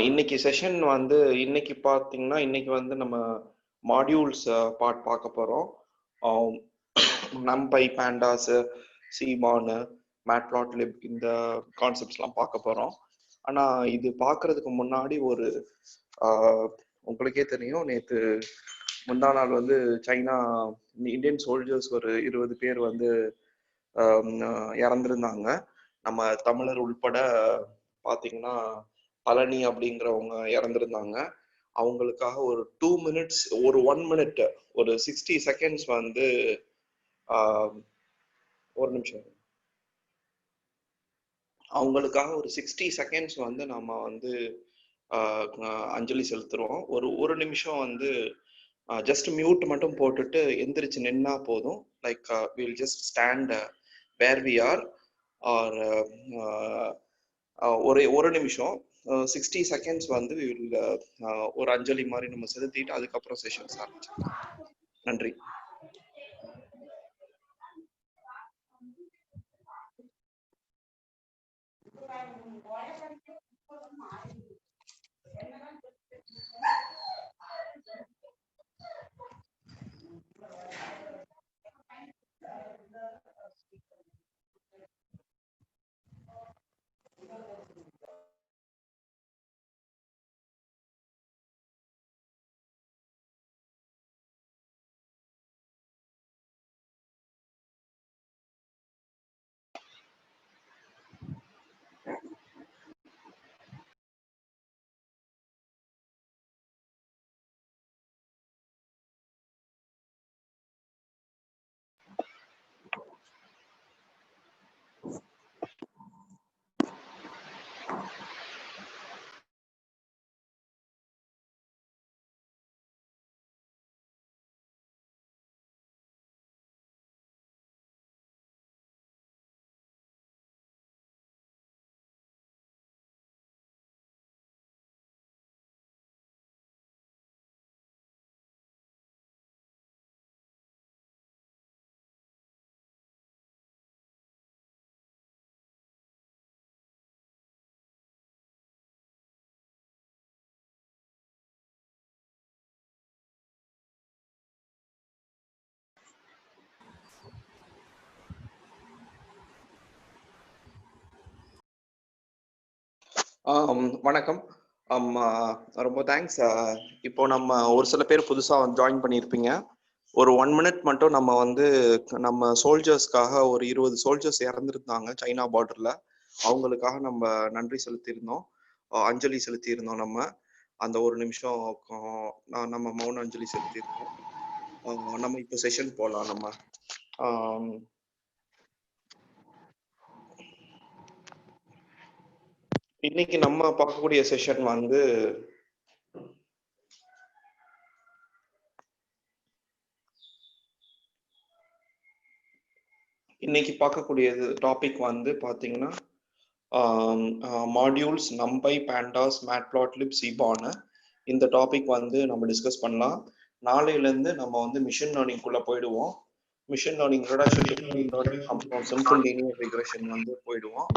இன்னைக்கு செஷன் வந்து இன்னைக்கு பார்த்தீங்கன்னா இன்னைக்கு வந்து நம்ம மாடியூல்ஸ் பார்ட் பார்க்க போகிறோம். நம்பை பேண்டாஸ் சீமானு மேட்ப்ளாட்லிப் இந்த கான்செப்ட்ஸ்லாம் பார்க்க போகிறோம். ஆனால் இது பார்க்கறதுக்கு முன்னாடி ஒரு உங்களுக்கே தெரியும், நேற்று முந்தா நாள் வந்து சைனா இந்தியன் சோல்ஜர்ஸ் ஒரு 20 பேர் வந்து இறந்துருந்தாங்க. நம்ம தமிழர் உள்பட பார்த்தீங்கன்னா பழனி அப்படிங்கிறவங்க இறந்துருந்தாங்க. அவங்களுக்காக ஒரு 2 minutes, ஒரு 1 minute, ஒரு 60 seconds வந்து ஒரு நிமிஷம், அவங்களுக்காக ஒரு 60 seconds வந்து நம்ம வந்து அஞ்சலி செலுத்துறோம். ஒரு நிமிஷம் வந்து ஜஸ்ட் மியூட் மட்டும் போட்டுட்டு எந்திரிச்சு நின்னா போதும். Like will just stand where we are are ஒரு நிமிஷம் 60 seconds வந்து ஒரு அஞ்சலி மாதிரி நம்ம செலுத்திட்டு அதுக்கப்புறம் செஷன்ஸ் ஆரம்பிச்சிடலாம். நன்றி. வணக்கம். ரொம்ப தேங்க்ஸ். இப்போ நம்ம ஒரு சில பேர் புதுசாக ஜாயின் பண்ணியிருப்பீங்க. ஒரு 1 minute மட்டும் நம்ம வந்து நம்ம சோல்ஜர்ஸ்க்காக ஒரு 20 சோல்ஜர்ஸ் இறந்துருந்தாங்க சைனா பார்டரில். அவங்களுக்காக நம்ம நன்றி செலுத்தியிருந்தோம், அஞ்சலி செலுத்தியிருந்தோம். நம்ம அந்த ஒரு நிமிஷம் நம்ம மௌன அஞ்சலி செலுத்தியிருந்தோம். நம்ம இப்போ செஷன் போகலாம். நம்ம இன்னைக்கு நம்ம பார்க்கக்கூடிய செஷன் வந்து இன்னைக்கு பார்க்கக்கூடியது டாபிக் வந்து பார்த்தீங்கன்னா மாடியூல்ஸ் நம்பை பேண்டாஸ் மேட்ப்ளாட்லிப் சீபானு. இந்த டாபிக் வந்து நம்ம டிஸ்கஸ் பண்ணலாம். நாளையிலேருந்து நம்ம வந்து மிஷின் லேர்னிங்குள்ளே போயிடுவோம். மிஷின் லேர்னிங் அப்புறம் சிம்பிள் லீனியர் ரிக்ரெஷன் வந்து போயிடுவோம்.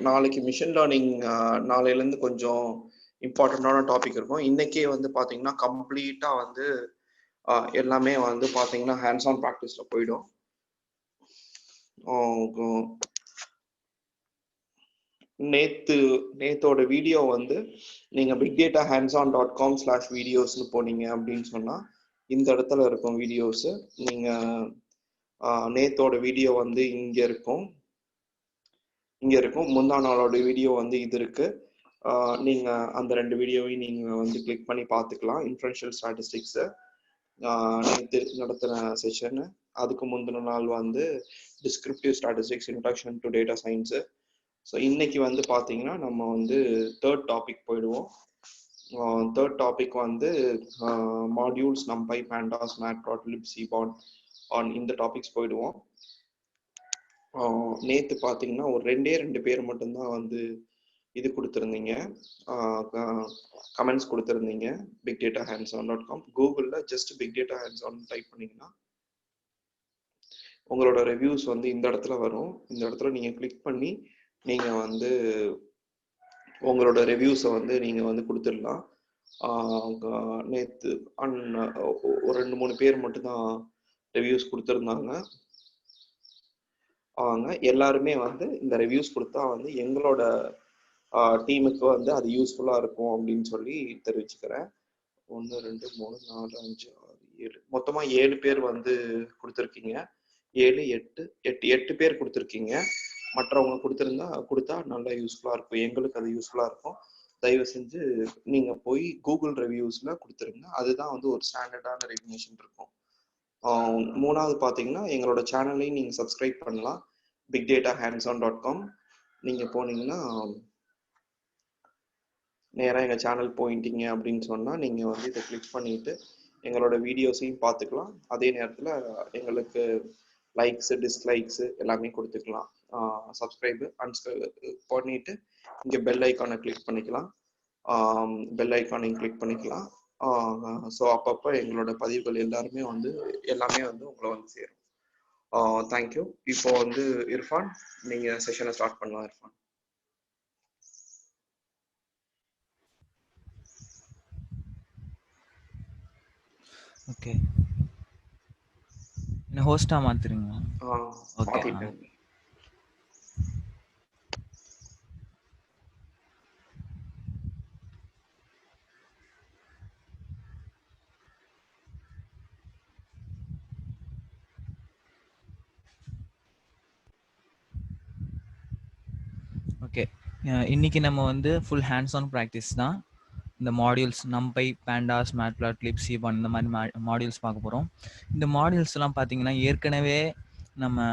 நாளைக்கு மிஷின் லேர்னிங் நாளையிலேருந்து கொஞ்சம் இம்பார்ட்டண்ட்டான டாபிக் இருக்கும். இன்னைக்கே வந்து பார்த்தீங்கன்னா கம்ப்ளீட்டாக வந்து எல்லாமே வந்து பார்த்தீங்கன்னா ஹேண்ட்ஸ் ஆன் ப்ராக்டிஸில் போயிடும். நேத்தோட வீடியோ வந்து நீங்கள் bigdatahands-on.com/videosனு போனீங்க அப்படின்னு சொன்னால் இந்த இடத்துல இருக்கும் வீடியோஸு. நீங்கள் நேத்தோட வீடியோ வந்து இங்கே இருக்கும். முந்தா நாளோட வீடியோ வந்து இது இருக்கு. நீங்கள் அந்த 2 வீடியோவையும் நீங்கள் வந்து கிளிக் பண்ணி பார்த்துக்கலாம். இன்ஃபரன்ஷியல் ஸ்டாட்டிஸ்டிக்ஸு நேற்று நடத்தின செஷனு. அதுக்கு முந்தின நாள் வந்து descriptive statistics, introduction to data science. So இன்னைக்கு வந்து பார்த்தீங்கன்னா நம்ம வந்து தேர்ட் டாபிக் போயிடுவோம். தேர்ட் டாபிக் வந்து மாடியூல்ஸ் நம்பை பேண்டாஸ் மேட்ப்ளாட்லிப் சீபான் இந்த டாபிக்ஸ் போயிடுவோம். நேற்று பார்த்தீங்கன்னா ஒரு 2 பேர் மட்டும்தான் வந்து இது கொடுத்துருந்தீங்க, கமெண்ட்ஸ் கொடுத்துருந்தீங்க bigdatahands-on.com. கூகுளில் ஜஸ்ட் bigdatahands-on டைப் பண்ணிங்கன்னா உங்களோட ரிவ்யூஸ் வந்து இந்த இடத்துல வரும். இந்த இடத்துல நீங்கள் கிளிக் பண்ணி நீங்கள் வந்து உங்களோட ரிவ்யூஸை வந்து நீங்கள் வந்து கொடுத்துடலாம். நேற்று ஒரு 2-3 பேர் மட்டும்தான் ரிவ்யூஸ் கொடுத்துருந்தாங்க. அவங்க எல்லாருமே வந்து இந்த ரிவ்யூஸ் கொடுத்தா வந்து எங்களோட டீமுக்கு வந்து அது யூஸ்ஃபுல்லாக இருக்கும் அப்படின்னு சொல்லி தெரிவிச்சுக்கிறேன். 1 2 3 4 5 6 7 மொத்தமாக 7 பேர் வந்து கொடுத்துருக்கீங்க. 7 8 8 பேர் கொடுத்துருக்கீங்க. மற்றவங்க கொடுத்தா நல்லா யூஸ்ஃபுல்லாக இருக்கும். எங்களுக்கு அது யூஸ்ஃபுல்லாக இருக்கும். தயவு செஞ்சு நீங்கள் போய் கூகுள் ரிவ்யூஸில் கொடுத்துருங்க. அதுதான் வந்து ஒரு ஸ்டாண்டர்டான ரெகக்னிஷன் இருக்கும். 3வது பார்த்தீங்கன்னா எங்களோட சேனலையும் நீங்கள் சப்ஸ்கிரைப் பண்ணலாம். bigdatahands-on.com நீங்கள் போனீங்கன்னா நேராக எங்கள் சேனல் போயிட்டீங்க அப்படின்னு சொன்னால் நீங்கள் வந்து இதை கிளிக் பண்ணிவிட்டு எங்களோட வீடியோஸையும் பார்த்துக்கலாம். அதே நேரத்தில் எங்களுக்கு லைக்ஸு டிஸ்லைக்ஸு எல்லாமே கொடுத்துக்கலாம். சப்ஸ்கிரைபு பண்ணிவிட்டு இங்கே பெல் ஐக்கானை கிளிக் பண்ணிக்கலாம். பெல் ஐக்கானையும் கிளிக் பண்ணிக்கலாம். ஸோ அப்பப்போ எங்களோட பதிவுகள் எல்லாமே வந்து உங்களை வந்து சேரும். தேங்க்யூ. இப்போ வந்து இர்ஃபான், நீங்கள் செஷனை ஸ்டார்ட் பண்ணலாம். இர்ஃபான். ஓகே, என்ன ஹோஸ்டா மாத்துறீங்களா? ஓகே. ஓகே, இன்னைக்கு நம்ம வந்து ஃபுல் ஹேண்ட்ஸ் ஆன் ப்ராக்டிஸ் தான். இந்த மாடியூல்ஸ் நம்பை, பேண்டாஸ், மேட்ப்ளாட்லிப், சீபான் இந்த மாதிரி மாடியூல்ஸ் பார்க்க போகிறோம். இந்த மாடியூல்ஸ்லாம் பார்த்தீங்கன்னா ஏற்கனவே நம்ம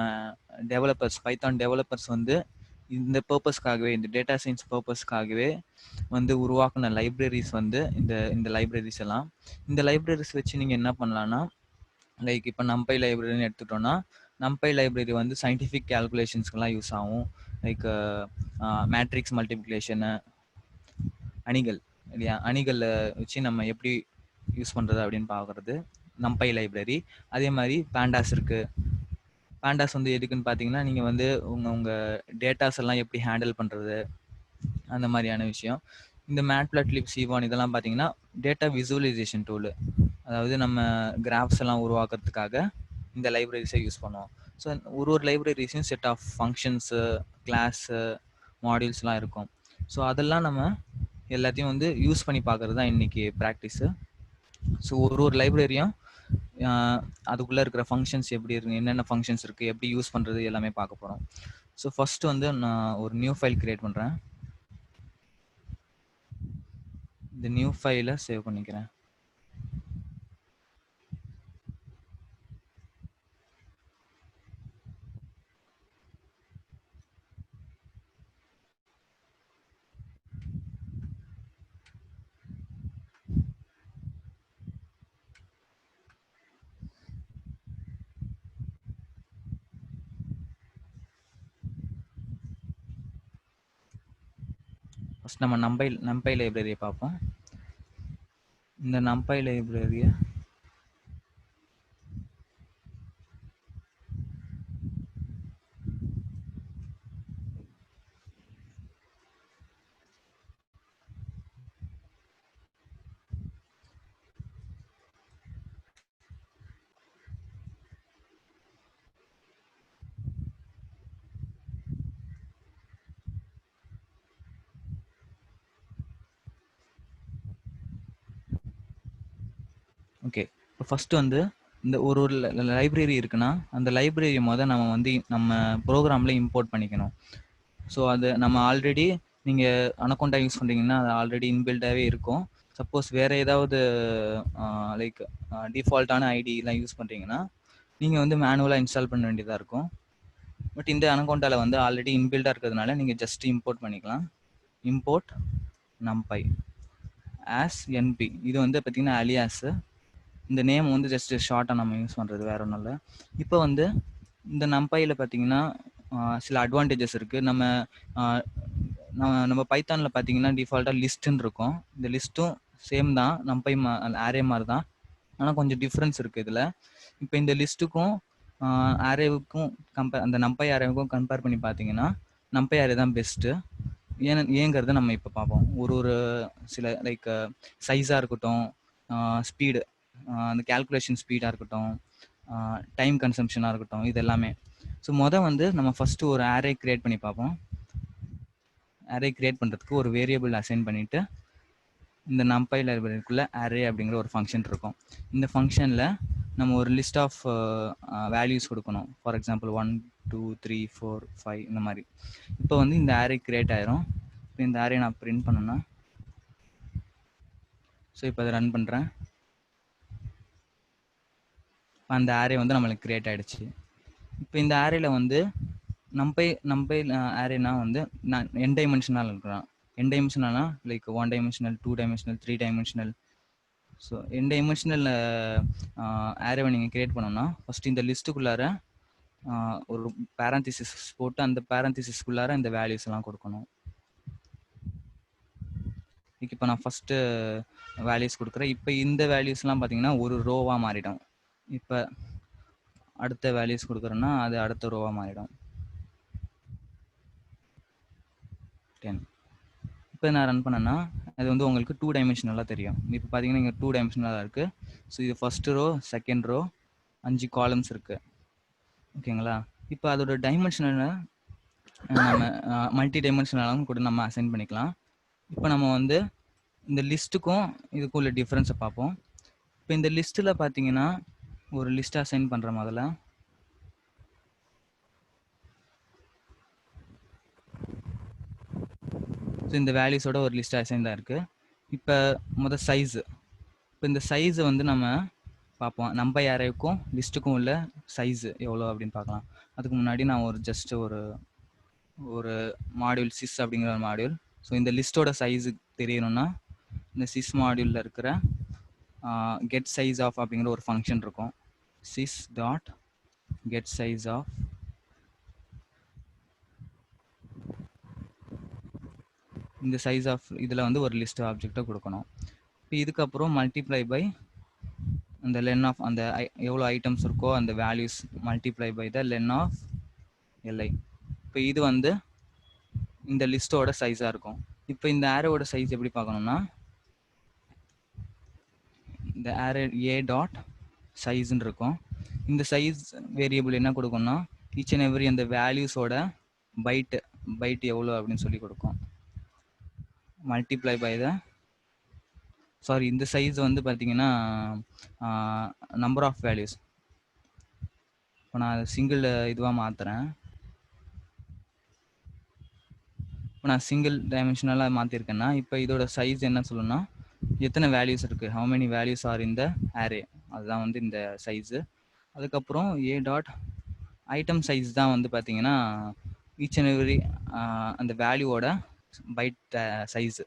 டெவலப்பர்ஸ், பைத்தான் டெவலப்பர்ஸ் வந்து இந்த பர்பஸ்க்காகவே, இந்த டேட்டா சயின்ஸ் பர்பஸ்க்காகவே வந்து உருவாக்குன லைப்ரரிஸ் வந்து இந்த லைப்ரரிஸ் எல்லாம். இந்த லைப்ரரிஸ் வச்சு நீங்கள் என்ன பண்ணலான்னா, லைக் இப்போ நம்பை லைப்ரரின்னு எடுத்துட்டோம்னா, நம்பை லைப்ரரி வந்து சயின்டிஃபிக் கேல்குலேஷன்ஸ்க்கெலாம் யூஸ் ஆகும். லைக் மேட்ரிக்ஸ் மல்டிப்ளிகேஷனு, அணிகள் இல்லையா, அணிகளில் வச்சு நம்ம எப்படி யூஸ் பண்ணுறது அப்படின்னு பார்க்குறது நம்பை லைப்ரரி. அதே மாதிரி பேண்டாஸ் இருக்குது. பேண்டாஸ் வந்து எதுக்குன்னு பார்த்தீங்கன்னா, நீங்கள் வந்து உங்கள் டேட்டாஸ் எல்லாம் எப்படி ஹேண்டில் பண்ணுறது அந்த மாதிரியான விஷயம். இந்த மேட்ப்ளாட்லிப், சீபான் இதெல்லாம் பார்த்தீங்கன்னா டேட்டா விசுவலைசேஷன் டூலு. அதாவது நம்ம கிராஃப்ஸ் எல்லாம் உருவாக்குறதுக்காக இந்த லைப்ரரிஸை யூஸ் பண்ணுவோம். ஸோ ஒரு லைப்ரரிஸையும் செட் ஆஃப் ஃபங்க்ஷன்ஸு, கிளாஸு, மாடியூல்ஸ்லாம் இருக்கும். ஸோ அதெல்லாம் நம்ம எல்லாத்தையும் வந்து யூஸ் பண்ணி பார்க்குறது தான் இன்றைக்கி ப்ராக்டிஸு. ஸோ ஒரு லைப்ரரியும் அதுக்குள்ளே இருக்கிற ஃபங்க்ஷன்ஸ் எப்படி இருக்குது, என்னென்ன ஃபங்க்ஷன்ஸ் இருக்குது, எப்படி யூஸ் பண்ணுறது எல்லாமே பார்க்க போகிறோம். ஸோ ஃபஸ்ட்டு வந்து நான் ஒரு நியூ ஃபைல் க்ரியேட் பண்ணுறேன். இந்த நியூ ஃபைலை சேவ் பண்ணிக்கிறேன். ஃபஸ்ட் நம்ம நம்பை லைப்ரரியை பார்ப்போம். இந்த நம்பை லைப்ரரியை ஓகே. இப்போ ஃபஸ்ட்டு வந்து இந்த ஒரு லைப்ரரி இருக்குன்னா அந்த லைப்ரரியை நம்ம வந்து நம்ம ப்ரோக்ராமில் இம்போர்ட் பண்ணிக்கணும். ஸோ அது நம்ம ஆல்ரெடி நீங்கள் அனக்கௌண்டா யூஸ் பண்ணுறீங்கன்னா அது ஆல்ரெடி இன்பில்டாகவே இருக்கும். சப்போஸ் வேறு ஏதாவது லைக் டிஃபால்ட்டான ஐடிலாம் யூஸ் பண்ணுறீங்கன்னா நீங்கள் வந்து மேனுவலாக இன்ஸ்டால் பண்ண வேண்டியதாக இருக்கும். பட் இந்த அனக்கௌண்டாவில் வந்து ஆல்ரெடி இன்பில்டாக இருக்கிறதுனால நீங்கள் ஜஸ்ட் இம்போர்ட் பண்ணிக்கலாம். Import numpy as np. இது வந்து பார்த்தீங்கன்னா அலியாஸு. இந்த நேம் வந்து ஜஸ்ட் ஷார்ட்டாக நம்ம யூஸ் பண்ணுறது, வேறு ஒன்றும் இல்லை. இப்போ வந்து இந்த நம்பையில் பார்த்தீங்கன்னா சில அட்வான்டேஜஸ் இருக்குது. நம்ம பைத்தானில் பார்த்தீங்கன்னா டிஃபால்ட்டாக லிஸ்ட்டுன்னு இருக்கும். இந்த லிஸ்ட்டும் சேம் தான், நம்பை ஆரே மாதிரி தான், ஆனால் கொஞ்சம் டிஃப்ரென்ஸ் இருக்குது இதில். இப்போ இந்த லிஸ்ட்டுக்கும் ஆரேவுக்கும் அந்த நம்பை ஆரேவுக்கும் கம்பேர் பண்ணி பார்த்தீங்கன்னா numpy array தான் பெஸ்ட்டு. ஏங்கிறத நம்ம இப்போ பார்ப்போம். ஒரு சில லைக் சைஸாக இருக்கட்டும், ஸ்பீடு, அந்த கேல்குலேஷன் ஸ்பீடாக இருக்கட்டும், டைம் கன்சம்ஷனாக இருக்கட்டும், இது எல்லாமே. ஸோ வந்து நம்ம ஃபஸ்ட்டு ஒரு அரே க்ரியேட் பண்ணி பார்ப்போம். அரே க்ரியேட் பண்ணுறதுக்கு ஒரு வேரியபிள் அசைன் பண்ணிவிட்டு இந்த numpy லைப்ரரிக்குள்ளே அரே அப்படிங்கிற ஒரு ஃபங்க்ஷன் இருக்கும். இந்த ஃபங்க்ஷனில் நம்ம ஒரு லிஸ்ட் ஆஃப் வேல்யூஸ் கொடுக்கணும். ஃபார் எக்ஸாம்பிள் 1 2 3 4 5 இந்த மாதிரி. இப்போ வந்து இந்த அரே கிரியேட் ஆயிரும். இப்போ இந்த அரே நான் பிரிண்ட் பண்ணேன்னா, ஸோ இப்போ அதை ரன் பண்ணுறேன். அந்த அரே வந்து நம்மளுக்கு கிரியேட் ஆகிடுச்சு. இப்போ இந்த அரேல வந்து numpy அரேனா வந்து நான் n டைமென்ஷனல் இருக்கிறான். n டைமென்ஷனல்னா like 1 dimensional, 2 dimensional, 3 dimensional. So n dimensional அரேவை நீங்கள் கிரியேட் பண்ணோம்னா ஃபஸ்ட்டு இந்த லிஸ்ட்டுக்குள்ளார ஒரு பேரந்திசிஸ் போட்டு அந்த பேரந்திசிஸ்க்குள்ளார இந்த வேல்யூஸ் எல்லாம் கொடுக்கணும். இப்போ நான் ஃபஸ்ட்டு வேல்யூஸ் கொடுக்குறேன். இப்போ இந்த வேல்யூஸ்லாம் பார்த்தீங்கன்னா ஒரு ரோவாக மாறிடும். இப்போ அடுத்த வேல்யூஸ் கொடுக்குறேன்னா அது அடுத்த ரோவாக மாறிடும். 10. இப்போ நான் ரன் பண்ணேன்னா அது வந்து உங்களுக்கு 2 டைமென்ஷனலாக தெரியும். இப்போ பார்த்தீங்கன்னா இங்கே 2 டைமென்ஷனலாக இருக்குது. ஸோ இது first row, second row, 5 columns இருக்குது. ஓகேங்களா? இப்போ அதோட டைமென்ஷனலை நம்ம மல்டி டைமென்ஷனலாகவும் கூட நம்ம அசைன் பண்ணிக்கலாம். இப்போ நம்ம வந்து இந்த லிஸ்ட்டுக்கும் இதுக்கும் உள்ள டிஃப்ரென்ஸை பார்ப்போம். இப்போ இந்த லிஸ்ட்டில் பார்த்தீங்கன்னா ஒரு லிஸ்ட் அசைன் பண்ணுற முதல்ல. ஸோ இந்த வேல்யூஸோட ஒரு லிஸ்ட் அசைன் தான் இருக்குது. இப்போ சைஸு. இப்போ இந்த சைஸை வந்து நம்ம பார்ப்போம். numpy அரேவுக்கும் லிஸ்ட்டுக்கும் உள்ள சைஸு எவ்வளோ அப்படின்னு பார்க்கலாம். அதுக்கு முன்னாடி நான் ஜஸ்ட் ஒரு மாடியூல் சிஸ் அப்படிங்கிற ஒரு மாடியூல். ஸோ இந்த லிஸ்ட்டோட சைஸு தெரியணும்னா இந்த சிஸ் மாடியூலில் இருக்கிற கெட் சைஸ் ஆஃப் அப்படிங்கிற ஒரு ஃபங்க்ஷன் இருக்கும். sys dot get size of இந்த சைஸ் ஆஃப் இதில் வந்து ஒரு லிஸ்ட் ஆப்ஜெக்டை கொடுக்கணும். இப்போ இதுக்கப்புறம் மல்டிப்ளை பை அந்த லென் ஆஃப் அந்த எவ்வளோ ஐட்டம்ஸ் இருக்கோ அந்த values multiply by the len of LI. இப்போ இது வந்து இந்த லிஸ்ட்டோட சைஸாக இருக்கும். இப்போ இந்த ஆரோட சைஸ் எப்படி பார்க்கணும்னா இந்த அரே ஏ டாட் சைஸ்ன்னு இருக்கும். இந்த சைஸ் வேரியபிள் என்ன கொடுக்கும்னா ஈச் அண்ட் எவ்ரி அந்த வேல்யூஸோட பைட் எவ்வளோ அப்படின்னு சொல்லி கொடுக்கும். மல்டிப்ளை பை த இந்த சைஸ் வந்து பார்த்தீங்கன்னா நம்பர் ஆஃப் வேல்யூஸ். இப்போ நான் சிங்கிள் இதுவாக மாற்றுறேன். இப்போ நான் சிங்கிள் டைமென்ஷனலாக மாற்றிருக்கேன்னா இப்போ இதோட சைஸ் என்ன சொல்லணும்னா எத்தனை வேல்யூஸ் இருக்குது, ஹவு மெனி வேல்யூஸ் ஆர் இந்த அரே, அதுதான் வந்து இந்த சைஸு. அதுக்கப்புறம் ஏ டாட் ஐட்டம் சைஸ் தான் வந்து பார்த்தீங்கன்னா ஈச் அண்ட் எவ்ரி அந்த வேல்யூவோட பைட் சைஸு.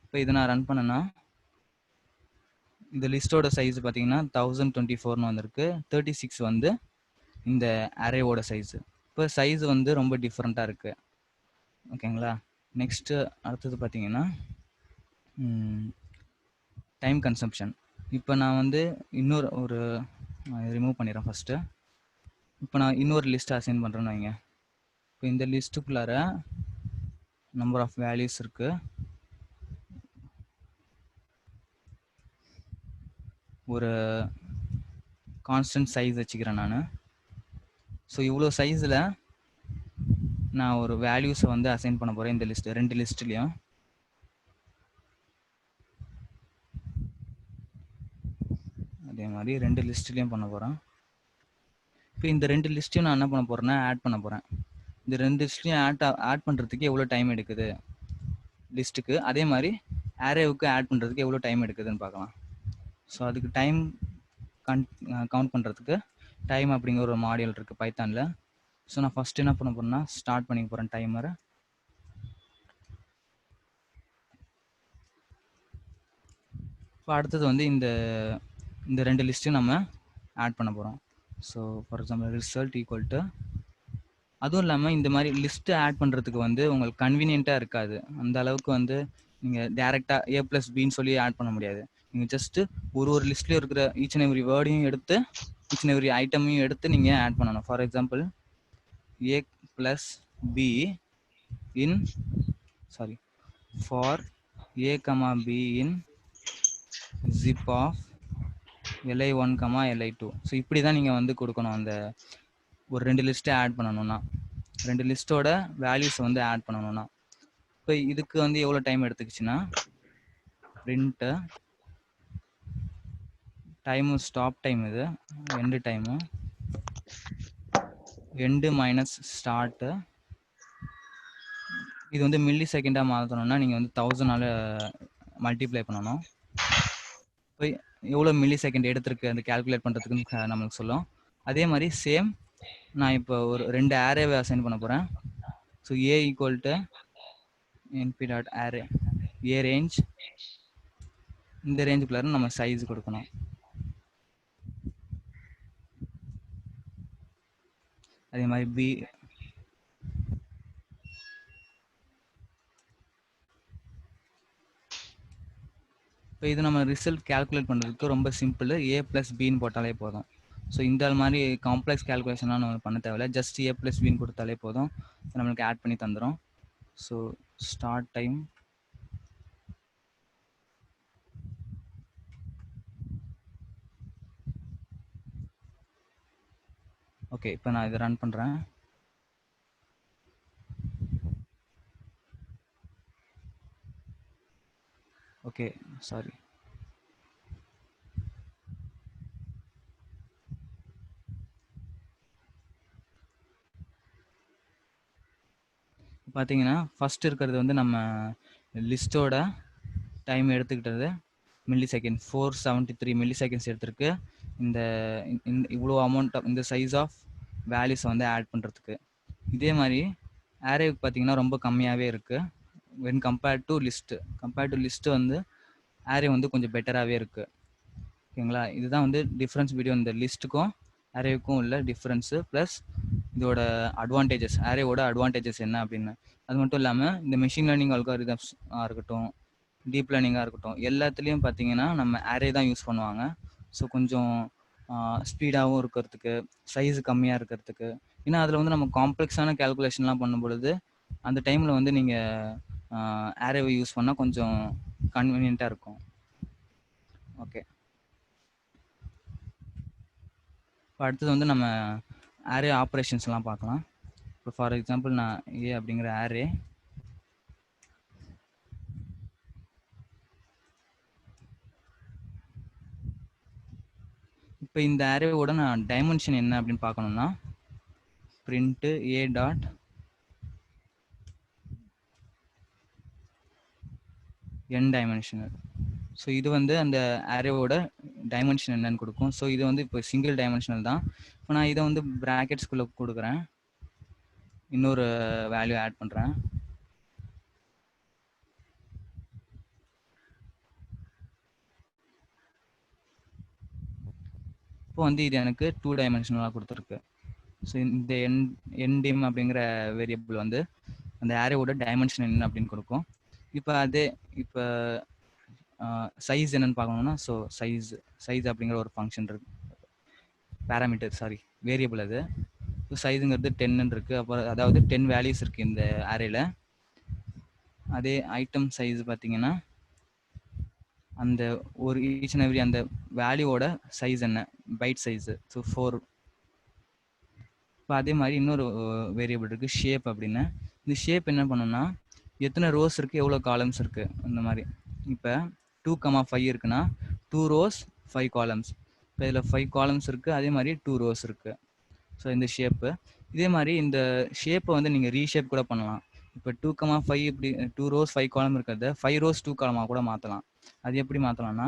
இப்போ இதை நான் ரன் பண்ணேன்னா இந்த லிஸ்ட்டோட சைஸ் பார்த்தீங்கன்னா 1024 வந்திருக்கு. 36 வந்து இந்த அரேவோட சைஸு. இப்போ சைஸ் வந்து ரொம்ப டிஃப்ரெண்ட்டாக இருக்குது. ஓகேங்களா? நெக்ஸ்ட்டு அடுத்தது பார்த்தீங்கன்னா டைம் கன்சம்ஷன். இப்போ நான் வந்து இன்னொரு ரிமூவ் பண்ணிடுறேன் ஃபஸ்ட்டு. இப்போ நான் இன்னொரு லிஸ்ட் அசைன் பண்ணுறேன்னு வைங்க. இப்போ இந்த லிஸ்ட்டுக்குள்ளார நம்பர் ஆஃப் வேல்யூஸ் இருக்குது. ஒரு கான்ஸ்டன்ட் சைஸ் வச்சுக்கிறேன் நான். ஸோ இவ்வளோ சைஸில் நான் ஒரு வேல்யூஸை வந்து அசைன் பண்ண போகிறேன் இந்த லிஸ்ட்டு, ரெண்டு லிஸ்ட்லேயும். அதே மாதிரி ரெண்டு லிஸ்ட்லேயும் பண்ண போகிறேன். இப்போ இந்த ரெண்டு லிஸ்ட்டையும் நான் என்ன பண்ண போகிறேன்னா ஆட் பண்ண போகிறேன். இந்த ரெண்டு லிஸ்ட்லையும் ஆட் பண்ணுறதுக்கு எவ்வளோ டைம் எடுக்குது லிஸ்ட்டுக்கு, அதே மாதிரி அரேவுக்கு ஆட் பண்ணுறதுக்கு எவ்வளோ டைம் எடுக்குதுன்னு பார்க்கலாம். ஸோ அதுக்கு டைம் கவுண்ட் பண்ணுறதுக்கு டைம் அப்படிங்கிற ஒரு மாடியூல் இருக்குது பைத்தானில். ஸோ நான் ஃபஸ்ட்டு என்ன பண்ண போகிறேன்னா ஸ்டார்ட் பண்ணிக்க போகிறேன் டைமரை. இப்போ அடுத்தது வந்து இந்த ரெண்டு லிஸ்ட்டையும் நம்ம ஆட் பண்ண போகிறோம். So for example result equal to, அதுவும் இல்லாமல் இந்த மாதிரி லிஸ்ட்டு ஆட் பண்ணுறதுக்கு வந்து உங்களுக்கு கன்வீனியண்ட்டாக இருக்காது. அந்த அளவுக்கு வந்து நீங்கள் டேரெக்டாக ஏ ப்ளஸ் பின்னு சொல்லி ஆட் பண்ண முடியாது. நீங்கள் ஜஸ்ட்டு ஒரு லிஸ்ட்லேயும் இருக்கிற ஈச் அண்ட் எவ்ரி வேர்டையும் எடுத்து ஈச் அண்ட் எவ்ரி ஐட்டமையும் எடுத்து நீங்கள் ஆட் பண்ணணும். For example A plus b in sorry for a comma b in zip of li1 li2. So இப்படி தான் நீங்கள் வந்து கொடுக்கணும். அந்த ஒரு 2 லிஸ்ட்டை ஆட் பண்ணணும்னா, 2 லிஸ்ட்டோட வேல்யூஸ் வந்து ஆட் பண்ணணும்னா, இப்போ இதுக்கு வந்து எவ்வளோ டைம் எடுத்துக்கிச்சுன்னா, பிரிண்ட்டு டைமு ஸ்டாப் டைம், இது end time, end minus start. இது வந்து மில்லி செகண்டாக மாற்றணும்னா நீங்கள் வந்து 1000ஆல் மல்டிப்ளை பண்ணணும். இப்போ எவ்வளோ மில்லி செகண்ட் எடுத்திருக்கு அந்த கேல்குலேட் பண்ணுறதுக்குன்னு நம்மளுக்கு சொல்லும். அதே மாதிரி சேம் நான் இப்போ ஒரு 2 ஆரேவை அசைன் பண்ண போகிறேன். So A equal to NP dot array a range, இந்த ரேஞ்சுக்குள்ளார நம்ம சைஸ் கொடுக்கணும். அதே மாதிரி பி இப்போ இது நம்ம ரிசல்ட் கேல்குலேட் பண்ணுறதுக்கு ரொம்ப சிம்பிள். ஏ ப்ளஸ் பின்னு போட்டாலே போதும். ஸோ இந்த மாதிரி காம்ப்ளெக்ஸ் கேல்குலேஷன்லாம் நம்ம பண்ண தேவையில்ல. ஜஸ்ட் ஏ ப்ளஸ் பின்னு கொடுத்தாலே போதும், நம்மளுக்கு ஆட் பண்ணி தந்துடும். So start time, okay. இப்போ நான் இதை ரன் பண்ணுறேன். Okay, sorry. பார்த்தீங்கன்னா ஃபஸ்ட் இருக்கிறது வந்து நம்ம லிஸ்ட்டோட டைம் எடுத்துக்கிட்டது மில்லி செகண்ட் 473 மில்லி செகண்ட்ஸ் எடுத்துருக்கு. இந்த இவ்வளோ அமௌண்ட் இந்த சைஸ் ஆஃப் வேல்யூஸை வந்து ஆட் பண்ணுறதுக்கு. இதே மாதிரி ஆரேவுக்கு பார்த்தீங்கன்னா ரொம்ப கம்மியாகவே இருக்குது. வென் கம்பேர்ட் டு லிஸ்ட்டு வந்து ஆரே வந்து கொஞ்சம் பெட்டராகவே இருக்குது. ஓகேங்களா? இதுதான் வந்து டிஃப்ரென்ஸ் பிட்வீன் இந்த லிஸ்ட்டுக்கும் அரேவுக்கும் உள்ள டிஃப்ரென்ஸு, ப்ளஸ் இதோட அட்வான்டேஜஸ், அரேவோட அட்வான்டேஜஸ் என்ன அப்படின்னு. அது மட்டும் இல்லாமல் இந்த மெஷின் லேர்னிங் அல்காரிதம்ஸாக இருக்கட்டும், டீப் லேர்னிங்காக இருக்கட்டும், எல்லாத்துலேயும் பார்த்தீங்கன்னா நம்ம அரே தான் யூஸ் பண்ணுவாங்க. ஸோ கொஞ்சம் ஸ்பீடாகவும் இருக்கிறதுக்கு, சைஸு கம்மியாக இருக்கிறதுக்கு. ஏன்னா அதில் வந்து நம்ம காம்ப்ளெக்ஸான கேல்குலேஷன்லாம் பண்ணும் பொழுது அந்த டைமில் வந்து நீங்கள் அரேவை யூஸ் பண்ணால் கொஞ்சம் கன்வீனியண்ட்டாக இருக்கும். ஓகே, இப்போ அடுத்தது வந்து நம்ம அரே ஆப்ரேஷன்ஸ்லாம் பார்க்கலாம். இப்போ ஃபார் எக்ஸாம்பிள் நான் ஏ அப்படிங்கிற அரே, இப்போ இந்த அரேவோட நான் டைமென்ஷன் என்ன அப்படின்னு பார்க்கணும்னா, print A dot N dimensional. So இது வந்து அந்த அரேவோட டைமென்ஷன் என்னன்னு கொடுக்கும். ஸோ இது வந்து இப்போ சிங்கிள் டைமென்ஷனல் தான். இப்போ நான் இதை வந்து ப்ராக்கெட்ஸ்குள்ளே கொடுக்குறேன், இன்னொரு வேல்யூ ஆட் பண்ணுறேன். இப்போ வந்து இது எனக்கு 2 டைமென்ஷனலாக கொடுத்துருக்கு. ஸோ இந்த என்டிம் அப்படிங்கிற வேரியபிள் வந்து அந்த அரேவோட டைமென்ஷன் என்ன அப்படின்னு கொடுக்கும். இப்போ சைஸ் என்னன்னு பார்க்கணும்னா, ஸோ சைஸ் அப்படிங்கிற ஒரு ஃபங்க்ஷன் இருக்கு, பேராமீட்டர், சாரி வேரியபிள் அது. ஸோ சைஸுங்கிறது 10 இருக்குது. அப்புறம் அதாவது 10 வேல்யூஸ் இருக்குது இந்த அரேல. அதே ஐட்டம் சைஸ் பார்த்தீங்கன்னா அந்த ஒரு ஈச் அண்ட் எவ்ரி அந்த வேல்யூவோட சைஸ் என்ன, பைட் சைஸு, ஸோ 4. இப்போ அதே மாதிரி இன்னொரு வேரியபிள் இருக்குது ஷேப் அப்படின்னு. இந்த ஷேப் என்ன பண்ணுன்னா, எத்தனை ரோஸ் இருக்குது, எவ்வளோ காலம்ஸ் இருக்குது, அந்த மாதிரி. இப்போ 2,5 இருக்குன்னா 2 rows 5 columns. இப்போ இதில் 5 columns இருக்குது, அதே மாதிரி 2 rows இருக்குது. ஸோ இந்த ஷேப்பு, இதே மாதிரி இந்த ஷேப்பை வந்து நீங்கள் ரீஷேப் கூட பண்ணலாம். இப்போ 2,5 இப்படி 2 rows 5 column இருக்கிறத 5 rows 2 column கூட மாற்றலாம். அது எப்படி மாற்றலாம்னா,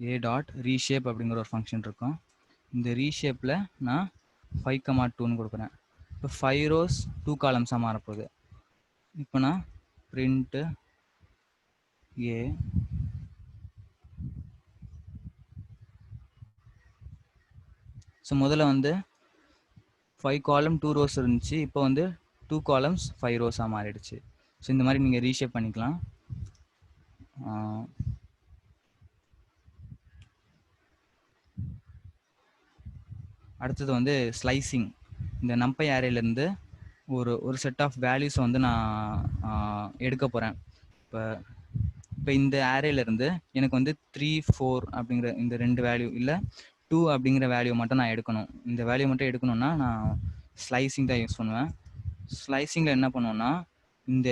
ஏ டாட் ரீஷேப் அப்படிங்கிற ஒரு ஃபங்க்ஷன் இருக்கும். இந்த ரீஷேப்பில் நான் 5,2ன்னு கொடுக்குறேன். இப்போ 5 rows 2 columns மாறப்போகுது. இப்போ நான் பிரிண்ட்டு ஏ ஸோ முதல்ல வந்து 5 column 2 rows இருந்துச்சு, இப்போ வந்து 2 columns 5 rows மாறிடுச்சு. ஸோ இந்த மாதிரி நீங்கள் ரீஷேப் பண்ணிக்கலாம். அடுத்தது வந்து ஸ்லைசிங். இந்த நம்பை அரேலேருந்து ஒரு செட் ஆஃப் வேல்யூஸை வந்து நான் எடுக்க போகிறேன். இப்போ இந்த அரேலேருந்து எனக்கு வந்து 3, 4 அப்படிங்கிற இந்த 2 வேல்யூ இல்லை 2 அப்படிங்கிற வேல்யூ மட்டும் நான் எடுக்கணும். இந்த வேல்யூ மட்டும் எடுக்கணும்னா நான் ஸ்லைசிங் தான் யூஸ் பண்ணுவேன். ஸ்லைசிங்கில் என்ன பண்ணுவோன்னா, இந்த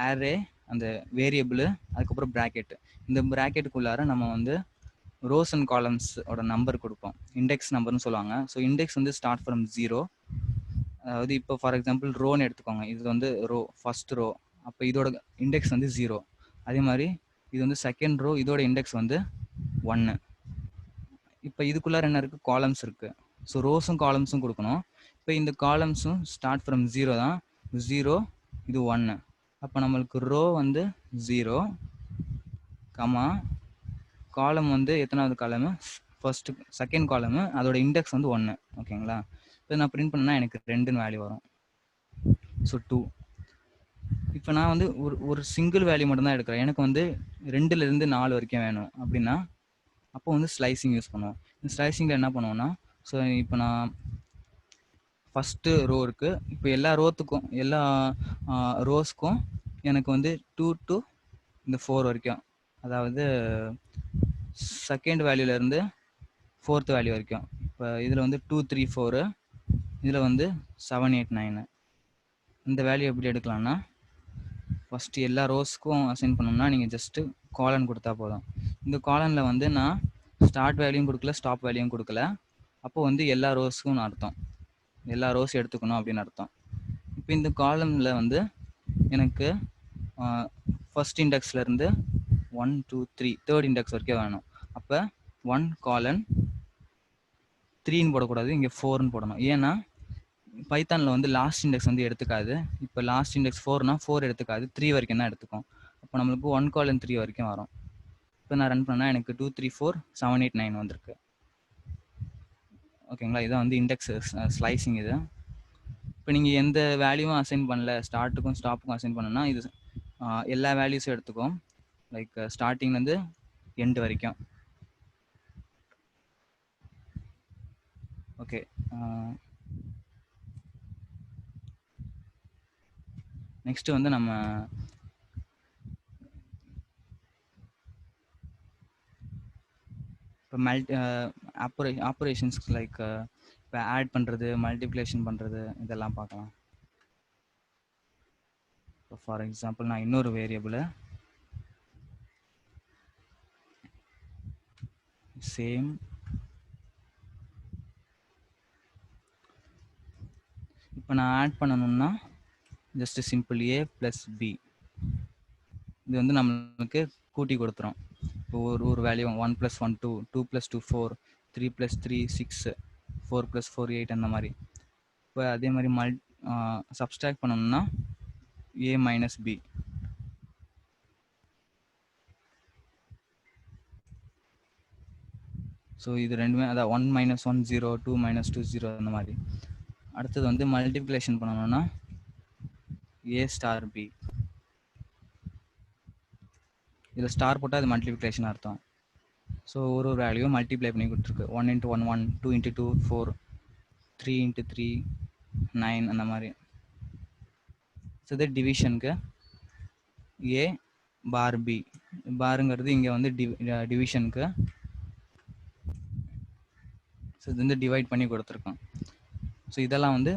அரே, அந்த வேரியபிள், அதுக்கப்புறம் ப்ராக்கெட், இந்த ப்ராக்கெட்டுக்குள்ளார நம்ம வந்து ரோஸ் அண்ட் காலம்ஸோட நம்பர் கொடுப்போம். இண்டெக்ஸ் நம்பர்னு சொல்லுவாங்க. ஸோ இண்டெக்ஸ் வந்து ஸ்டார்ட் ஃப்ரம் 0. அதாவது இப்போ ஃபார் எக்ஸாம்பிள் ரோன்னு எடுத்துக்கோங்க. இது வந்து ரோ, ஃபர்ஸ்ட் ரோ. அப்போ இதோட இண்டெக்ஸ் வந்து 0. அதே மாதிரி இது வந்து செகண்ட் ரோ, இதோட இண்டெக்ஸ் வந்து 1. இப்போ இதுக்குள்ளார என்ன இருக்குது, காலம்ஸ் இருக்குது. ஸோ ரோஸும் காலம்ஸும் கொடுக்கணும். இப்போ இந்த காலம்ஸும் ஸ்டார்ட் ஃப்ரம் 0 தான். 0, இது 1. அப்போ நம்மளுக்கு ரோ வந்து 0, கமா காலம் வந்து எத்தனாவது காலமு, ஃபர்ஸ்ட் செகண்ட் காலமு, அதோட இண்டெக்ஸ் வந்து 1. ஓகேங்களா? இப்போ நான் பிரிண்ட் பண்ணா எனக்கு 2ன்னு வேல்யூ வரும். ஸோ 2. இப்போ நான் வந்து ஒரு சிங்கிள் வேல்யூ மட்டும் தான் எடுக்கிறேன். எனக்கு வந்து 2லேருந்து 4 வரைக்கும் வேணும் அப்படின்னா அப்போ வந்து ஸ்லைசிங் யூஸ் பண்ணுவோம். இந்த ஸ்லைசிங்கில் என்ன பண்ணுவோம்னா, ஸோ இப்போ நான் ஃபஸ்ட்டு ரோ இருக்குது. இப்போ எல்லா ரோஸ்க்கும் எனக்கு வந்து 2 to இந்த 4 வரைக்கும், அதாவது செகண்ட் வேல்யூலேருந்து 4th வேல்யூ வரைக்கும். இப்போ இதில் வந்து 2, 3, 4, இதில் வந்து 7, 8, 9. இந்த வேல்யூ எப்படி எடுக்கலாம்னா, ஃபஸ்ட்டு எல்லா ரோஸ்க்கும் அசைன் பண்ணோம்னா நீங்கள் ஜஸ்ட்டு காலன் கொடுத்தா போதும். இந்த காலனில் வந்து நான் ஸ்டார்ட் வேல்யூயும் கொடுக்கல, ஸ்டாப் வேல்யூயும் கொடுக்கல. அப்போ வந்து எல்லா ரோஸ்க்கும் அர்த்தம், எல்லா ரோஸ் எடுத்துக்கணும் அப்படின்னு அர்த்தம். இப்போ இந்த காலமில் வந்து எனக்கு ஃபர்ஸ்ட் இண்டெக்ஸ்லேருந்து 1, 2, 3 தேர்ட் இண்டெக்ஸ் வரைக்கும் வேணும். அப்போ 1 காலன் 3ன்னு போடக்கூடாது, இங்கே 4ன்னு போடணும். ஏன்னா பைத்தானில் வந்து லாஸ்ட் இண்டெக்ஸ் வந்து எடுத்துக்காது. இப்போ லாஸ்ட் இண்டெக்ஸ் 4னா 4 எடுத்துக்காது, 3 வரைக்கும் தான் எடுத்துக்கும். அப்போ நம்மளுக்கு 1 காலன் 3 வரைக்கும் வரும். இப்போ நான் ரன் பண்ணால் எனக்கு 2, 3, 4, 7, 8, 9 வந்திருக்கு. ஓகேங்களா? இதான் வந்து இண்டெக்ஸ் ஸ்லைசிங். இது இப்போ நீங்கள் எந்த வேல்யூவும் அசைன் பண்ணல, ஸ்டார்ட்டுக்கும் ஸ்டாப்புக்கும் அசைன் பண்ணனா இது எல்லா வேல்யூஸும் எடுத்துக்கும், லைக் ஸ்டார்டிங்லேருந்து எண்டு வரைக்கும். ஓகே, நெக்ஸ்ட் வந்து நம்ம இப்போ ஆப்ரேஷன்ஸ் லைக் இப்போ ஆட் பண்ணுறது, மல்டிப்ளிகேஷன் பண்ணுறது, இதெல்லாம் பார்க்கலாம். இப்போ ஃபார் எக்ஸாம்பிள் நான் இன்னொரு வேரியபிளை சேம் இப்போ நான் ஆட் பண்ணணும்னா ஜஸ்ட் சிம்பிள் a + b. இது வந்து நம்மளுக்கு கூட்டி கொடுத்துரும். இப்போ ஒரு வேல்யூ 1 + 1 2, 2 + 2 4, 3 + 3 6, 4 + 4 8 அந்த மாதிரி. இப்போ அதே மாதிரி சப்ஸ்ட்ராக்ட் பண்ணணும்னா a - b. ஸோ இது ரெண்டுமே அதான் 1 - 1 0, 2 - 2 0 அந்த மாதிரி. அடுத்தது வந்து மல்டிப்ளிகேஷன் பண்ணணும்னா a * b. இதில் ஸ்டார் போட்டால் அது மல்டிப்ளிகேஷன் அர்த்தம். ஸோ ஒரு வேல்யூ மல்டிப்ளை பண்ணி கொடுத்துருக்கு. 1 × 1 1, 2 × 2 4, 3 × 3 9 அந்த மாதிரி. ஸோ இது டிவிஷனுக்கு a bar b. பாருங்கிறது இங்கே வந்து டிவிஷனுக்கு. ஸோ இது வந்து டிவைட் பண்ணி கொடுத்துருக்கோம். ஸோ இதெல்லாம் வந்து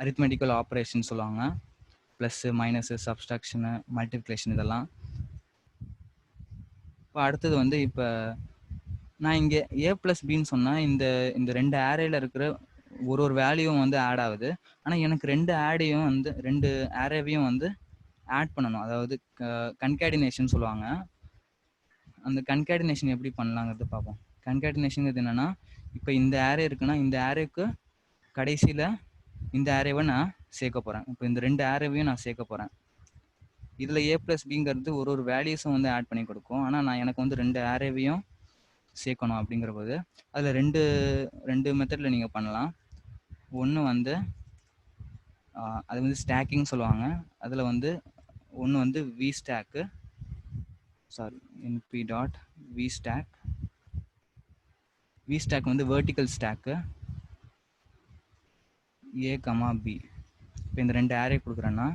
அரித்மெட்டிக்கல் ஆப்ரேஷன் சொல்லுவாங்க. ப்ளஸ்ஸு, மைனஸு, சப்ஸ்ட்ராக்ஷனு, மல்டிப்ளிகேஷன் இதெல்லாம். இப்போ அடுத்தது வந்து இப்போ நான் இங்கே a + bன்னு சொன்னால் இந்த 2 ஆரேயில் இருக்கிற ஒரு வேல்யூவும் வந்து ஆட் ஆகுது. ஆனால் எனக்கு 2 ஆரேவையும் வந்து ஆட் பண்ணணும். அதாவது கன்கேடினேஷன் சொல்லுவாங்க. அந்த கன்கேடினேஷன் எப்படி பண்ணலாங்கிறது பார்ப்போம். கன்கேடினேஷன் என்னன்னா, இப்போ இந்த ஆரே இருக்குன்னா இந்த ஆரேக்கு கடைசியில் இந்த ஆரேவை நான் சேர்க்க போகிறேன். இப்போ இந்த 2 ஆரேவையும் நான் சேர்க்க போகிறேன். இதில் a + bங்கிறது ஒரு வேல்யூஸும் வந்து ஆட் பண்ணி கொடுக்கும். ஆனால் நான் எனக்கு வந்து 2 ஆரேவையும் சேர்க்கணும் அப்படிங்கிற போது அதில் ரெண்டு மெத்தடில் நீங்கள் பண்ணலாம். ஒன்று வந்து அது வந்து ஸ்டாக்கிங் சொல்லுவாங்க. அதில் வந்து ஒன்று வந்து np.vstack, வி ஸ்டாக் வந்து வெர்டிக்கல் ஸ்டாக்கு ஏ கமா பி. இப்போ இந்த 2 அரே கொடுக்குறேன்னா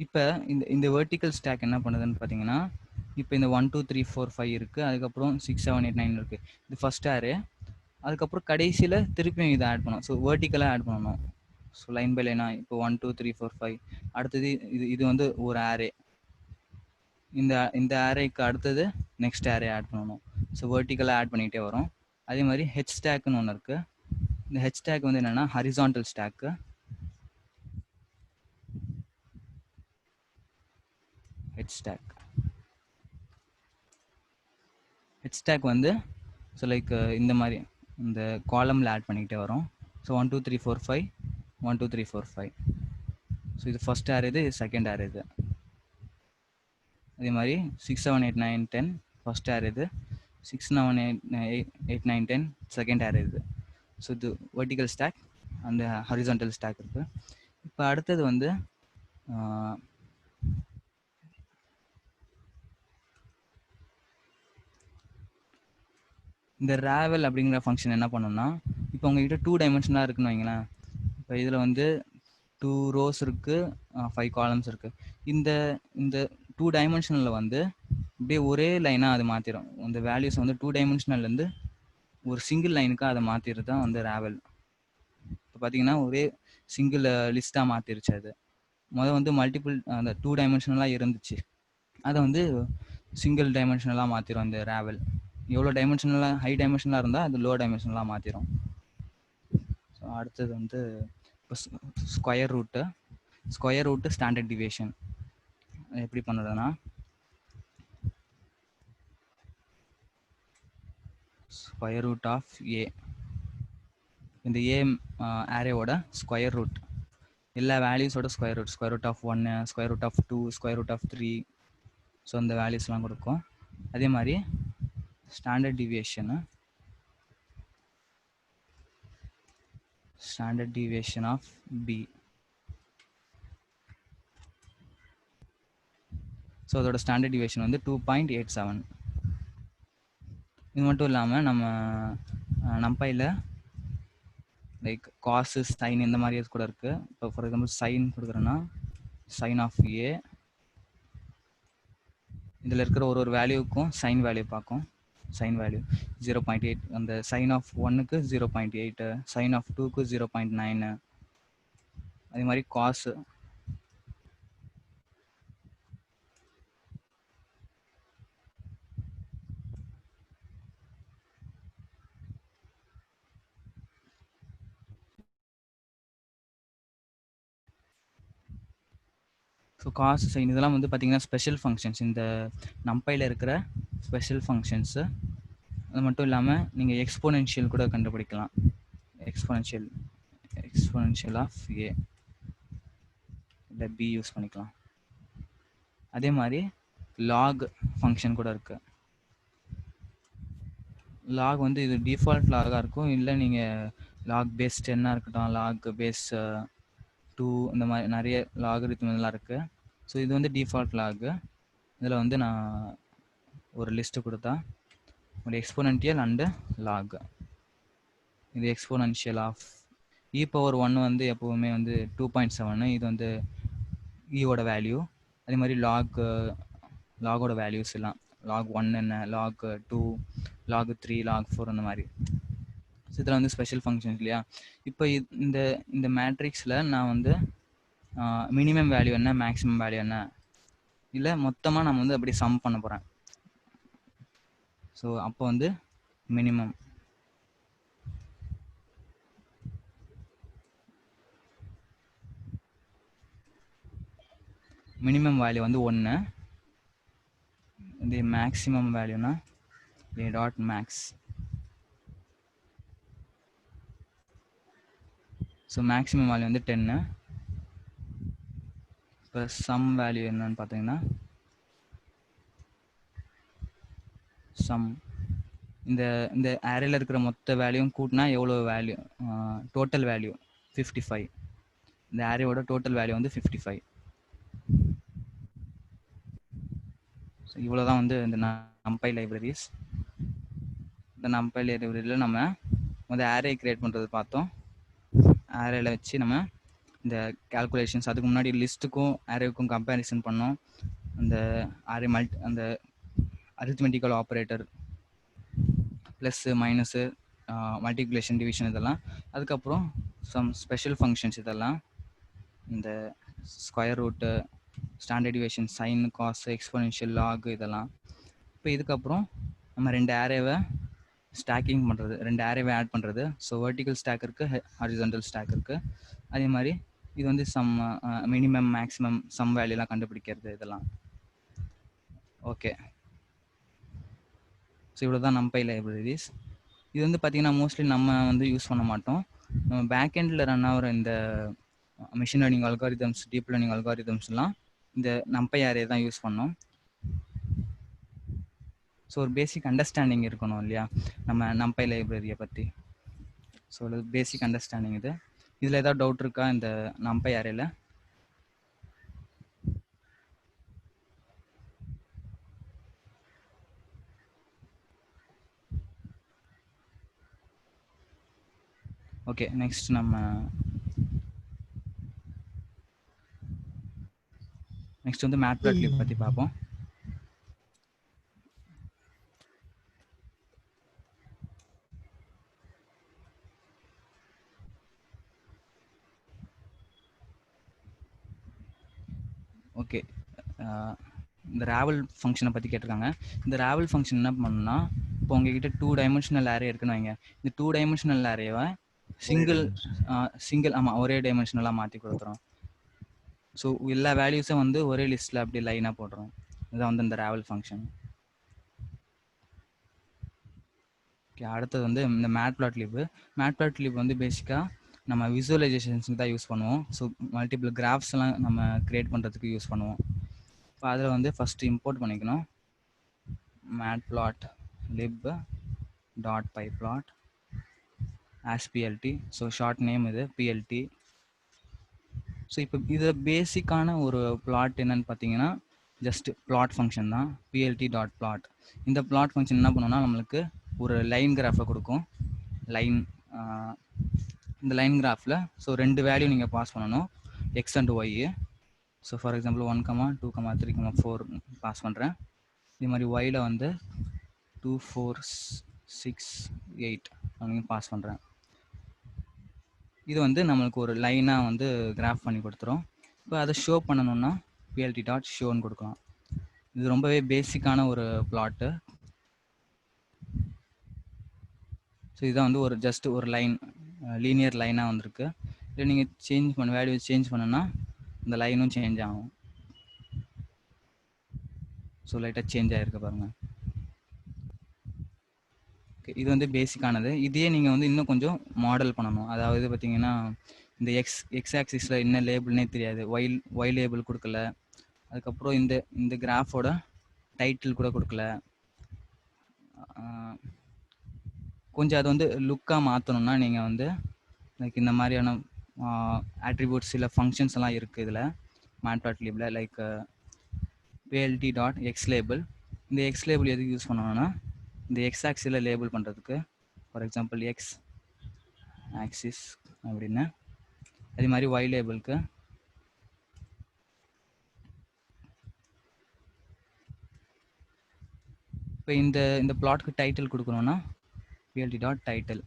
இப்போ இந்த வெர்டிக்கல் ஸ்டாக் என்ன பண்ணுதுன்னு பார்த்தீங்கன்னா, இப்போ இந்த 1 2 3 4 5 இருக்குது, அதுக்கப்புறம் 6 7 8 9 இருக்குது. இது ஃபர்ஸ்ட் அரே. அதுக்கப்புறம் கடைசியில் திருப்பியும் இதை ஆட் பண்ணணும். ஸோ வெர்டிக்கலாக ஆட் பண்ணணும். ஸோ லைன் பை லைனாக இப்போ 1 2 3 4 5. அடுத்தது இது வந்து ஒரு அரே. இந்த அரேக்கு அடுத்தது நெக்ஸ்ட் அரே ஆட் பண்ணணும். ஸோ வெர்டிக்கலாக ஆட் பண்ணிகிட்டே வரும். அதே மாதிரி ஹெச் ஸ்டாக்னு ஒன்று இருக்குது. இந்த ஹெச் ஸ்டாக் வந்து என்னென்னா ஹரிசான்டல் ஸ்டாக்கு. ஹெச் ஸ்டாக் வந்து ஸோ லைக் இந்த மாதிரி இந்த காலமில் ஆட் பண்ணிக்கிட்டே வரும். ஸோ 1 2 3 4 5 1 2 3 4 5. ஸோ இது ஃபர்ஸ்ட் ஆர், இது செகண்ட் ஆர். இது அதே மாதிரி 6 7 8 9 10 ஃபர்ஸ்ட் ஆர், இது 6 7 8 9 10 செகண்ட் ஆர். இது ஸோ இது vertical stack and horizontal stack இருக்குது. இப்போ அடுத்தது வந்து இந்த ராவல் அப்படிங்கிற ஃபங்க்ஷன் என்ன பண்ணணும்னா, இப்போ உங்ககிட்ட 2 டைமென்ஷனாக இருக்குன்னு வைங்களேன். இப்போ இதில் வந்து 2 rows இருக்குது, 5 columns இருக்குது. இந்த 2 டைமென்ஷனில் வந்து அப்படியே ஒரே லைனாக அதை மாற்றிடும். அந்த வேல்யூஸ் வந்து 2 டைமென்ஷனல்லேருந்து ஒரு சிங்கிள் லைனுக்காக அதை மாற்றிடுறது தான் வந்து ராவல். இப்போ பார்த்தீங்கன்னா ஒரே சிங்கிள் லிஸ்ட்டாக மாற்றிருச்சு. அது வந்து மல்டிபிள் அந்த 2 டைமென்ஷனலாக இருந்துச்சு, அதை வந்து சிங்கிள் டைமென்ஷனலாக மாற்றிடும் இந்த ராவல். எவ்வளோ டைமென்ஷனலாக ஹை டைமென்ஷனலாக இருந்தால் அது லோ டைமென்ஷனலாக மாற்றிடும். ஸோ அடுத்தது வந்து இப்போ ஸ்கொயர் ரூட்டு ஸ்டாண்டர்ட் டிவியேஷன் எப்படி பண்ணுறதுன்னா, ஸ்கொயர் ரூட் ஆஃப் ஏ, இந்த ஏ அரேவோட ஸ்கொயர் ரூட், எல்லா வேல்யூஸோட square root of 1, square root of 2, square root of 3. So அந்த வேல்யூஸ்லாம் கொடுக்கும். அதே மாதிரி standard deviation of b. So அதோட ஸ்டாண்டர்ட் டிவியேஷன் வந்து 2.87. இது மட்டும் இல்லாமல் நம்ம நம்பையில் லைக் காசு, சைன் இந்த மாதிரி கூட இருக்குது. இப்போ ஃபார் எக்ஸாம்பிள் சைன் கொடுக்குறேன்னா சைன் ஆஃப் ஏ, இதில் இருக்கிற ஒரு வேல்யூக்கும் சைன் வேல்யூ பார்க்கும். சைன் வேல்யூ 0.8, அந்த சைன் ஆஃப் 1க்கு 0.8, சைன் ஆஃப் 2க்கு 0.9. அதே மாதிரி காசு ஸோ காசு, சைன் இதெல்லாம் வந்து பார்த்தீங்கன்னா ஸ்பெஷல் ஃபங்க்ஷன்ஸ், இந்த நம்பையில் இருக்கிற ஸ்பெஷல் ஃபங்க்ஷன்ஸு. அது மட்டும் இல்லாமல் நீங்கள் எக்ஸ்போனென்ஷியல் கூட கண்டுபிடிக்கலாம். எக்ஸ்போனென்ஷியல் ஆஃப் ஏ இல்லை பி யூஸ் பண்ணிக்கலாம். அதே மாதிரி லாக் ஃபங்க்ஷன் கூட இருக்குது. லாக் வந்து இது டிஃபால்ட் லாகாக இருக்கும், இல்லை நீங்கள் லாக் பேஸ் 10 இருக்கட்டும், லாக் பேஸ் 2, இந்த மாதிரி நிறைய லாகரித்ம் இதெல்லாம் இருக்குது. ஸோ இது வந்து டிஃபால்ட் லாகு. இதில் வந்து நான் ஒரு லிஸ்ட்டு கொடுத்தா ஒரு எக்ஸ்போனென்ஷியல் அண்டு லாக். இது எக்ஸ்போனென்ஷியல் ஆஃப் e⁻1 வந்து எப்போவுமே வந்து 2.7. இது வந்து ஈயோட வேல்யூ. அதே மாதிரி லாகோட வேல்யூஸ் எல்லாம் log 1 என்ன, log 2, log 3, log 4 அந்த மாதிரி. ஸோ இதில் வந்து ஸ்பெஷல் ஃபங்க்ஷன்ஸ் இல்லையா. இப்போ இந்த மேட்ரிக்ஸில் நான் வந்து மினிமம் வேல்யூ என்ன, மேக்ஸிமம் வேல்யூ என்ன, இல்லை மொத்தமாக நம்ம வந்து அப்படி சம் பண்ண போகிறேன். ஸோ அப்போ வந்து மினிமம் வேல்யூ வந்து 1. இந்த மேக்ஸிமம் வேல்யூனா a dot max. So maximum value வந்து 10. இப்போ சம் வேல்யூ என்னன்னு பார்த்தீங்கன்னா, சம் இந்த அரேல இருக்கிற மொத்த வேல்யூவும் கூட்டினா எவ்வளோ வேல்யூ, டோட்டல் வேல்யூ 55. இந்த அரேவோட டோட்டல் வேல்யூ வந்து 55. இவ்வளோதான் வந்து இந்த NumPy லைப்ரரிஸ். இந்த NumPy லைப்ரரியில் நம்ம வந்து அரே கிரியேட் பண்ணுறது பார்த்தோம். அரேல வச்சு நம்ம இந்த கால்குலேஷன்ஸ், அதுக்கு முன்னாடி லிஸ்ட்டுக்கும் அரேவுக்கும் கம்பேரிசன் பண்ணோம். அந்த அரே அந்த arithmetical operator, plus minus, multiplication, division இதெல்லாம். அதுக்கப்புறம் சம் ஸ்பெஷல் ஃபங்க்ஷன்ஸ் இதெல்லாம், இந்த square root, standard deviation, sine, cos, exponential, log இதெல்லாம். இப்போ இதுக்கப்புறம் நம்ம 2 அரேவை ஸ்டாக்கிங் பண்ணுறது, 2 அரேவை ஆட் பண்ணுறது. ஸோ வெர்டிக்கல் ஸ்டாக் இருக்குது, ஹாரிசான்டல் ஸ்டாக் இருக்குது. அதே மாதிரி இது வந்து சம் மினிமம் மேக்ஸிமம் சம் வேல்யூலாம் கண்டுபிடிக்கிறது இதெல்லாம். ஓகே, ஸோ இவ்வளோ தான் NumPy லைப்ரரிஸ். இது வந்து பார்த்திங்கன்னா மோஸ்ட்லி நம்ம வந்து யூஸ் பண்ண மாட்டோம். நம்ம பேக் எண்டில் ரன் ஆகிற இந்த machine learning algorithms, deep learning அல்காரிதம்ஸ்லாம் இந்த NumPy அரே தான் யூஸ் பண்ணோம். ஸோ ஒரு பேசிக் அண்டர்ஸ்டாண்டிங் இருக்கணும் இல்லையா நம்ம NumPy லைப்ரரியை பற்றி. ஸோ பேசிக் அண்டர்ஸ்டாண்டிங் இது. இதில் ஏதாவது டவுட் இருக்கா இந்த NumPy அரேல? ஓகே, நெக்ஸ்ட் வந்து மேட்ப்ளாட்லிப் பற்றி பார்ப்போம். ஓகே, இந்த ராவல் ஃபங்க்ஷனை பற்றி கேட்டிருக்காங்க. இந்த ராவல் ஃபங்க்ஷன் என்ன பண்ணணும்னா, இப்போ உங்ககிட்ட 2 டைமென்ஷனல் அரே இருக்குன்னு வைங்க. இந்த 2 டைமென்ஷனல் அரேவை சிங்கிள் ஆமாம் ஒரே டைமென்ஷனலாக மாற்றி கொடுத்துரும். ஸோ எல்லா வேல்யூஸும் வந்து ஒரே லிஸ்ட்டில் அப்படி லைனாக போடுறோம். இதுதான் வந்து இந்த ராவல் ஃபங்க்ஷன். ஓகே, அடுத்தது வந்து இந்த மேட்ப்ளாட்லிப் வந்து பேசிக்காக நம்ம விசுவலைசேஷன்ஸுக்கு தான் யூஸ் பண்ணுவோம். ஸோ மல்டிபிள் கிராஃப்ஸ்லாம் நம்ம க்ரியேட் பண்ணுறதுக்கு யூஸ் பண்ணுவோம். இப்போ அதில் வந்து ஃபஸ்ட்டு இம்போர்ட் பண்ணிக்கணும் matplotlib.pyplot as plt. So short name இது plt. ஸோ இப்போ இதில் பேசிக்கான ஒரு பிளாட் என்னன்னு பார்த்தீங்கன்னா ஜஸ்ட் பிளாட் ஃபங்க்ஷன் தான், plt.plot. இந்த பிளாட் ஃபங்க்ஷன் என்ன பண்ணோம்னா நம்மளுக்கு ஒரு லைன் கிராஃபை கொடுக்கும். இந்த லைன் கிராஃபில் ஸோ 2 வேல்யூ நீங்கள் பாஸ் பண்ணணும், X and Y. So for example 1, 2, 3, 4 pass பண்ணுறேன். இதே மாதிரி ஒயில் வந்து 2, 4, 6, 8 அப்படின்னு பாஸ் பண்ணுறேன். இது வந்து நம்மளுக்கு ஒரு லைனாக வந்து கிராஃப் பண்ணி கொடுத்துரும். இப்போ அதை ஷோ பண்ணணும்னா plt.showன்னு கொடுக்கலாம். இது ரொம்பவே பேசிக்கான ஒரு பிளாட்டு. ஸோ இதுதான் வந்து ஒரு ஜஸ்ட் ஒரு லைன், லீனியர் லைனாக வந்திருக்கு. இல்லை நீங்கள் சேஞ்ச் பண்ண வேல்யூ சேஞ்ச் பண்ணுன்னா இந்த லைனும் சேஞ்ச் ஆகும். ஸோ லைட்டாக சேஞ்ச் ஆகிருக்கு பாருங்கள். ஓகே, இது வந்து பேசிக்கானது. இதையே நீங்கள் வந்து இன்னும் கொஞ்சம் மாடல் பண்ணணும். அதாவது பார்த்தீங்கன்னா இந்த எக்ஸ் ஆக்சிஸில் என்ன லேபிள்னே தெரியாது, ஒய் லேபிள் கொடுக்கல. அதுக்கப்புறம் இந்த கிராஃபோட டைட்டில் கூட கொடுக்கல. கொஞ்சம் அது வந்து லுக்காக மாற்றணும்னா நீங்கள் வந்து லைக் இந்த மாதிரியான ஆட்ரிபியூட்ஸ் சில ஃபங்க்ஷன்ஸ் எல்லாம் இருக்குது இதில் மேட்ப்ளாட்லிப்ல. Like plt.xlabel. இந்த எக்ஸ் லேபிள் எதுக்கு யூஸ் பண்ணணும்னா இந்த எக்ஸ் ஆக்சிஸில் லேபிள் பண்ணுறதுக்கு. ஃபார் எக்ஸாம்பிள் எக்ஸ் ஆக்சிஸ் அப்படின்னு. அதே மாதிரி ஒய் லேபிளுக்கு இப்போ இந்த பிளாட்க்கு டைட்டில் கொடுக்கணும்னா plt.title.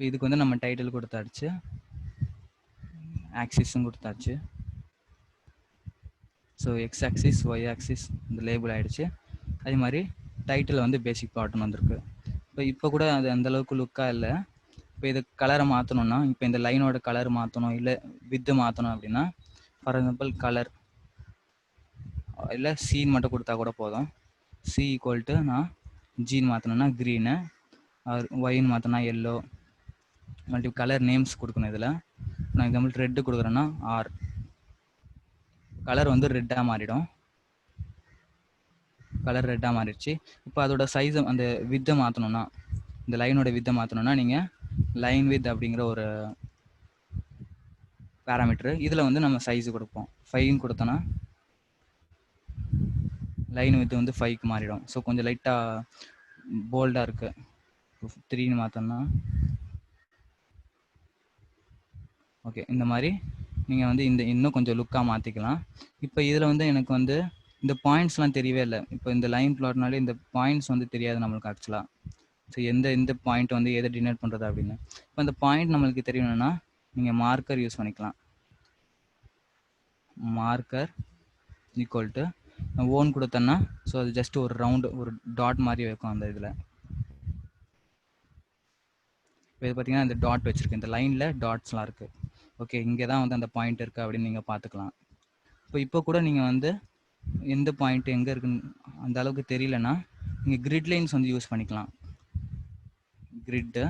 இதுக்கு வந்து நம்ம டைட்டில் கொடுத்தாச்சு, ஆக்சிஸும் கொடுத்தாச்சு. So X axis Y axis இந்த லேபிள் ஆகிடுச்சு. அதே மாதிரி டைட்டில் வந்து பேசிக் பிளாட்னு வந்திருக்கு. இப்போ கூட அது அந்தளவுக்கு லுக்காக இல்லை. இப்போ இது கலரை மாற்றணும்னா, இப்போ இந்த லைனோட கலர் மாற்றணும் இல்லை வித்து மாற்றணும் அப்படின்னா ஃபார் எக்ஸாம்பிள் கலர் இல்லை சீன் மட்டும் கொடுத்தா கூட போதும். சி ஈக்குவல் நான் ஜீன் மாற்றணும்னா க்ரீனு, ஒயின்னு மாற்றினா எல்லோ. மல்டிபிள் கலர் நேம்ஸ் கொடுக்கணும். இதில் நான் எக்ஸாம்பிள் ரெட்டு கொடுக்குறேன்னா ஆர், கலர் வந்து ரெட்டாக மாறிடும். கலர் ரெட்டாக மாறிடுச்சு. இப்போ அதோட சைஸை அந்த வித்தை மாற்றணும்னா, இந்த லைனோட வித்தை மாற்றணும்னா நீங்கள் லைன் வித் அப்படிங்கிற ஒரு பேராமீட்டர். இதில் வந்து நம்ம சைஸு கொடுப்போம். 5 கொடுத்தோன்னா லைன் வித் வந்து 5க்கு மாறிடும். ஸோ கொஞ்சம் லைட்டாக போல்டாக இருக்குது. 3ன்னு மாற்றோம்னா ஓகே, இந்த மாதிரி நீங்கள் வந்து இன்னும் கொஞ்சம் லுக்காக மாற்றிக்கலாம். இப்போ இதில் வந்து எனக்கு வந்து இந்த பாயிண்ட்ஸ்லாம் தெரியவே இல்லை. இப்போ இந்த லைன் பிளாட்னாலே இந்த பாயிண்ட்ஸ் வந்து தெரியாது நம்மளுக்கு ஆக்சுவலாக. ஸோ இந்த பாயிண்ட் வந்து எதை டினோட் பண்ணுறது அப்படின்னு. இப்போ அந்த பாயிண்ட் நம்மளுக்கு தெரியணும்னா நீங்கள் மார்க்கர் யூஸ் பண்ணிக்கலாம். மார்க்கர் ஈக்குவல் டு ஓன் கொடுத்தோன்னா ஸோ அது ஜஸ்ட் ஒரு ரவுண்டு ஒரு டாட் மாதிரி வைக்கும் அந்த இதில். இப்போ இது பார்த்தீங்கன்னா இந்த டாட் வச்சுருக்கு, இந்த லைனில் டாட்ஸ்லாம் இருக்குது. ஓகே, இங்கே தான் வந்து அந்த பாயிண்ட் இருக்குது அப்படின்னு நீங்கள் பார்த்துக்கலாம். இப்போ கூட நீங்கள் வந்து எந்த பாயிண்ட் எங்கே இருக்குன்னு அந்த அளவுக்கு தெரியலன்னா நீங்கள் கிரிட் லைன்ஸ் வந்து யூஸ் பண்ணிக்கலாம். கிரிட்டு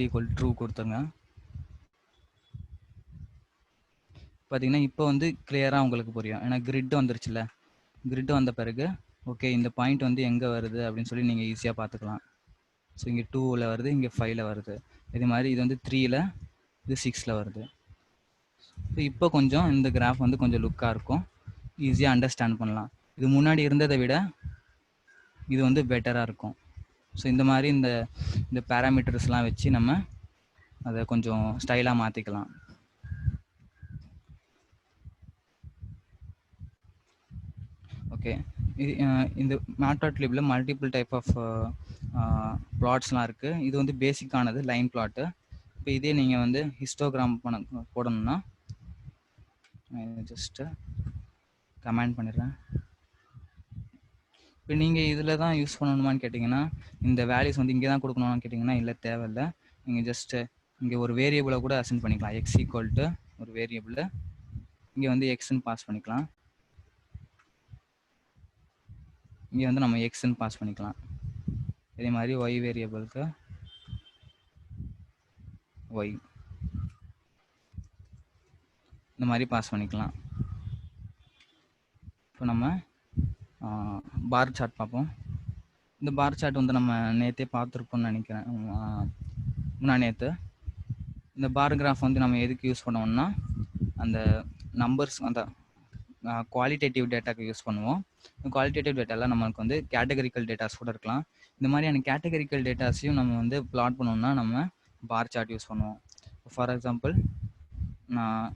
ஈக்குவல் ட்ரூ கொடுத்துருங்க. பார்த்தீங்கன்னா இப்போ வந்து கிளியராக உங்களுக்கு புரியும், ஏன்னா கிரிட் வந்துருச்சுல. கிரிட் வந்த பிறகு ஓகே இந்த பாயிண்ட் வந்து எங்கே வருது அப்படின்னு சொல்லி நீங்கள் ஈஸியாக பார்த்துக்கலாம். ஸோ இங்கே 2ல் வருது, இங்கே 5ல் வருது. இது மாதிரி இது வந்து 3ல், இது 6ல் வருது. ஸோ இப்போ கொஞ்சம் இந்த கிராஃப் வந்து கொஞ்சம் லுக்காக இருக்கும், ஈஸியாக அண்டர்ஸ்டாண்ட் பண்ணலாம். இது முன்னாடி இருந்ததை விட இது வந்து பெட்டராக இருக்கும். ஸோ இந்த மாதிரி இந்த பேராமீட்டர்ஸ்லாம் வச்சு நம்ம அதை கொஞ்சம் ஸ்டைலாக மாற்றிக்கலாம். ஓகே, இந்த மேட்ப்ளாட்லிபில் மல்டிபிள் டைப் ஆஃப் ப்ளாட்ஸ்லாம் இருக்குது. இது வந்து பேசிக்கானது லைன் பிளாட்டு. இப்போ இதே நீங்கள் வந்து ஹிஸ்டோகிராம் போடணும்னா ஜஸ்ட்டு கமெண்ட் பண்ணிடுறேன். இப்போ நீங்கள் இதில் தான் யூஸ் பண்ணணுமான்னு கேட்டிங்கன்னா, இந்த வேல்யூஸ் வந்து இங்கே தான் கொடுக்கணுமான்னு கேட்டிங்கன்னா இல்லை, தேவையில்லை. நீங்கள் ஜஸ்ட்டு இங்கே ஒரு வேரியபிளை கூட அசைன் பண்ணிக்கலாம். எக்ஸ் ஈக்குவல் டு ஒரு வேரியபிள், இங்கே வந்து எக்ஸ்ன்னு பாஸ் பண்ணிக்கலாம். இங்கே வந்து நம்ம எக்ஸ்ன்னு பாஸ் பண்ணிக்கலாம். இதே மாதிரி ஒய் வேரியபிளுக்கு ஒய் இந்த மாதிரி பாஸ் பண்ணிக்கலாம். இப்போ நம்ம பார் சார்ட் பார்ப்போம். இந்த பார் சார்ட் வந்து நம்ம நேற்றே பார்த்துருப்போம்னு நினைக்கிறேன், நேற்று. இந்த பார் கிராஃப் வந்து நம்ம எதுக்கு யூஸ் பண்ணுவோம்னா அந்த நம்பர்ஸ் அந்த குவாலிட்டேட்டிவ் டேட்டாக்கு யூஸ் பண்ணுவோம். குவாலிட்டேட்டிவ் டேட்டாவில் நம்மளுக்கு வந்து கேட்டகரிக்கல் டேட்டாஸ் கூட இருக்கலாம். இந்த மாதிரியான கேட்டகரிக்கல் டேட்டாஸையும் நம்ம வந்து பிளாட் பண்ணோம்னா நம்ம பார் சார்ட் யூஸ் பண்ணுவோம். ஃபார் எக்ஸாம்பிள் நான்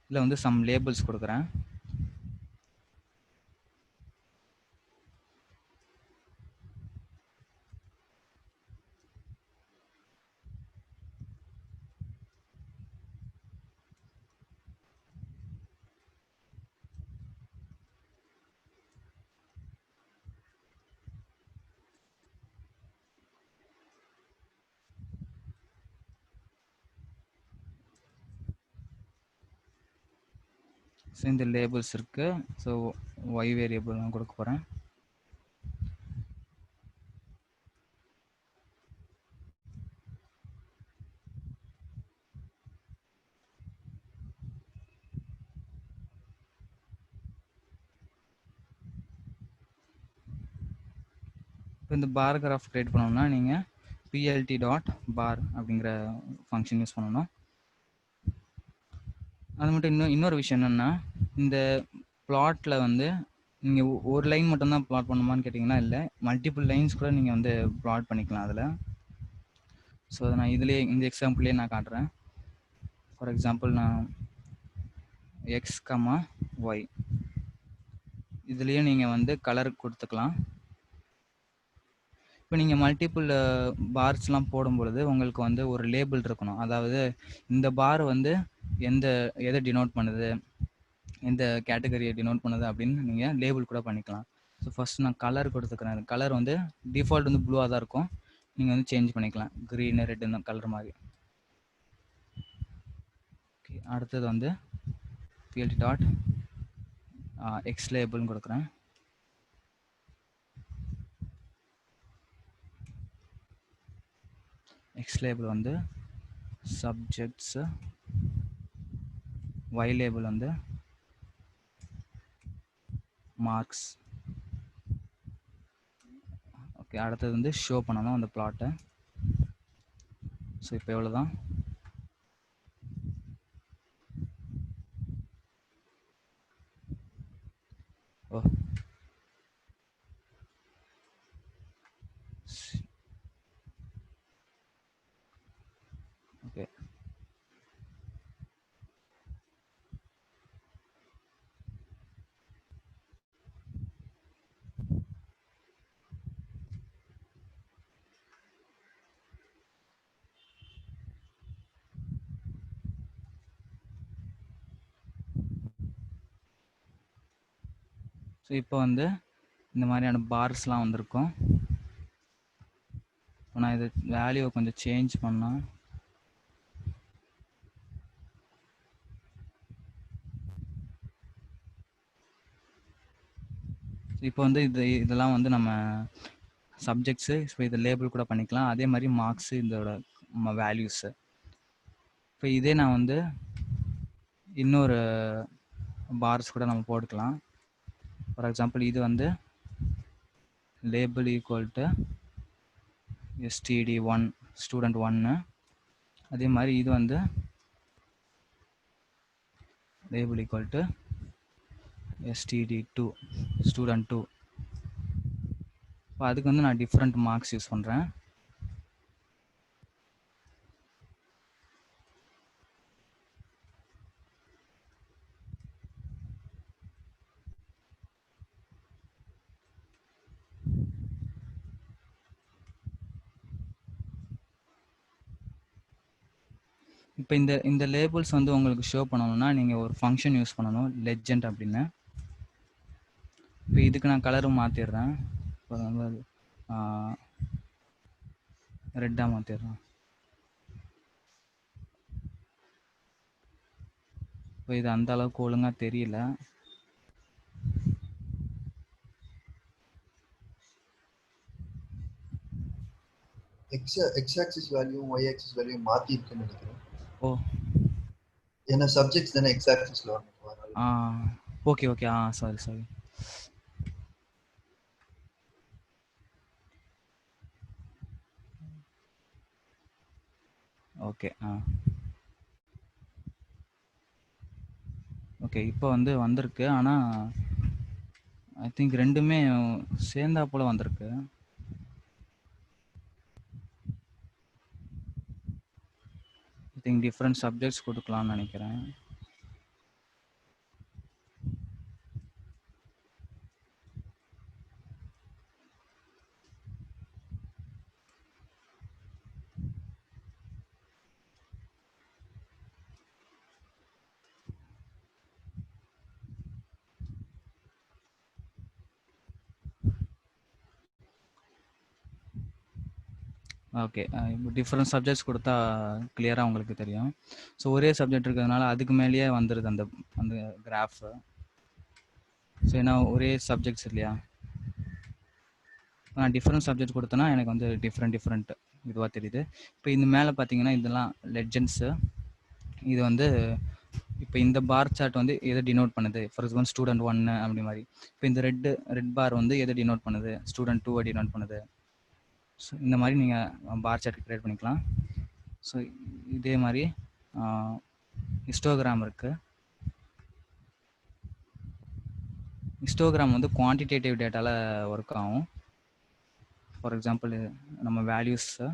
இதில் வந்து சம் லேபிள்ஸ் கொடுக்குறேன். ஸோ இந்த லேபிள்ஸ் இருக்குது. ஸோ ஒய் வேரியபிள் நான் கொடுக்க போகிறேன். இப்போ இந்த பார் கிராஃப் கிரியேட் பண்ணோம்னா நீங்கள் பிஎல்டி டாட் பார் அப்படிங்கிற ஃபங்க்ஷன் யூஸ் பண்ணணும். அது மட்டும் இன்னொரு விஷயம் என்னென்னா, இந்த பிளாட்டில் வந்து நீங்கள் ஒரு லைன் மட்டும்தான் பிளாட் பண்ணுமான்னு கேட்டிங்கன்னா இல்லை, மல்டிபிள் லைன்ஸ் கூட நீங்கள் வந்து பிளாட் பண்ணிக்கலாம் அதில். ஸோ அதை நான் இதுலேயே இந்த எக்ஸாம்பிள்லேயே நான் காட்டுறேன். ஃபார் எக்ஸாம்பிள் நான் எக்ஸ் கமா ஒய் இதுலேயும் நீங்கள் வந்து கலர் கொடுத்துக்கலாம். இப்போ நீங்கள் மல்டிபிள் பார்ஸ்லாம் போடும்பொழுது உங்களுக்கு வந்து ஒரு லேபிள் இருக்கணும். அதாவது இந்த பார் வந்து எதை டினோட் பண்ணுது, எந்த கேட்டகரியை டினோட் பண்ணுது அப்படின்னு நீங்கள் லேபிள் கூட பண்ணிக்கலாம். ஸோ ஃபர்ஸ்ட் நான் கலர் கொடுத்துக்கிறேன். கலர் வந்து டிஃபால்ட் வந்து ப்ளூவாக தான் இருக்கும், நீங்கள் வந்து சேஞ்ச் பண்ணிக்கலாம், க்ரீனு ரெட்டுன்னு கலர் மாதிரி. ஓகே, அடுத்தது வந்து பிஎல்டி டாட் எக்ஸ் லேபிள்னு கொடுக்குறேன். எக்ஸ் லேபிள் வந்து சப்ஜெக்ட்ஸு, ஒய் லேபிள் வந்து மார்க்ஸ். ஓகே, ஓகே, அடுத்தது வந்து ஷோ பண்ணணும் அந்த பிளாட்டை. ஸோ இப்போ எவ்வளோதான். ஓ ஓகே, ஸோ இப்போ வந்து இந்த மாதிரியான பார்ஸ்லாம் வந்திருக்கும். இப்போ நான் இது வேல்யூவை கொஞ்சம் சேஞ்ச் பண்ணால் இப்போ வந்து இதெல்லாம் வந்து நம்ம சப்ஜெக்ட்ஸு, இப்போ இதை லேபிள் கூட பண்ணிக்கலாம். அதே மாதிரி மார்க்ஸு இதோட வேல்யூஸு. இப்போ இதே நான் வந்து இன்னொரு பார்ஸ் கூட நம்ம போட்டுக்கலாம். ஃபார் எக்ஸாம்பிள் இது வந்து label equal to std1 student 1. அதே மாதிரி இது வந்து label equal to std2 student 2. இப்போ அதுக்கு வந்து நான் டிஃப்ரெண்ட் மார்க்ஸ் யூஸ் பண்ணுறேன். இப்போ இந்த லேபிள்ஸ் வந்து உங்களுக்கு ஷோ பண்ணணும்னா நீங்கள் ஒரு ஃபங்க்ஷன் யூஸ் பண்ணணும், லெஜெண்ட் அப்படின்னு. இப்போ இதுக்கு நான் கலரும் மாற்றிடுறேன். இப்போ வந்து ரெட்டாக மாற்றிடுறேன். இப்போ இது அந்த அளவுக்கு ஒழுங்காக தெரியல. x axis value y axis value மாத்தி இருக்குன்னு நினைக்கிறேன். ஓ, ஏன்னா சப்ஜெக்ட்ஸ் தானே x axisல வரணும். Okay okay, sorry. Okay okay, இப்போ வந்து வந்திருக்கு. ஆனால் ஐ திங்க் ரெண்டுமே சேர்ந்தா போல் வந்திருக்கு. ஐ திங்க் டிஃப்ரெண்ட் சப்ஜெக்ட்ஸ் கொடுக்கலாம்னு நினைக்கிறேன். ஓகே, இப்போ டிஃப்ரெண்ட் சப்ஜெக்ட்ஸ் கொடுத்தா கிளியராக உங்களுக்கு தெரியும். ஸோ ஒரே சப்ஜெக்ட் இருக்கிறதுனால அதுக்கு மேலேயே வந்துடுது அந்த அந்த கிராஃபு. ஸோ ஏன்னா ஒரே சப்ஜெக்ட்ஸ் இல்லையா, நான் டிஃப்ரெண்ட் சப்ஜெக்ட் கொடுத்தேன்னா எனக்கு வந்து டிஃப்ரெண்ட் இதுவாக தெரியுது. இப்போ இந்த மேலே பார்த்தீங்கன்னா இதெல்லாம் லெஜெண்ட்ஸு. இது வந்து இப்போ இந்த பார் சார்ட் வந்து எதை டினோட் பண்ணுது, ஃபார் எக்ஸாம்பிள் ஸ்டூடெண்ட் 1 அப்படி மாதிரி. இப்போ இந்த ரெட் பார் வந்து எதை டினோட் பண்ணுது, ஸ்டூடெண்ட் 2 டினோட் பண்ணுது. ஸோ இந்த மாதிரி நீங்கள் பார் சார்ட் க்ரியேட் பண்ணிக்கலாம். ஸோ இதே மாதிரி ஹிஸ்டோகிராம் இருக்குது. ஹிஸ்டோகிராம் வந்து குவான்டிடேட்டிவ் டேட்டாவில் ஒர்க் ஆகும். ஃபார் எக்ஸாம்பிள் நம்ம வேல்யூஸை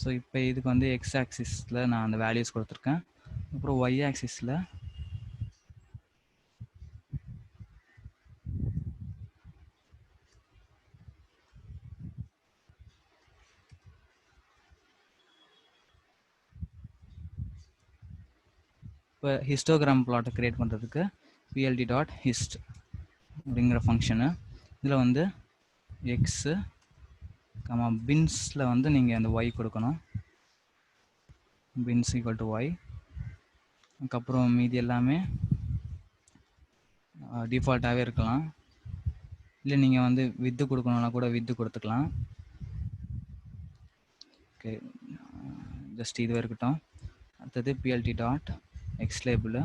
ஸோ இப்போ இதுக்கு வந்து எக்ஸ் ஆக்சிஸில் நான் அந்த வேல்யூஸ் கொடுத்துருக்கேன். அப்புறம் ஒய் ஆக்சிஸில் இப்போ ஹிஸ்டோகிராம் பிளாட்டை க்ரியேட் பண்ணுறதுக்கு pld.hist அப்படிங்கிற ஃபங்க்ஷனு. இதில் வந்து எக்ஸு பின்ஸில் வந்து நீங்கள் அந்த ஒய் கொடுக்கணும். Bins equal to Y. அதுக்கப்புறம் மீதி எல்லாமே டிஃபால்ட்டாகவே இருக்கலாம். இல்லை நீங்கள் வந்து வித்து கொடுக்கணுன்னா கூட வித்து கொடுத்துக்கலாம். ஓகே, ஜஸ்ட் இது இருக்கட்டும். அடுத்தது plt dot x label.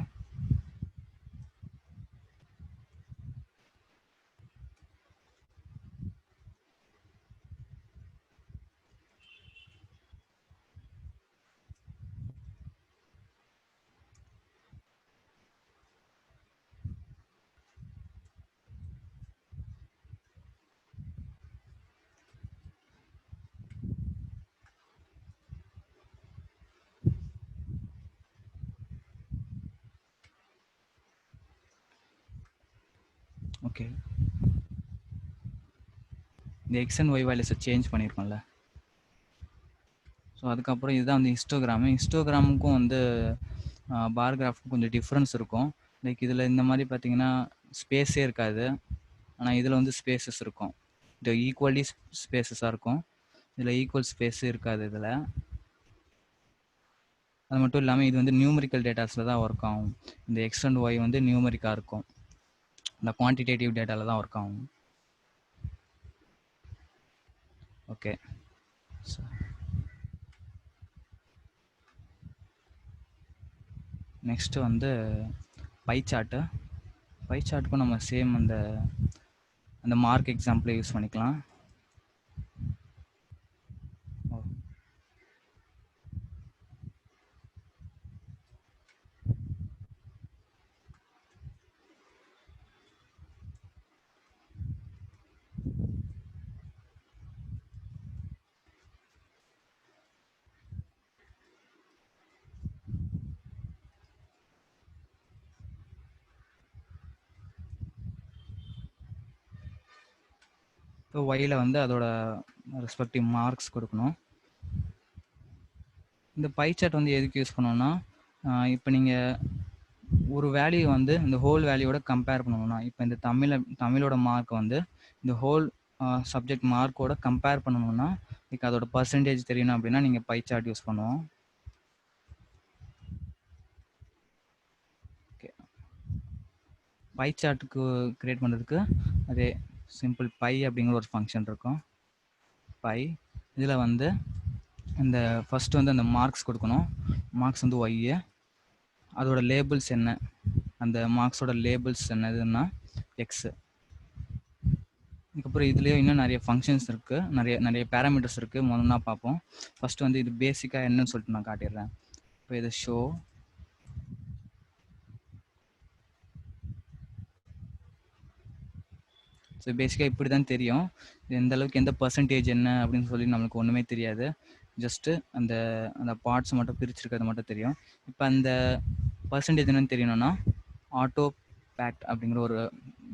Okay, இந்த எக்ஸ் அண்ட் ஒய் வேல்யூஸை சேஞ்ச் பண்ணியிருக்கோம்ல. ஸோ அதுக்கப்புறம் இதுதான் வந்து ஹிஸ்டோகிராமு. ஹிஸ்டோகிராமுக்கும் வந்து பார் கிராஃப்க்கும் கொஞ்சம் டிஃப்ரென்ஸ் இருக்கும். லைக் இதில் இந்த மாதிரி பார்த்தீங்கன்னா ஸ்பேஸே இருக்காது, ஆனால் இதில் வந்து ஸ்பேசஸ் இருக்கும். இது ஈக்குவலி ஸ்பேசஸாக இருக்கும், இதில் ஈக்குவல் ஸ்பேஸு இருக்காது இதில். அது மட்டும் இல்லாமல் இது வந்து நியூமரிக்கல் டேட்டாஸில் தான் ஒர்க் ஆகும். இந்த எக்ஸ் அண்ட் ஒய் வந்து நியூமரிக்காக இருக்கும், இந்த குவான்டிடேட்டிவ் டேட்டாவில் தான் ஒர்க் ஆகும். ஓகே, நெக்ஸ்ட்டு வந்து பை சார்ட்டு. பை சார்ட்டுக்கும் நம்ம சேம் அந்த மார்க் எக்ஸாம்பிளை யூஸ் பண்ணிக்கலாம். ஸோ ஒயில் வந்து அதோட ரெஸ்பெக்டிவ் மார்க்ஸ் கொடுக்கணும். இந்த பை சார்ட் வந்து எதுக்கு யூஸ் பண்ணோம்னா, இப்போ நீங்கள் ஒரு வேல்யூ வந்து இந்த ஹோல் வேல்யூவோட கம்பேர் பண்ணணும்னா, இப்போ இந்த தமிழோட மார்க் வந்து இந்த ஹோல் சப்ஜெக்ட் மார்க்கோட கம்பேர் பண்ணணும்னா, லைக் அதோட பர்சன்டேஜ் தெரியணும் அப்படின்னா நீங்கள் பை சார்ட் யூஸ் பண்ணுவோம். ஓகே, பை சார்ட்டுக்கு கிரியேட் பண்ணுறதுக்கு அதே சிம்பிள் பை அப்படிங்கிற ஒரு ஃபங்க்ஷன் இருக்கும். பை இதில் வந்து இந்த ஃபஸ்ட்டு வந்து அந்த மார்க்ஸ் கொடுக்கணும். மார்க்ஸ் வந்து ஒய்யு, அதோட லேபிள்ஸ் என்ன, அந்த மார்க்ஸோட லேபிள்ஸ் என்னதுன்னா எக்ஸு. அதுக்கப்புறம் இதுலேயே இன்னும் நிறைய ஃபங்க்ஷன்ஸ் இருக்குது, நிறைய பேராமீட்டர்ஸ் இருக்குது. முதல்ல பார்ப்போம். ஃபஸ்ட்டு வந்து இது பேசிக்காக என்னன்னு சொல்லிட்டு நான் காட்டிடுறேன். இப்போ இது ஷோ, ஸோ பேசிக்காக இப்படி தான் தெரியும். எந்த அளவுக்கு எந்த பர்சன்டேஜ் என்ன அப்படின்னு சொல்லி நம்மளுக்கு ஒன்றுமே தெரியாது. ஜஸ்ட்டு அந்த பார்ட்ஸ் மட்டும் பிரிச்சிருக்கிறது மட்டும் தெரியும். இப்போ அந்த பர்சன்டேஜ் என்னன்னு தெரியணும்னா ஆட்டோ பேக்ட் அப்படிங்கிற ஒரு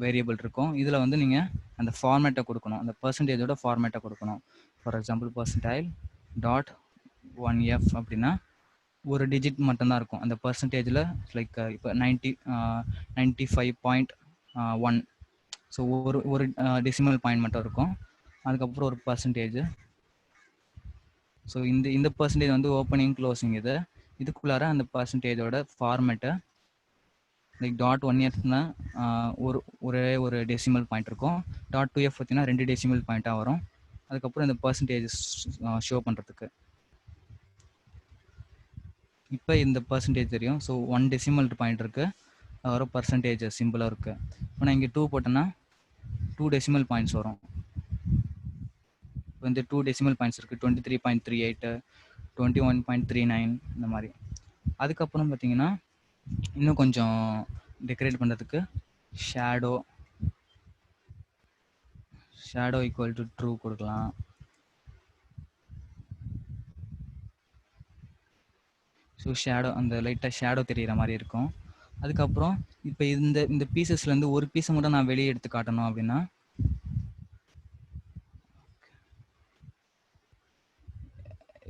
வேரியபிள் இருக்கும். இதில் வந்து நீங்கள் அந்த ஃபார்மேட்டை கொடுக்கணும், அந்த பர்சன்டேஜோட ஃபார்மேட்டை கொடுக்கணும். For example percentile dot 1F அப்படின்னா ஒரு டிஜிட் மட்டும்தான் இருக்கும் அந்த பர்சன்டேஜில். லைக் இப்போ 95.1, ஸோ ஒரு டெசிமல் பாயிண்ட் மட்டும் இருக்கும். அதுக்கப்புறம் ஒரு பர்சன்டேஜ். ஸோ இந்த பர்சன்டேஜ் வந்து ஓப்பனிங் க்ளோசிங். இதுக்குள்ளார அந்த பர்சன்டேஜோட ஃபார்மேட்டை லைக் .1Fனா ஒரு டெசிமல் பாயிண்ட் இருக்கும். .2F பார்த்தீங்கன்னா 2 டெசிமல் பாயிண்ட்டாக வரும். அதுக்கப்புறம் இந்த பர்சன்டேஜ் ஷோ பண்ணுறதுக்கு இப்போ இந்த பர்சன்டேஜ் தெரியும். ஸோ 1 டெசிமல் பாயிண்ட் இருக்குது, அது ஒரு பர்சன்டேஜ் சிம்பிளாக இருக்குது. இப்போ நான் இங்கே 2 போட்டேன்னா 2 டெசிமல் பாயிண்ட்ஸ் வரும். இப்போ இந்த 2 டெசிமல் பாயிண்ட்ஸ் இருக்குது, 23.38, 21.39 இந்த மாதிரி. அதுக்கப்புறம் பார்த்தீங்கன்னா இன்னும் கொஞ்சம் டெக்கரேட் பண்ணுறதுக்கு ஷேடோ ஈக்குவல் டு ட்ரூ கொடுக்கலாம். ஸோ ஷேடோ அந்த லைட்டாக ஷேடோ தெரிகிற மாதிரி இருக்கும். அதுக்கப்புறம் இப்போ இந்த பீசஸ்லேருந்து ஒரு பீஸை மட்டும் நான் வெளியே எடுத்து காட்டணும் அப்படின்னா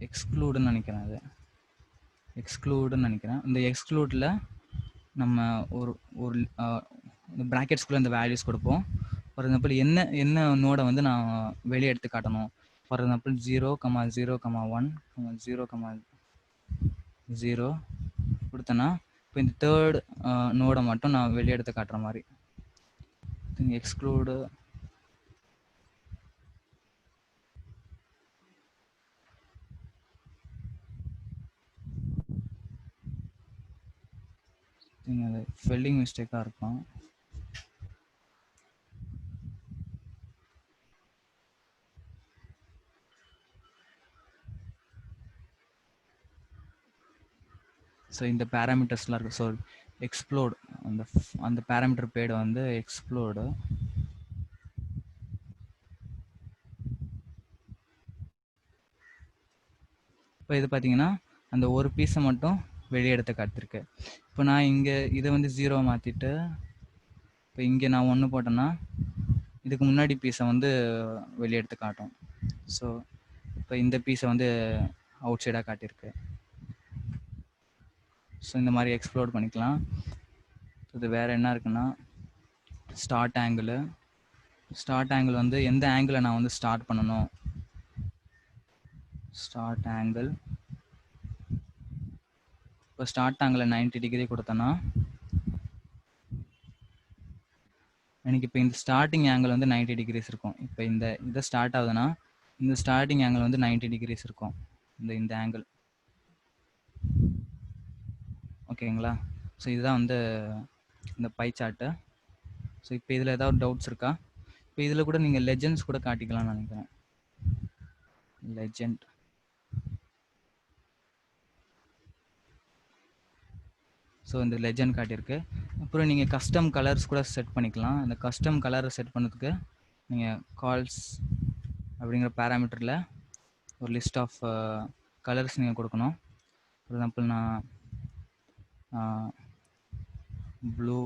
எக்ஸ்க்ளூடுன்னு நினைக்கிறேன். இந்த எக்ஸ்க்ளூடில் நம்ம ஒரு ப்ராக்கெட்ஸ்குள்ளே இந்த வேல்யூஸ் கொடுப்போம். ஃபார் எக்ஸாம்பிள் என்ன நோடை வந்து நான் வெளியே எடுத்து காட்டணும். ஃபார் எக்ஸாம்பிள் 0,0,1 0,0 கொடுத்தேன்னா இப்போ இந்த தேர்ட் நோடை மட்டும் நான் வெளியே எடுத்து காட்டுற மாதிரி. எக்ஸ்க்ளூடு அது ஸ்பெல்லிங் மிஸ்டேக்காக இருக்கும். ஸோ இந்த பேராமீட்டர்ஸ்லாம் இருக்குது. ஸோ எக்ஸ்ப்ளோர்டு அந்த பேராமீட்டர் பேடு வந்து எக்ஸ்ப்ளோர்டு. இப்போ இது பார்த்தீங்கன்னா அந்த ஒரு பீஸை மட்டும் வெளியே எடுத்து காட்டிருக்கு. இப்போ நான் இங்கே இதை வந்து 0 மாற்றிட்டு இப்போ இங்கே நான் 1 போட்டேன்னா இதுக்கு முன்னாடி பீஸை வந்து வெளியே எடுத்து காட்டும். ஸோ இப்போ இந்த பீஸை வந்து அவுட் சைடாக காட்டியிருக்கு. ஸோ இந்த மாதிரி எக்ஸ்ப்ளோர் பண்ணிக்கலாம். இது வேறு என்ன இருக்குன்னா ஸ்டார்ட் ஆங்கிள் வந்து எந்த ஆங்கிளை நான் வந்து ஸ்டார்ட் பண்ணணும். ஸ்டார்ட் ஆங்கிள் இப்போ ஸ்டார்ட் ஆங்கிள் 90 டிகிரி கொடுத்தேன்னா எனக்கு இப்போ இந்த ஸ்டார்டிங் ஆங்கிள் வந்து 90 டிகிரிஸ் இருக்கும். இப்போ இதை ஸ்டார்ட் ஆகுதுன்னா இந்த ஸ்டார்டிங் ஆங்கிள் வந்து 90 டிகிரிஸ் இருக்கும். இந்த ஆங்கிள் ஓகேங்களா. ஸோ இதுதான் வந்து இந்த பை சார்ட்டு. ஸோ இப்போ இதில் ஏதாவது டவுட்ஸ் இருக்கா? இப்போ இதில் கூட நீங்கள் லெஜெண்ட்ஸ் கூட காட்டிக்கலாம்னு நினைக்கிறேன். லெஜெண்ட் ஸோ இந்த லெஜெண்ட் காட்டியிருக்கு. அப்புறம் நீங்கள் கஸ்டம் கலர்ஸ் கூட செட் பண்ணிக்கலாம். இந்த கஸ்டம் கலரை செட் பண்ணதுக்கு நீங்கள் கால்ஸ் அப்படிங்கிற பேராமீட்டரில் ஒரு லிஸ்ட் ஆஃப் கலர்ஸ் நீங்கள் கொடுக்கணும். ஃபார் எக்ஸாம்பிள் நான் blue,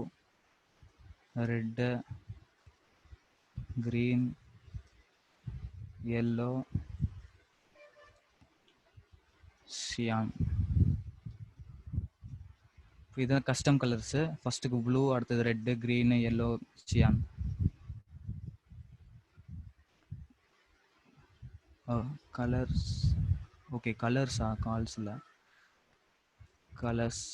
red, green, yellow, cyan. இப்போ இதுதான் கஸ்டம் கலர்ஸு. ஃபஸ்ட்டுக்கு ப்ளூ, அடுத்தது red, green, yellow, cyan. Colours okay. கலர்ஸா? கால்ஸில் கலர்ஸ்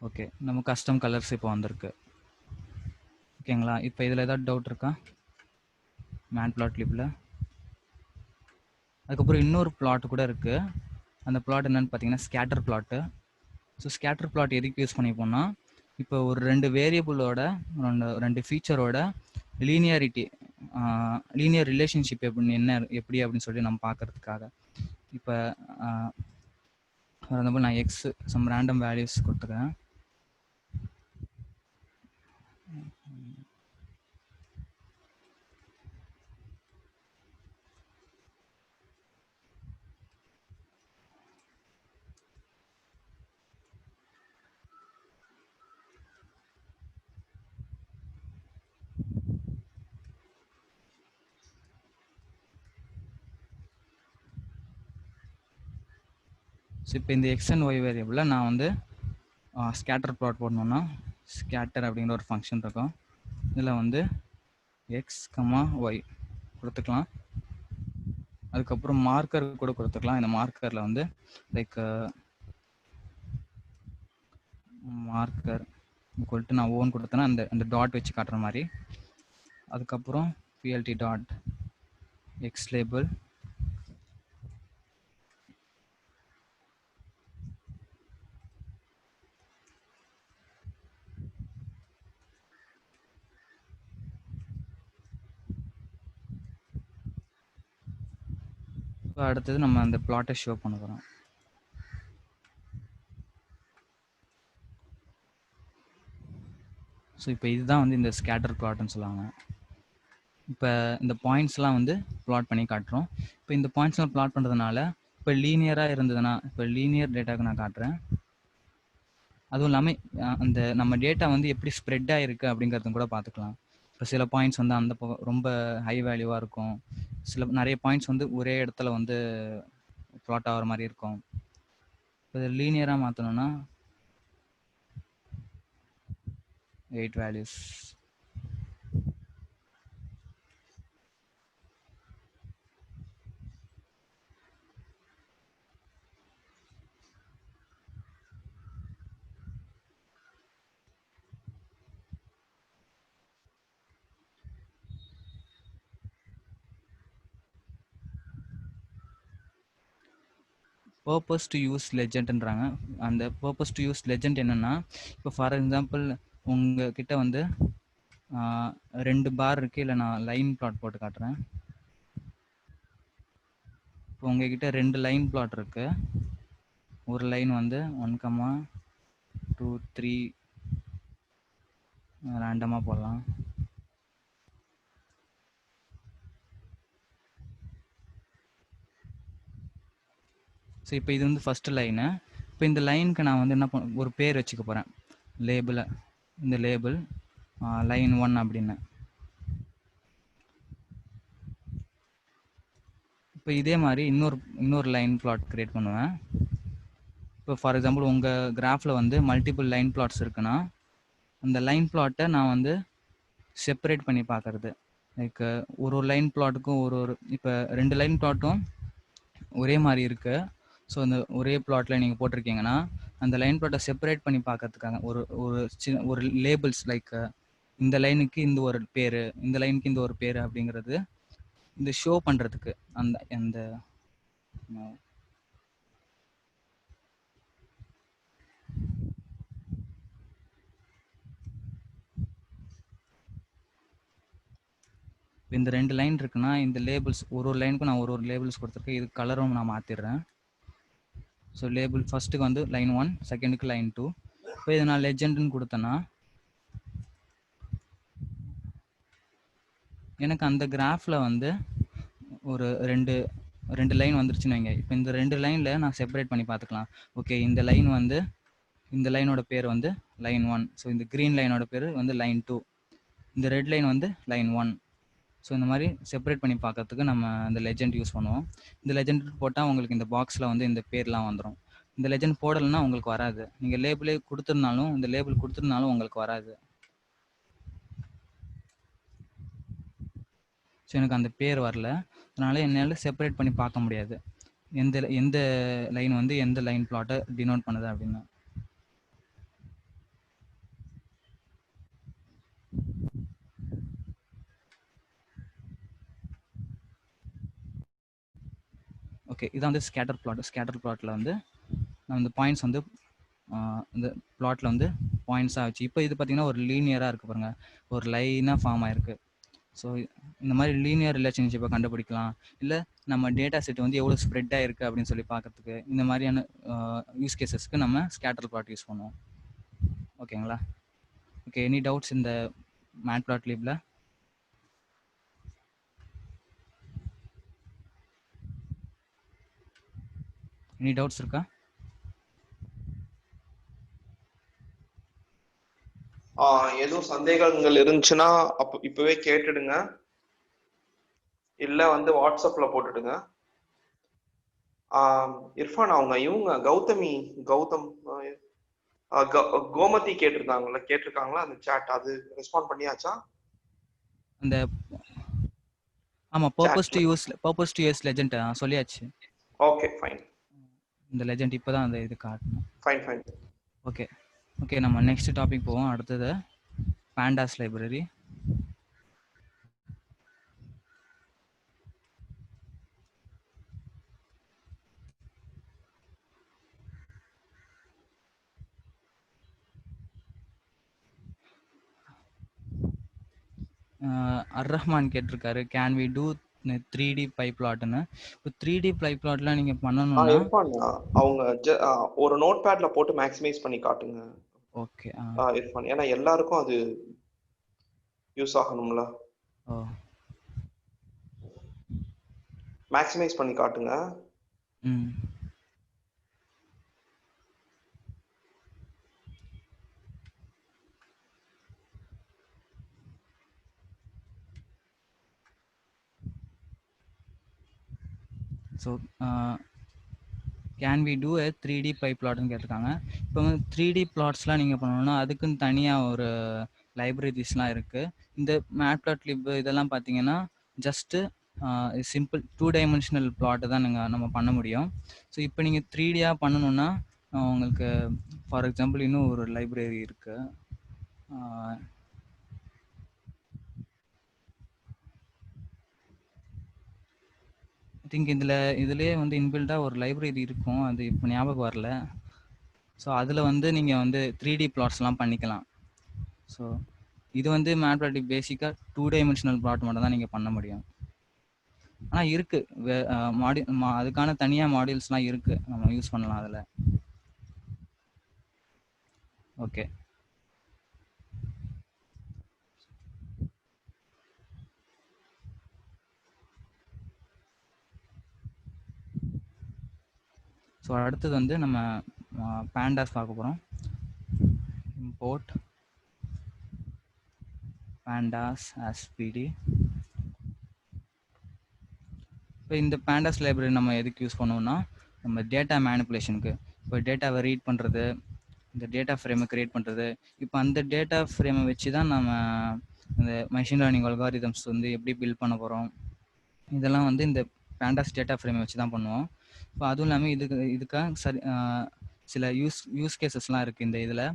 ஓகே. நம்ம கஸ்டம் கலர்ஸ் இப்போ வந்திருக்கு. ஓகேங்களா. இப்போ இதில் ஏதாவது டவுட் இருக்கா மேட்ப்ளாட்லிப்பில்? அதுக்கப்புறம் இன்னொரு பிளாட் கூட இருக்குது. அந்த பிளாட் என்னென்னு பார்த்தீங்கன்னா scatter plot. So scatter plot எதுக்கு யூஸ் பண்ணிப்போம்னா இப்போ ஒரு 2 வேரியபிளோட ரெண்டு ஃபீச்சரோட லீனியர் ரிலேஷன்ஷிப் எப்படி அப்படின்னு சொல்லி நம்ம பார்க்கறதுக்காக. இப்போ ஃபார் எக்ஸாம்பிள் நான் எக்ஸ் சம் ரேண்டம் வேல்யூஸ் கொடுத்துக்கிறேன். ஸோ இப்போ இந்த எக்ஸ் அண்ட் ஒய் வேரியபிளில் நான் வந்து ஸ்கேட்டர் ப்ளாட் போடணுன்னா ஸ்கேட்டர் அப்படிங்கிற ஒரு ஃபங்க்ஷன் இருக்கும். இதில் வந்து எக்ஸ் கமா ஒய் கொடுத்துக்கலாம். அதுக்கப்புறம் மார்க்கர் கூட கொடுத்துக்கலாம். இந்த மார்க்கரில் வந்து லைக் மார்க்கர் ஈக்குவல் நான் ஓன் கொடுத்தேன்னா அந்த டாட் வச்சு காட்டுற மாதிரி. அதுக்கப்புறம் பிஎல்டி டாட் எக்ஸ் லேபிள், அடுத்தது நம்ம அந்த பிளாட்டை ஷோ பண்ண போகிறோம். ஸோ இப்போ இதுதான் வந்து இந்த ஸ்கேட்டர் பிளாட்னு சொல்லுவாங்க. இப்போ இந்த பாயிண்ட்ஸ்லாம் வந்து பிளாட் பண்ணி காட்டுறோம். இப்போ இந்த பாயிண்ட்ஸ்லாம் பிளாட் பண்ணுறதுனால இப்போ லீனியராக இருந்ததுன்னா இப்போ லீனியர் டேட்டாவுக்கு நான் காட்டுறேன். அதுவும் இல்லாமல் அந்த நம்ம டேட்டா வந்து எப்படி ஸ்ப்ரெட் ஆகிருக்கு அப்படிங்கிறதும் கூட பார்த்துக்கலாம். இப்போ சில பாயிண்ட்ஸ் வந்து அந்த ரொம்ப ஹை வேல்யூவாக இருக்கும். நிறைய பாயிண்ட்ஸ் வந்து ஒரே இடத்துல வந்து பிளாட் ஆகிற மாதிரி இருக்கும். இப்போ இதை லீனியராக மாற்றணும்னா 8 வேல்யூஸ். பர்பஸ் டு யூஸ் லெஜெண்ட்ன்றாங்க. அந்த பர்பஸ் டு யூஸ் லெஜெண்ட் என்னன்னா, இப்போ ஃபார் எக்ஸாம்பிள் உங்ககிட்ட வந்து 2 பார் இருக்கு, இல்லை நான் லைன் பிளாட் போட்டு காட்டுறேன். இப்போ உங்ககிட்ட 2 லைன் பிளாட் இருக்கு. ஒரு லைன் வந்து 1, 2, 3 ரேண்டமாக போடலாம். ஸோ இப்போ இது வந்து ஃபர்ஸ்ட் லைனு. இப்போ இந்த லைனுக்கு நான் வந்து என்ன ஒரு பேர் வச்சுக்க போகிறேன், லேபிளை. இந்த லேபிள் லைன் 1 அப்படின்னு. இப்போ இதே மாதிரி இன்னொரு லைன் பிளாட் கிரியேட் பண்ணுவேன். இப்போ ஃபார் எக்ஸாம்பிள் உங்கள் கிராஃபில் வந்து மல்டிபிள் லைன் பிளாட்ஸ் இருக்குன்னா, அந்த லைன் பிளாட்டை நான் வந்து செப்பரேட் பண்ணி பார்க்கறது. லைக் ஒரு லைன் பிளாட்டுக்கும் இப்போ 2 லைன் பிளாட்டும் ஒரே மாதிரி இருக்கு. ஸோ அந்த ஒரே பிளாட்டில் நீங்கள் போட்டிருக்கீங்கன்னா, அந்த லைன் பிளாட்டை செப்பரேட் பண்ணி பார்க்கறதுக்காக ஒரு லேபிள்ஸ், லைக் இந்த லைனுக்கு இந்த ஒரு பேர், இந்த லைனுக்கு இந்த ஒரு பேர் அப்படிங்கிறது இந்த ஷோ பண்ணுறதுக்கு அந்த இந்த 2 லைன் இருக்குன்னா, இந்த லேபிள்ஸ் ஒரு லைனுக்கும் நான் ஒரு லேபிள்ஸ் கொடுத்துருக்கேன். இது கலரும் நான் மாற்றிடுறேன். ஸோ லேபிள் ஃபர்ஸ்ட்டுக்கு வந்து லைன் 1, செகண்டுக்கு லைன் 2. இப்போ இதை நான் லெஜெண்ட்னு கொடுத்தேன்னா, எனக்கு அந்த கிராஃபில் வந்து ஒரு ரெண்டு லைன் வந்துருச்சுன்னு வைங்க. இப்போ இந்த 2 லைனில் நான் செப்பரேட் பண்ணி பார்த்துக்கலாம். ஓகே, இந்த லைன் வந்து இந்த லைனோட பேர் வந்து லைன் 1. ஸோ இந்த க்ரீன் லைனோட பேர் வந்து லைன் 2. இந்த ரெட் லைன் வந்து லைன் 1. ஸோ இந்த மாதிரி செப்பரேட் பண்ணி பார்க்கறதுக்கு நம்ம இந்த லெஜெண்ட் யூஸ் பண்ணுவோம். இந்த லெஜெண்ட் போட்டால் உங்களுக்கு இந்த பாக்ஸில் வந்து இந்த பேர்லாம் வந்துடும். இந்த லெஜெண்ட் போடலைன்னா உங்களுக்கு வராது. நீங்கள் லேபிளே கொடுத்துருந்தாலும், இந்த லேபிள் கொடுத்துருந்தாலும் உங்களுக்கு வராது. ஸோ எனக்கு அந்த பேர் வரல, அதனால என்னால் செப்பரேட் பண்ணி பார்க்க முடியாது எந்த லைன் வந்து எந்த லைன் பிளாட்டை டினோட் பண்ணுது அப்படின்னு. ஓகே, இதான் வந்து ஸ்கேட்டர் பிளாட். ஸ்கேட்டர் பிளாட்டில் வந்து நம்ம இந்த பாயிண்ட்ஸ் வந்து இந்த பிளாட்டில் வந்து பாயிண்ட்ஸாக வச்சு, இப்போ இது பார்த்தீங்கன்னா ஒரு லீனியராக இருக்குது பாருங்க, ஒரு லைனாக ஃபார்ம் ஆயிருக்கு. ஸோ இந்த மாதிரி லீனியர் ரிலேஷன்ஷிப்பை கண்டுபிடிக்கலாம். இல்லை நம்ம டேட்டா செட் வந்து எவ்வளோ ஸ்ப்ரெட் ஆகிருக்கு அப்படின்னு சொல்லி பார்க்கறதுக்கு இந்த மாதிரியான யூஸ் கேசஸ்க்கு நம்ம ஸ்கேட்டர் பிளாட் யூஸ் பண்ணுவோம். ஓகேங்களா? ஓகே, எனி டவுட்ஸ் இந்த மேட்ப்ளாட்லிப்ல? எனி டவுட்ஸ் இருக்கா? எதுவும் சந்தேகங்கள் இருந்துச்சுன்னா இப்பவே கேட்டுடுங்க, இல்ல வந்து வாட்ஸ்அப்ல போட்டுடுங்க. இர்ஃபான், அவங்க இவங்க கௌதம் கோமதி கேட்டிருக்காங்களா அந்த சாட், அது ரெஸ்பாண்ட் பண்ணியாச்சா? அந்த ஆமா, பர்பஸ் டு யூஸ் லெஜெண்ட் சொல்லியாச்சு. Okay fine. இந்த லெஜெண்ட் இப்போதான் அந்த இது காட்டணும். ஃபைன். ஓகே, நம்ம நெக்ஸ்ட் டாபிக் போவோம். அடுத்தது பாண்டாஸ் லைப்ரரி. அர்ரஹ்மான் கேட்டிருக்காரு, கேன் வி டூ 3D பைப்லாட்னு. இப்போ 3D பைப்லாட்லாம் நீங்க பண்ணணும்னா அவங்க ஒரு நோட் பேட்ல போட்டு மேக்ஸிமைஸ் பண்ணி காட்டுங்க. ஓகே இர்ஃபான், ஏன்னா எல்லாருக்கும் அது யூஸ் ஆகணும்ல. மேக்ஸிமைஸ் பண்ணி காட்டுங்க. So can we do a 3D பைப்லாட்னு கேட்டிருக்காங்க. இப்போ 3D பிளாட்ஸ்லாம் நீங்கள் பண்ணணும்னா அதுக்குன்னு தனியாக ஒரு லைப்ரரிஸ்லாம் இருக்குது. இந்த மேட்ப்ளாட்லிப் இதெல்லாம் பார்த்தீங்கன்னா ஜஸ்ட்டு சிம்பிள் 2 டைமென்ஷனல் பிளாட்டை தான் நம்ம பண்ண முடியும். ஸோ இப்போ நீங்கள் 3Dயாக பண்ணணுன்னா உங்களுக்கு ஃபார் எக்ஸாம்பிள் இன்னும் ஒரு லைப்ரரி இருக்குது. திங்க் இதுலேயே வந்து இன்பில்டாக ஒரு லைப்ரரி இருக்கும், அது இப்போ ஞாபகம் வரல. ஸோ அதில் வந்து நீங்கள் வந்து 3D பிளாட்ஸ்லாம் பண்ணிக்கலாம். ஸோ இது வந்து மேட்பிளாட்டிக் பேசிக்காக 2 டைமென்ஷனல் பிளாட் மட்டும் தான் நீங்கள் பண்ண முடியும். ஆனால் இருக்குது அதுக்கான தனியாக மாடியூல்ஸ்லாம் இருக்குது, நம்ம யூஸ் பண்ணலாம் அதில். ஓகே, ஸோ அடுத்தது வந்து நம்ம பேண்டாஸ் பார்க்க போகிறோம். Import pandas as pd. இப்போ இந்த பேண்டாஸ் லைப்ரரி நம்ம எதுக்கு யூஸ் பண்ணுவோம்னா, நம்ம டேட்டா மேனிப்புலேஷனுக்கு. இப்போ டேட்டாவை ரீட் பண்ணுறது, இந்த டேட்டா ஃப்ரேமை க்ரியேட் பண்ணுறது. இப்போ அந்த டேட்டா ஃப்ரேமை வச்சு தான் நம்ம இந்த மெஷின் லேர்னிங் அல்காரிதம்ஸ் வந்து எப்படி பில்ட் பண்ண போகிறோம், இதெல்லாம் வந்து இந்த பேண்டாஸ் டேட்டா ஃப்ரேமை வச்சு தான் பண்ணுவோம். இப்போ அதுவும் இல்லாமல் இதுக்காக சில யூஸ் கேசஸ்லாம் இருக்குது இந்த இதில்.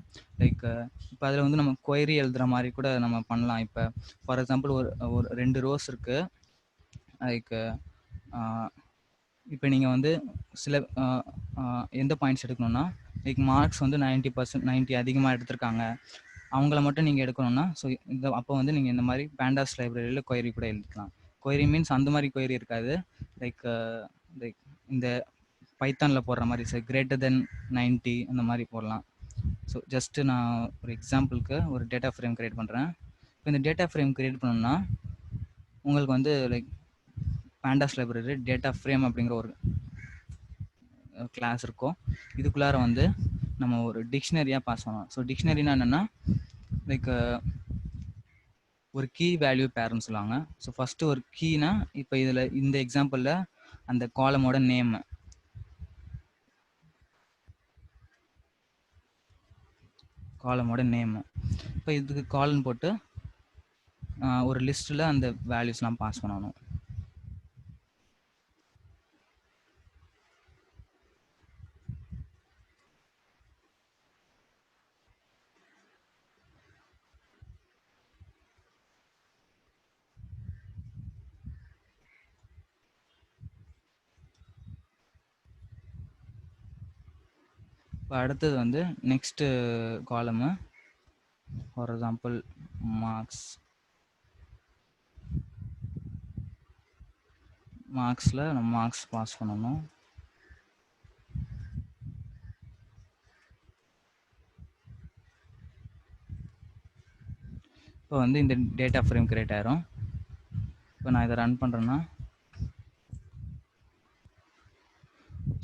லைக் இப்போ அதில் வந்து நம்ம கொயரி எழுதுகிற மாதிரி கூட நம்ம பண்ணலாம். இப்போ ஃபார் எக்ஸாம்பிள் ஒரு 2 ரோஸ் இருக்குது. லைக் இப்போ நீங்கள் வந்து சில எந்த பாயிண்ட்ஸ் எடுக்கணும்னா, லைக் மார்க்ஸ் வந்து 90 அதிகமாக எடுத்திருக்காங்க, அவங்கள மட்டும் நீங்கள் எடுக்கணும்னா, ஸோ அப்போ வந்து நீங்கள் இந்த மாதிரி பேண்டாஸ் லைப்ரரியில் கொயரி கூட எழுதிக்கலாம். கொயரி மீன்ஸ் அந்த மாதிரி கொயரி இருக்காது, லைக் இந்த பைத்தானில் போடுற மாதிரி கிரேட்டர் தென் 90 அந்த மாதிரி போடலாம். ஸோ ஜஸ்ட்டு நான் ஒரு எக்ஸாம்பிளுக்கு ஒரு டேட்டா ஃப்ரேம் க்ரியேட் பண்ணுறேன். இப்போ இந்த டேட்டா ஃப்ரேம் க்ரியேட் பண்ணோம்னா உங்களுக்கு வந்து லைக் பேண்டாஸ் லைப்ரரி டேட்டா ஃப்ரேம் அப்படிங்கிற ஒரு கிளாஸ் இருக்கும். இதுக்குள்ளார வந்து நம்ம ஒரு டிக்ஷனரியாக பாஸ் பண்ணலாம். ஸோ டிக்ஷனரினா என்னென்னா, லைக் ஒரு கீ வேல்யூ பேர்னு சொல்லுவாங்க. ஸோ ஃபஸ்ட்டு ஒரு கீனா, இப்போ இதில் இந்த எக்ஸாம்பிளில் அந்த காலமோட நேமு, இப்போ இதுக்கு கால்னு போட்டு ஒரு லிஸ்ட்டில் அந்த வேல்யூஸ்லாம் பாஸ் பண்ணணும். இப்போ அடுத்தது வந்து நெக்ஸ்ட்டு காலமு, ஃபார் எக்ஸாம்பிள் மார்க்ஸில் நம்ம மார்க்ஸ் பாஸ் பண்ணணும். இப்போ வந்து இந்த டேட்டா ஃப்ரேம் கிரியேட் ஆயிரும். இப்போ நான் இதை ரன் பண்ணுறேன்னா,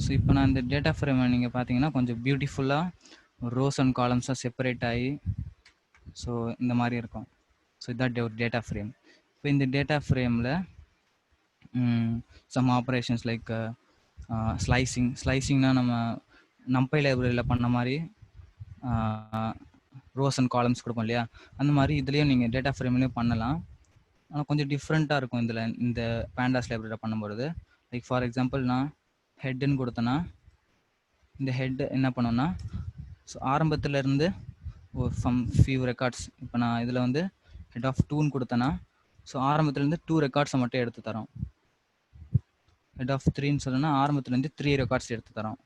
ஸோ இப்போ நான் இந்த டேட்டா ஃப்ரேமை நீங்கள் பார்த்தீங்கன்னா கொஞ்சம் பியூட்டிஃபுல்லாக ரோஸ் அண்ட் காலம்ஸாக செப்பரேட் ஆகி ஸோ இந்த மாதிரி இருக்கும். ஸோ இதான் ஒரு டேட்டா ஃப்ரேம். இப்போ இந்த டேட்டா ஃப்ரேமில் சம் ஆப்ரேஷன்ஸ் லைக் ஸ்லைசிங்னா நம்ம நம்பை லைப்ரரியில் பண்ண மாதிரி ரோஸ் அண்ட் காலம்ஸ் கொடுப்போம் இல்லையா, அந்த மாதிரி இதுலேயும் நீங்கள் டேட்டா ஃப்ரேம்லேயும் பண்ணலாம். ஆனால் கொஞ்சம் டிஃப்ரெண்ட்டாக இருக்கும் இதில் இந்த பேண்டாஸ் லைப்ரரியில் பண்ணும்போது. லைக் ஃபார் எக்ஸாம்பிள் நான் ஹெட்டுன்னு கொடுத்தேன்னா, இந்த ஹெட் என்ன பண்ணோன்னா, ஸோ ஆரம்பத்துலேருந்து ஒரு ஃபியூ ரெக்கார்ட்ஸ், இப்போ நான் இதில் வந்து ஹெட் ஆஃப் 2ன்னு கொடுத்தேன்னா, ஸோ ஆரம்பத்துலேருந்து 2 ரெக்கார்ட்ஸை மட்டும் எடுத்து தரோம். ஹெட் ஆஃப் 3ன்னு சொல்லணும்னா ஆரம்பத்துலேருந்து 3 ரெக்கார்ட்ஸ் எடுத்து தரோம்.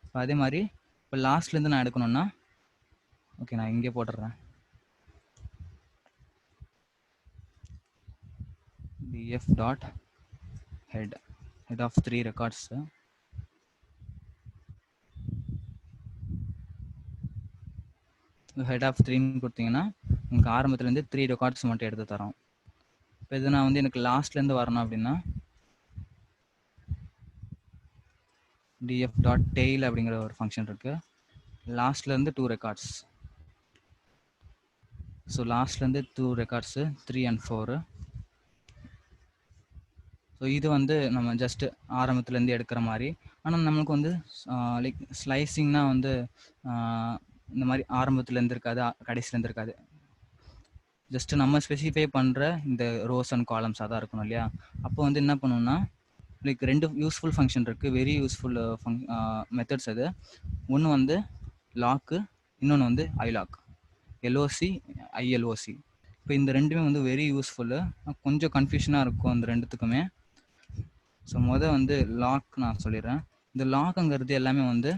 இப்போ அதே மாதிரி இப்போ லாஸ்ட்லேருந்து நான் எடுக்கணும்னா, ஓகே நான் இங்கே போட்டுடுறேன், df dot head of 3 records. Head of 3ன்னு கொடுத்தீங்கன்னா உங்களுக்கு ஆரம்பத்துலேருந்து 3 ரெக்கார்ட்ஸ் மட்டும் எடுத்து தரோம். இப்போ இது நான் வந்து எனக்கு லாஸ்ட்லேருந்து வரணும் அப்படின்னா df டாட் டெய்ல் அப்படிங்கிற ஒரு ஃபங்க்ஷன் இருக்குது. லாஸ்ட்லேருந்து 2 ரெக்கார்ட்ஸ், ஸோ லாஸ்ட்லேருந்து 2 ரெக்கார்ட்ஸு 3 and 4. ஸோ இது வந்து நம்ம ஜஸ்ட்டு ஆரம்பத்துலேருந்து எடுக்கிற மாதிரி. ஆனால் நம்மளுக்கு வந்து லைக் ஸ்லைசிங்னா வந்து இந்த மாதிரி ஆரம்பத்துலேருந்து இருக்காது, கடைசிலேருந்து இருக்காது. ஜஸ்ட்டு நம்ம ஸ்பெசிஃபை பண்ணுற இந்த ரோஸ் அண்ட் காலம்ஸாக தான் இருக்கணும் இல்லையா. அப்போ வந்து என்ன பண்ணணும்னா, லைக் 2 யூஸ்ஃபுல் ஃபங்க்ஷன் இருக்குது, வெரி யூஸ்ஃபுல் மெத்தட்ஸ். அது ஒன்று வந்து லாக்கு, இன்னொன்று வந்து ஐலாக், எல்ஓசி ஐஎல்ஓசி. இப்போ இந்த ரெண்டுமே வந்து வெரி யூஸ்ஃபுல்லு. கொஞ்சம் கன்ஃபியூஷனாக இருக்கும் இந்த ரெண்டுத்துக்குமே. ஸோ வந்து லாக் நான் சொல்லிடுறேன். இந்த லாக்ங்கிறது எல்லாமே வந்து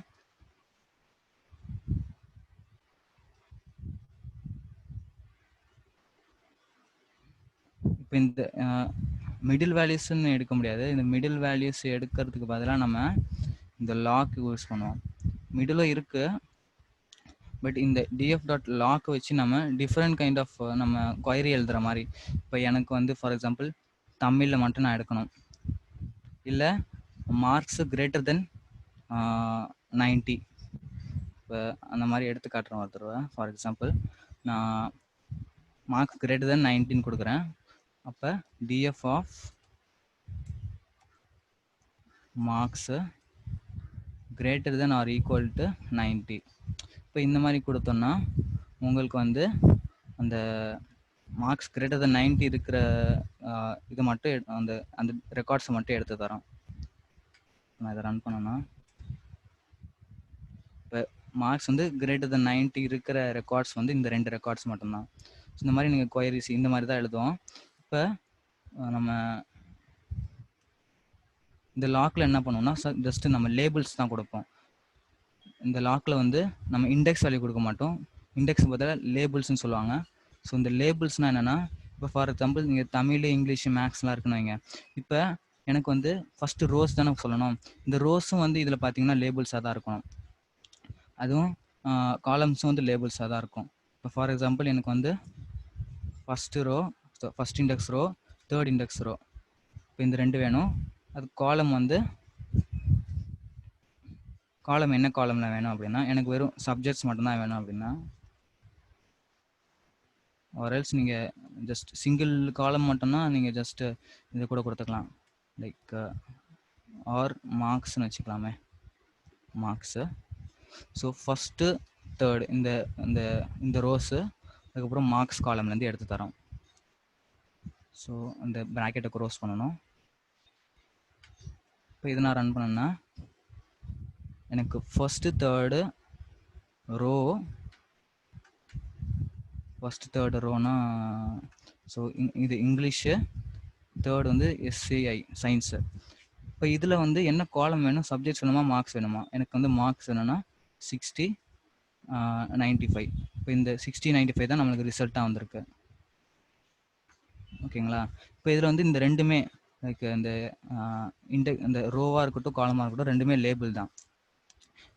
இப்போ இந்த மிடில் வேல்யூஸ்ன்னு எடுக்க முடியாது. இந்த மிடில் வேல்யூஸ் எடுக்கிறதுக்கு பதிலாக நம்ம இந்த லாக் யூஸ் பண்ணுவோம். மிடிலும் இருக்கு, பட் இந்த df டாட் லாக் வச்சு நம்ம டிஃப்ரெண்ட் கைண்ட் ஆஃப் நம்ம கொயரி எழுதுகிற மாதிரி. இப்போ எனக்கு வந்து ஃபார் எக்ஸாம்பிள் தமிழில் மட்டும் நான் எடுக்கணும், இல்லை மார்க்ஸ் கிரேட்டர் தென் 90, இப்போ அந்த மாதிரி எடுத்து காட்டுறேன் ஒரு தடவை. ஃபார் எக்ஸாம்பிள் நான் மார்க்ஸ் கிரேட்டர் தென் 19 கொடுக்குறேன். அப்போ df of marks greater than or equal to 90. இப்போ இந்த மாதிரி கொடுத்தோம்னா உங்களுக்கு வந்து அந்த மார்க்ஸ் கிரேட்டர் தென் 90 இருக்கிற இது மட்டும் அந்த அந்த ரெக்கார்ட்ஸை மட்டும் எடுத்து தரோம். நான் இதை ரன் பண்ணேன்னா இப்போ மார்க்ஸ் வந்து கிரேட்டர் தென் 90 இருக்கிற ரெக்கார்ட்ஸ் வந்து இந்த 2 ரெக்கார்ட்ஸ் மட்டும்தான். இந்த மாதிரி நீங்கள் கொயரிஸ் இந்த மாதிரி தான் எழுதுவோம். இப்போ நம்ம இந்த லாக்கில் என்ன பண்ணுவோம்னா ஜஸ்ட் நம்ம லேபிள்ஸ் தான் கொடுப்போம். இந்த லாக்கில் வந்து நம்ம இண்டெக்ஸ் வேல்யூ கொடுக்க மாட்டோம். இண்டெக்ஸ் பதிலாக லேபிள்ஸ்ன்னு சொல்லுவாங்க. ஸோ இந்த லேபிள்ஸ்னால் என்னென்னா, இப்போ ஃபார் எக்ஸாம்பிள் நீங்கள் தமிழ், இங்கிலீஷ், மேக்ஸ்லாம் இருக்குன்னு வைங்க. இப்போ எனக்கு வந்து ஃபஸ்ட்டு ரோஸ் தானே சொல்லணும். இந்த ரோஸும் வந்து இதில் பார்த்தீங்கன்னா லேபிள்ஸாக தான் இருக்கணும். அதுவும் காலம்ஸும் வந்து லேபிள்ஸாக தான் இருக்கும். இப்போ ஃபார் எக்ஸாம்பிள் எனக்கு வந்து first row, first index row, third index row, இப்போ இந்த 2 வேணும். அது காலம் வந்து காலம் என்ன காலமில் வேணும் அப்படின்னா, எனக்கு வெறும் சப்ஜெக்ட்ஸ் மட்டும்தான் வேணும் அப்படின்னா, ஆர்எல்ஸ் நீங்கள் ஜஸ்ட் சிங்கிள் காலம் மட்டும்னா நீங்கள் ஜஸ்ட்டு இது கூட கொடுத்துக்கலாம். லைக் ஆர் மார்க்ஸ்னு வச்சுக்கலாமே, மார்க்ஸு. ஸோ ஃபஸ்ட்டு தேர்டு இந்த இந்த இந்த ரோஸு, அதுக்கப்புறம் மார்க்ஸ் காலம்லேருந்து எடுத்து தரோம். ஸோ அந்த ப்ராக்கெட்டை க்ளோஸ் பண்ணணும். இப்போ இது நான் ரன் பண்ணேன்னா எனக்கு ஃபஸ்ட்டு தேர்டு ரோனா, ஸோ இது இங்கிலீஷு, தேர்டு வந்து SCI சயின்ஸு. இப்போ இதில் வந்து என்ன காலம் வேணும், சப்ஜெக்ட்ஸ் வேணுமா மார்க்ஸ் வேணுமா? எனக்கு வந்து மார்க்ஸ் வேணும்னா 60, 95. இப்போ இந்த 60, 95 தான் நம்மளுக்கு ரிசல்ட்டாக வந்திருக்கு. ஓகேங்களா? இப்போ இதில் வந்து இந்த ரெண்டுமே லைக் இந்த ரோவாக இருக்கட்டும் காலமாக இருக்கட்டும் ரெண்டுமே லேபிள் தான்.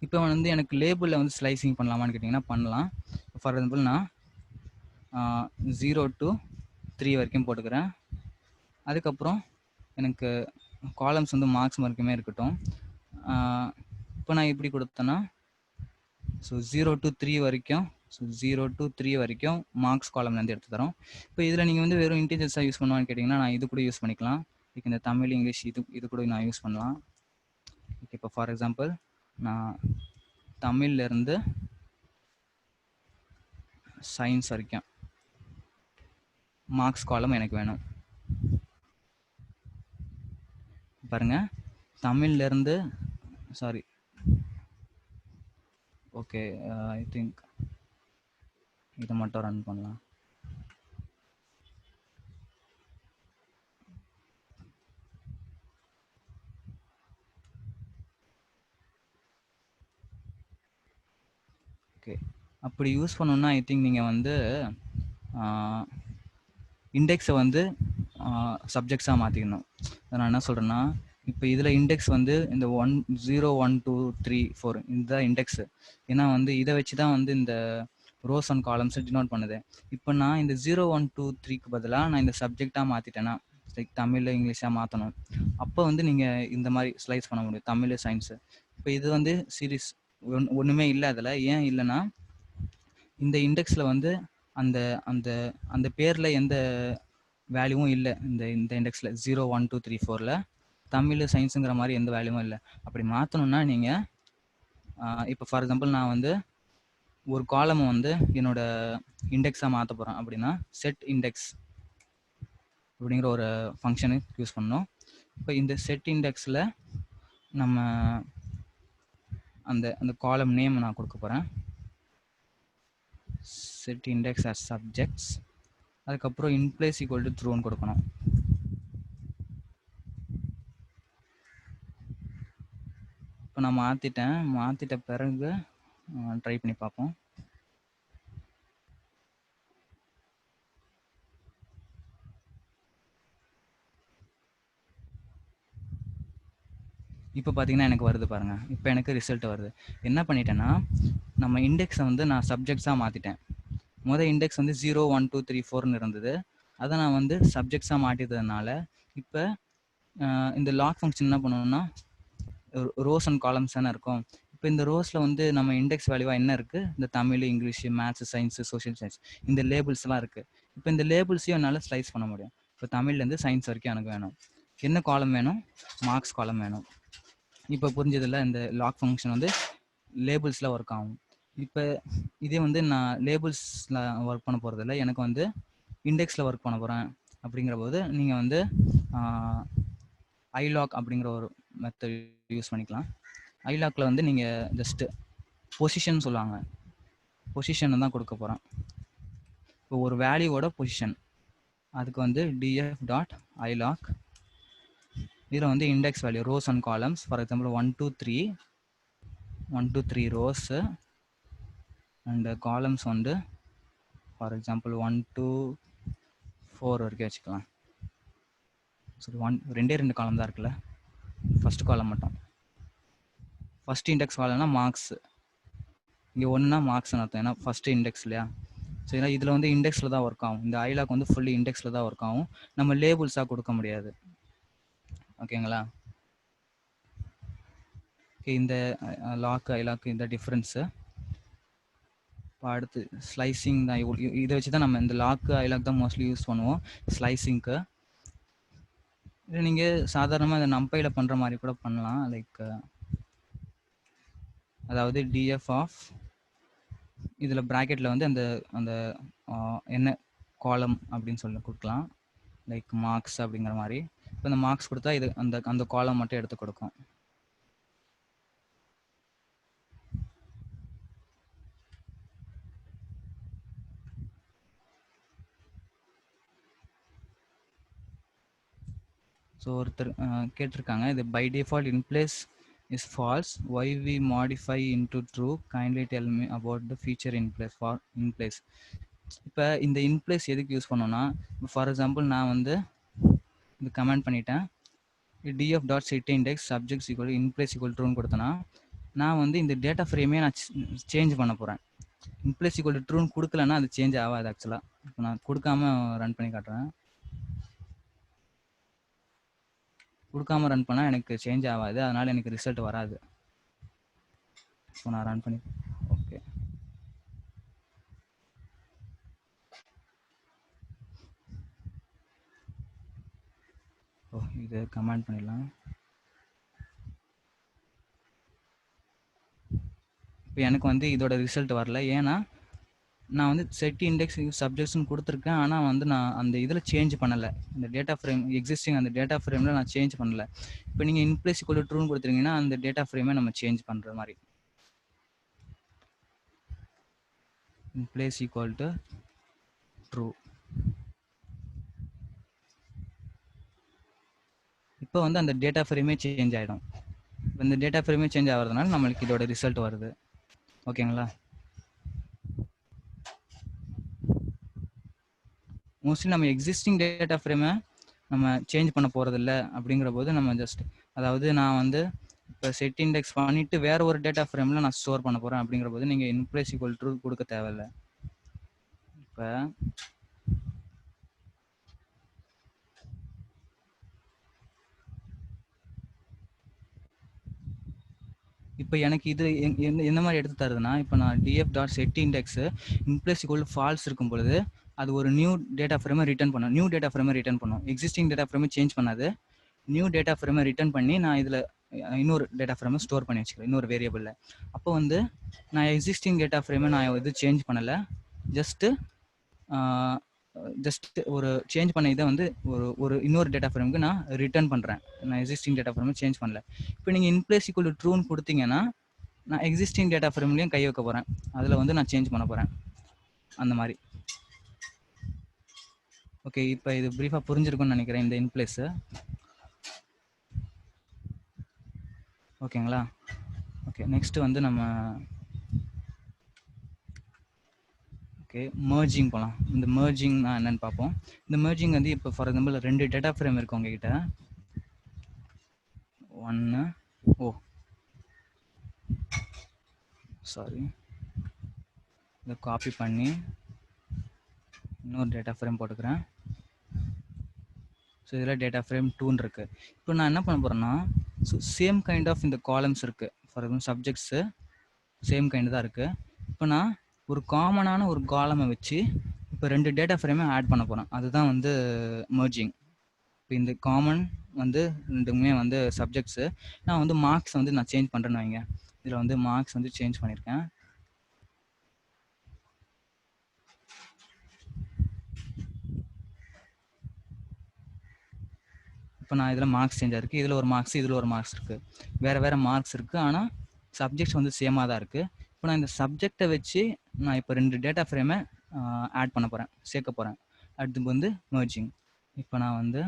இப்போ வந்து எனக்கு லேபிளில் வந்து ஸ்லைசிங் பண்ணலாமான்னு கேட்டிங்கன்னா பண்ணலாம். ஃபார் எக்ஸாம்பிள் நான் 0 to 3 வரைக்கும் போட்டுக்கிறேன். அதுக்கப்புறம் எனக்கு காலம்ஸ் வந்து மார்க்ஸ் வரைக்குமே இருக்கட்டும். இப்போ நான் இப்படி கொடுத்தேன்னா ஸோ 0 to 3 வரைக்கும், ஸோ 0 to 3 வரைக்கும் மார்க்ஸ் காலம்லேருந்து எடுத்து தரோம். இப்போ இதில் நீங்கள் வந்து வெறும் இன்டீஜர்ஸாக யூஸ் பண்ணுவான்னு கேட்டிங்கன்னா நான் இது கூட யூஸ் பண்ணிக்கலாம். லைக் இந்த தமிழ், இங்கிலீஷ் இது கூட நான் யூஸ் பண்ணலாம். ஓகே, இப்போ ஃபார் எக்ஸாம்பிள் நான் தமிழ்லேருந்து சயின்ஸ் வரைக்கும் மார்க்ஸ் காலம் எனக்கு வேணும். பாருங்க, தமிழ்லேருந்து ஓகே, ஐ திங்க் இதை மட்டும் ரன் பண்ணலாம். ஓகே, அப்படி யூஸ் பண்ணணுன்னா ஐ திங்க் நீங்கள் வந்து இண்டெக்ஸை வந்து சப்ஜெக்ட்ஸாக மாற்றிக்கணும். நான் என்ன சொல்கிறேன்னா, இப்போ இதில் இண்டெக்ஸ் வந்து இந்த 1, 0, 1, 2, 3, 4 இதுதான் இண்டெக்ஸு. ஏன்னா வந்து இதை வச்சு தான் வந்து இந்த ரோஸ் அண்ட் காலம்ஸை டினோட் பண்ணுது. இப்போ நான் இந்த 0, 1, 2, 3க்கு பதிலாக நான் இந்த சப்ஜெக்டாக மாற்றிட்டேன்னா, லைக் தமிழ், இங்கிலீஷாக மாற்றணும். அப்போ வந்து நீங்கள் இந்த மாதிரி ஸ்லைஸ் பண்ண முடியும், தமிழ், சயின்ஸு. இப்போ இது வந்து சீரீஸ் ஒன்றுமே இல்லை அதில். ஏன் இல்லைன்னா இந்த இண்டெக்ஸில் வந்து அந்த அந்த அந்த பேரில் எந்த வேல்யூவும் இல்லை. இந்த இண்டெக்ஸில் 0, 1, 2, 3, 4ல் தமிழ், சயின்ஸுங்கிற மாதிரி எந்த வேல்யூவும் இல்லை. அப்படி மாற்றணுன்னா நீங்கள் இப்போ ஃபார் எக்ஸாம்பிள் நான் வந்து ஒரு காலமை வந்து என்னோட இண்டெக்ஸாக மாற்ற போகிறேன் அப்படின்னா செட் இண்டெக்ஸ் அப்படிங்கிற ஒரு ஃபங்க்ஷனை யூஸ் பண்ணணும். இப்போ இந்த செட் இண்டெக்ஸில் நம்ம அந்த அந்த காலம் நேம் நான் கொடுக்க போகிறேன், செட் இண்டெக்ஸ் as சப்ஜெக்ட்ஸ். அதுக்கப்புறம் இன்பிளேஸ் ஈக்குவல் டு ட்ரூன்னு கொடுக்கணும். இப்போ நான் மாற்றிட்ட பிறகு ட்ரை பண்ணி பார்ப்போம். இப்போ பார்த்தீங்கன்னா எனக்கு வருது பாருங்கள். இப்போ எனக்கு ரிசல்ட் வருது. என்ன பண்ணிட்டேன்னா, நம்ம இண்டெக்ஸை வந்து நான் சப்ஜெக்ட்ஸாக மாற்றிட்டேன். இண்டெக்ஸ் வந்து 0 1 2 3 4ன்னு இருந்தது. அதை நான் வந்து சப்ஜெக்ட்ஸாக மாற்றிட்டதுனால இப்போ இந்த லாக் ஃபங்க்ஷன் என்ன பண்ணணும்னா, ரோஸ் அண்ட் காலம்ஸ் தானே இருக்கும். இப்போ இந்த ரோஸில் வந்து நம்ம இண்டெக்ஸ் வேல்யூவாக என்ன இருக்குது, இந்த Tamil, English, maths, science, social science, இந்த லேபிள்ஸ்லாம் இருக்குது. இப்போ இந்த லேபிள்ஸையும் என்னால் ஸ்லைஸ் பண்ண முடியும். இப்போ தமிழ்லேருந்து சயின்ஸ் வரைக்கும் எனக்கு வேணும். என்ன காலம் வேணும்? மார்க்ஸ் காலம் வேணும். இப்போ புரிஞ்சதில்ல, இந்த லாக் ஃபங்க்ஷன் வந்து லேபிள்ஸில் ஒர்க் ஆகும். இப்போ இதே வந்து நான் லேபிள்ஸில் ஒர்க் பண்ண போகிறதில்ல, எனக்கு வந்து இண்டெக்ஸில் ஒர்க் பண்ண போகிறேன். அப்படிங்கிற போது நீங்கள் வந்து ஐலாக் அப்படிங்கிற ஒரு மெத்தட் யூஸ் பண்ணிக்கலாம். ஐலாக்கில் வந்து நீங்கள் ஜஸ்ட்டு பொசிஷன் சொல்லுவாங்க, பொசிஷன் தான் கொடுக்க போகிறேன். இப்போ ஒரு வேல்யூவோட பொசிஷன், அதுக்கு வந்து df டாட் ஐலாக். இதில் வந்து index value, rose and columns. For example 1 2 3 rose and columns வந்து ஃபார் எக்ஸாம்பிள் 1 2 4 வரைக்கும் வச்சுக்கலாம். சரி, 2 காலம் தான் இருக்குல்ல, ஃபஸ்ட் காலம் மட்டும். ஃபஸ்ட் இண்டெக்ஸ் காலம்னா மார்க்ஸ், இங்கே ஒன்றுனா மார்க்ஸ்னு அர்த்தம், ஏன்னா ஃபஸ்ட்டு இண்டெக்ஸ் இல்லையா. சரிங்களா, இதில் வந்து இண்டெக்ஸில் தான் ஒர்க் ஆகும். இந்த ஐலாக் வந்து ஃபுல்லி இண்டெக்ஸில் தான் ஒர்க் ஆகும். நம்ம லேபிள்ஸாக கொடுக்க முடியாது. ஓகேங்களா? இந்த லாக் ஐலாக் இந்த டிஃப்ரென்ஸு. இப்போ அடுத்து ஸ்லைசிங் தான். இதை வச்சு தான் நம்ம இந்த லாக் ஐலாக் தான் மோஸ்ட்லி யூஸ் பண்ணுவோம் ஸ்லைசிங்க்கு. இது நீங்கள் சாதாரணமாக இந்த நம்பையில் பண்ணுற மாதிரி கூட பண்ணலாம். லைக் அதாவது df ஆஃப் இதில் ப்ராக்கெட்டில் வந்து அந்த அந்த என்ன காலம் அப்படின்னு சொல்லி கொடுக்கலாம், லைக் மார்க்ஸ் அப்படிங்கிற மாதிரி. இப்போ இந்த மார்க்ஸ் கொடுத்தா இது அந்த அந்த காலம் மட்டும் எடுத்து கொடுக்கும். ஸோ ஒருத்தர் கேட்டிருக்காங்க, இது by default in place is false, why we modify into true, kindly tell me about the feature in place for in place. இப்போ இந்த இன் பிளேஸ் எதுக்கு யூஸ் பண்ணோன்னா, ஃபார் எக்ஸாம்பிள் நான் வந்து இது கமெண்ட் பண்ணிட்டேன், df dot set index subjects equal in place equal ட்ரூன்னு கொடுத்தேன்னா, நான் வந்து இந்த டேட்டா ஃப்ரேமே நான் சேஞ்ச் பண்ண போகிறேன். இன் பிளேஸ் ஈக்குவல் ட்ரூன்னு கொடுக்கலன்னா அது சேஞ்ச் ஆகாது ஆக்சுவலாக. இப்போ நான் கொடுக்காம ரன் பண்ணி காட்டுறேன். கொடுக்காம ரன் பண்ணால் எனக்கு சேஞ்ச் ஆகாது, அதனால் எனக்கு ரிசல்ட் வராது. ஸோ நான் ரன் பண்ணி ஓகே. இது கமெண்ட் பண்ணிடலாம். இப்போ எனக்கு வந்து இதோட ரிசல்ட் வரல, ஏன்னா நான் வந்து செட் இண்டெக்ஸ் சப்ஜெக்ட்ஸ்னு கொடுத்துருக்கேன். ஆனால் வந்து நான் அந்த இதில் சேஞ்ச் பண்ணலை, இந்த டேட்டா ஃப்ரேம் எக்ஸிஸ்டிங் அந்த டேட்டா ஃப்ரேமில் நான் சேஞ்ச் பண்ணலை. இப்போ நீங்கள் இன் பிளேஸ் ஈக்குவல் ட்ரூன்னு கொடுத்துருங்கன்னா அந்த டேட்டா ஃப்ரேமை நம்ம சேஞ்ச் பண்ணுற மாதிரி. இன் பிளேஸ் ஈக்குவல் டு ட்ரூ. இப்போ வந்து அந்த டேட்டா ஃப்ரேமே சேஞ்ச் ஆகிடும். இப்போ இந்த டேட்டா ஃப்ரேமே சேஞ்ச் ஆகிறதுனால நம்மளுக்கு இதோட ரிசல்ட் வருது. ஓகேங்களா? மோஸ்ட்லி நம்ம எக்ஸிஸ்டிங் டேட்டா ஃப்ரேமை நம்ம சேஞ்ச் பண்ண போகிறதில்ல. அப்படிங்கிற போது நம்ம ஜஸ்ட், அதாவது நான் வந்து இப்போ செட் இண்டெக்ஸ் பண்ணிவிட்டு வேறு ஒரு டேட்டா ஃப்ரேமில் நான் ஸ்டோர் பண்ண போகிறேன். அப்படிங்கிற போது நீங்கள் இன் பிளேஸ் ஈக்குவல் ட்ரூ கொடுக்க தேவையில்லை. இப்போ எனக்கு இது என்ன மாதிரி எடுத்து தருதுன்னா, இப்போ நான் df dot set index in place equal false இருக்கும் பொழுது அது ஒரு நியூ டேட்டா ஃப்ரேமை ரிட்டர்ன் பண்ணும். நியூ டேட்டா ஃப்ரேமை ரிட்டர்ன் பண்ணும். எக்ஸிஸ்டிங் டேட்டா ஃப்ரேமை சேஞ்ச் பண்ணாது, நியூ டேட்டா ஃப்ரேமை ரிட்டர்ன் பண்ணி நான் இதில் இன்னொரு டேட்டா ஃப்ரேமை ஸ்டோர் பண்ணி வச்சுக்கிறேன் இன்னொரு வேரியபிளில். அப்போ வந்து நான் எக்ஸிஸ்டிங் டேட்டா ஃப்ரேமை நான் இது சேஞ்ச் பண்ணலை, ஜஸ்ட் ஒரு சேஞ்ச் பண்ண இதை வந்து ஒரு இன்னொரு டேட்டா ஃப்ரேமுக்கு நான் ரிட்டர்ன் பண்ணுறேன். நான் எக்ஸிஸ்டிங் டேட்டா ஃப்ரேமை சேஞ்ச் பண்ணல. இப்போ நீங்கள் இன் பிளேஸ் ஈக்குவல் டு ட்ரூன்னு கொடுத்தீங்கன்னா நான் எக்ஸிஸ்டிங் டேட்டா ஃப்ரேம்லேயும் கை வைக்க போகிறேன், அதில் வந்து நான் சேஞ்ச் பண்ண போகிறேன் அந்த மாதிரி. ஓகே, இப்போ இது ப்ரீஃபாக புரிஞ்சிருக்கும்னு நினைக்கிறேன் இந்த இன் பிளேஸு. ஓகேங்களா? ஓகே, நெக்ஸ்ட் வந்து நம்ம ஓகே மர்ஜிங் போகலாம். இந்த மர்ஜிங் என்னன்னு பார்ப்போம். இந்த மர்ஜிங் வந்து இப்போ ஃபார் எக்ஸாம்பிள் 2 டேட்டா ஃப்ரேம் இருக்கு உங்ககிட்ட. ஒன்று சாரி, இதை காப்பி பண்ணி இன்னொரு டேட்டா ஃப்ரேம் போட்டுக்கிறேன். ஸோ இதில் டேட்டா ஃப்ரேம் 2 இருக்குது. இப்போ நான் என்ன பண்ண போகிறேன்னா, ஸோ சேம் கைண்ட் ஆஃப் இந்த காலம்ஸ் இருக்குது. For example subjects same kind தான் இருக்குது. இப்போ நான் ஒரு காமனான ஒரு காலமை வச்சு இப்போ 2 டேட்டா ஃப்ரேமே ஆட் பண்ண போகிறேன். அதுதான் வந்து மர்ஜிங். இப்போ இந்த காமன் வந்து ரெண்டுமே வந்து சப்ஜெக்ட்ஸு. நான் வந்து மார்க்ஸ் வந்து நான் சேஞ்ச் பண்ணுறேன்னு வைங்க. இதில் வந்து மார்க்ஸ் வந்து சேஞ்ச் பண்ணியிருக்கேன். இப்போ நான் இதில் மார்க்ஸ் சேஞ்ச் ஆகிருக்கு. இதில் ஒரு மார்க்ஸ், இதில் ஒரு மார்க்ஸ் இருக்குது. வேறு வேறு மார்க்ஸ் இருக்குது, ஆனால் சப்ஜெக்ட்ஸ் வந்து சேமாக தான் இருக்குது. இப்போ நான் இந்த சப்ஜெக்டை வச்சு நான் இப்போ 2 டேட்டா ஃப்ரேமை ஆட் பண்ண போகிறேன், சேர்க்க போகிறேன். அடுத்து வந்து மர்ஜிங். இப்போ நான் வந்து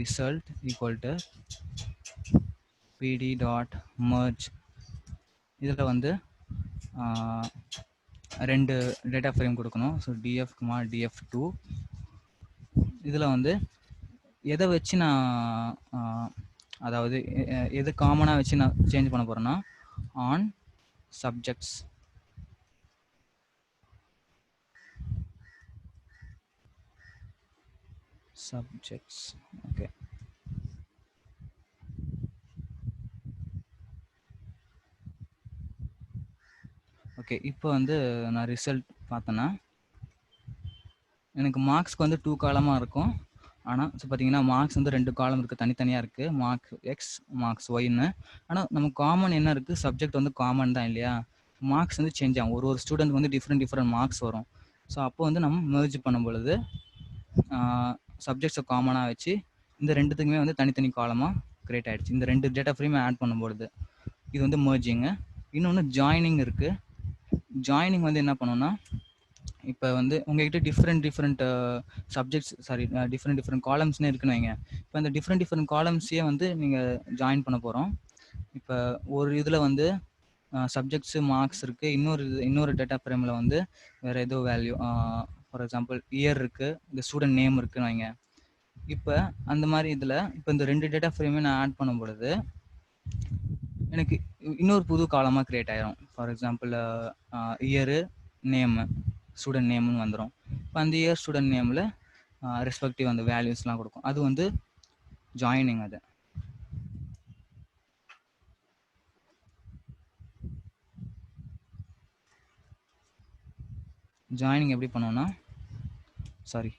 ரிசல்ட் ஈக்குவல் டு பிடி டாட் மர்ஜ். இதில் வந்து 2 டேட்டா ஃப்ரேம் கொடுக்கணும். So df, df2. இதில் வந்து எதை வச்சு நான் அதாவது எது காமனாக வச்சு நான் சேஞ்ச் பண்ண போகிறேன்னா ஆன் சப்ஜெக்ட்ஸ். ஓகே. ஓகே, இப்போ வந்து நான் ரிசல்ட் பார்த்தேன்னா எனக்கு மார்க்ஸ்க்கு வந்து 2 காலமாக இருக்கும். ஆனால் ஸோ பார்த்தீங்கன்னா மார்க்ஸ் வந்து 2 காலம் இருக்குது, தனித்தனியாக இருக்குது. மார்க் எக்ஸ், மார்க்ஸ் ஒய்ன்னு. ஆனால் நமக்கு காமன் என்ன இருக்குது, சப்ஜெக்ட் வந்து காமன் தான் இல்லையா. மார்க்ஸ் வந்து சேஞ்ச் ஆகும். ஒரு ஸ்டூடெண்ட் வந்து டிஃப்ரெண்ட் மார்க்ஸ் வரும். ஸோ அப்போ வந்து நம்ம மெர்ஜ் பண்ணும் பொழுது சப்ஜெக்ட்ஸை காமனாக வச்சு இந்த ரெண்டுத்துக்குமே வந்து தனித்தனி காலமாக கிரியேட் ஆகிடுச்சு. இந்த 2 டேட்டா ஃப்ரேமே ஆட் பண்ணும்பொழுது இது வந்து மெர்ஜிங்கு. இன்னொன்று ஜாயினிங் இருக்குது. ஜாயினிங் வந்து என்ன பண்ணோன்னா, இப்போ வந்து உங்ககிட்ட டிஃப்ரெண்ட் சப்ஜெக்ட்ஸ் டிஃப்ரெண்ட் காலம்ஸ்னே இருக்குன்னு வைங்க. இப்போ அந்த டிஃப்ரெண்ட் காலம்ஸையே வந்து நீங்கள் ஜாயின் பண்ண போகிறோம். இப்போ ஒரு இதில் வந்து சப்ஜெக்ட்ஸு மார்க்ஸ் இருக்குது, இன்னொரு டேட்டா ஃப்ரேமில் வந்து வேறு ஏதோ வேல்யூ, ஃபார் எக்ஸாம்பிள் இயர் இருக்குது, இந்த ஸ்டூடெண்ட் நேம் இருக்குன்னு வைங்க. இப்போ அந்த மாதிரி இதில் இப்போ இந்த 2 டேட்டா ஃப்ரேமே நான் ஆட் பண்ணும் பொழுது எனக்கு இன்னொரு புது காலமாக க்ரியேட் ஆகிரும். For example year, name, student நேம்னு வந்துடும். இப்போ அந்த இயர் ஸ்டூடெண்ட் நேமில் ரெஸ்பெக்டிவ் அந்த வேல்யூஸ்லாம் கொடுக்கும். அது வந்து ஜாயினிங். அது ஜாயினிங் எப்படி பண்ணோன்னா, sorry,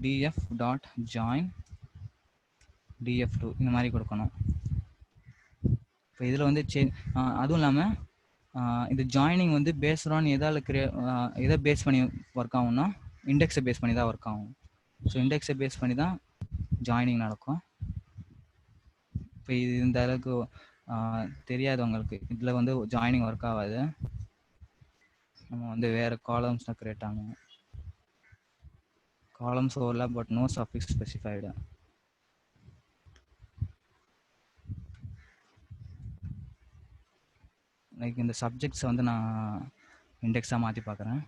df dot join df2 இந்த மாதிரி கொடுக்கணும். இப்போ இதில் வந்து அதுவும் இல்லாமல் இந்த ஜாயினிங் வந்து பேஸ்ட் ஆன் எதை பேஸ் பண்ணி ஒர்க் ஆகும்னா இண்டெக்ஸை பேஸ் பண்ணி தான் ஒர்க் ஆகும். ஸோ இண்டெக்ஸை பேஸ் பண்ணி தான் ஜாயினிங் நடக்கும். இப்போ இது இந்த அளவுக்கு தெரியாதவங்களுக்கு இதில் வந்து ஜாயினிங் ஒர்க் ஆகாது. நம்ம வந்து வேறு காலம்ஸ் தான் கிரியேட் ஆகும். Columns overlap but no suffix specified. Like இந்த சப்ஜெக்ட்ஸை வந்து நான் இண்டெக்ஸாக மாற்றி பார்க்குறேன்.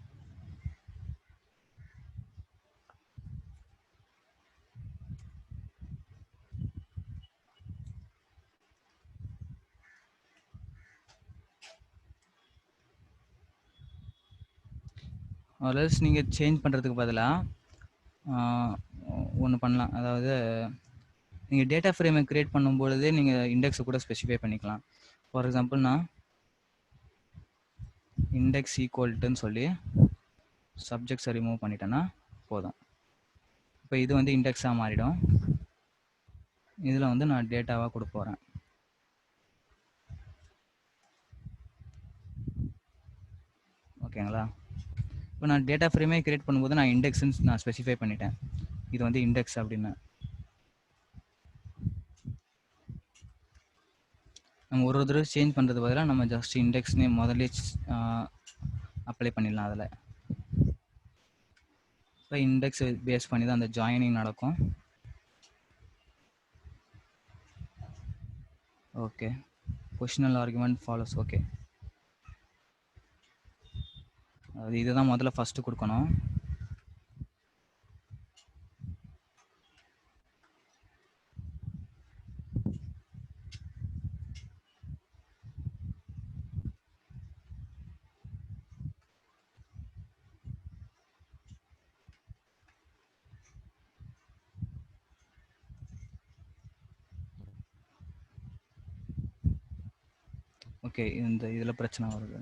ஆல்ரெடி நீங்கள் சேஞ்ச் பண்ணுறதுக்கு பதிலாக ஒன்று பண்ணலாம். அதாவது நீங்கள் டேட்டா ஃப்ரேமை க்ரியேட் பண்ணும்பொழுதே நீங்கள் இண்டெக்ஸை கூட ஸ்பெசிஃபை பண்ணிக்கலாம். ஃபார் எக்ஸாம்பிள் நான் இண்டெக்ஸ் ஈக்குவல்ட்டுன்னு சொல்லி சப்ஜெக்ட்ஸை ரிமூவ் பண்ணிட்டேன்னா போதும். இப்போ இது வந்து இண்டெக்ஸாக மாறிடும். இதில் வந்து நான் டேட்டாவாக கொடுக்க போகிறேன். ஓகேங்களா. இப்போ நான் டேட்டா ஃப்ரேமே கிரியேட் பண்ணும்போது நான் இண்டெக்ஸ்ன்னு நான் ஸ்பெசிஃபை பண்ணிட்டேன். இது வந்து இண்டெக்ஸ் அப்படின்னு. நம்ம ஒரு தடவை சேஞ்ச் பண்ணுறது பதிலாக நம்ம ஜஸ்ட் இண்டெக்ஸ்னே முதல்ல அப்ளை பண்ணிடலாம். அதில் இப்போ இண்டெக்ஸ் பேஸ் பண்ணி தான் அந்த ஜாயினிங் நடக்கும். Okay. Positional argument follows. Okay. அது இதுதான் முதல்ல ஃபர்ஸ்ட் கொடுக்கணும். ஓகே, இந்த இதில் பிரச்சனை வருது.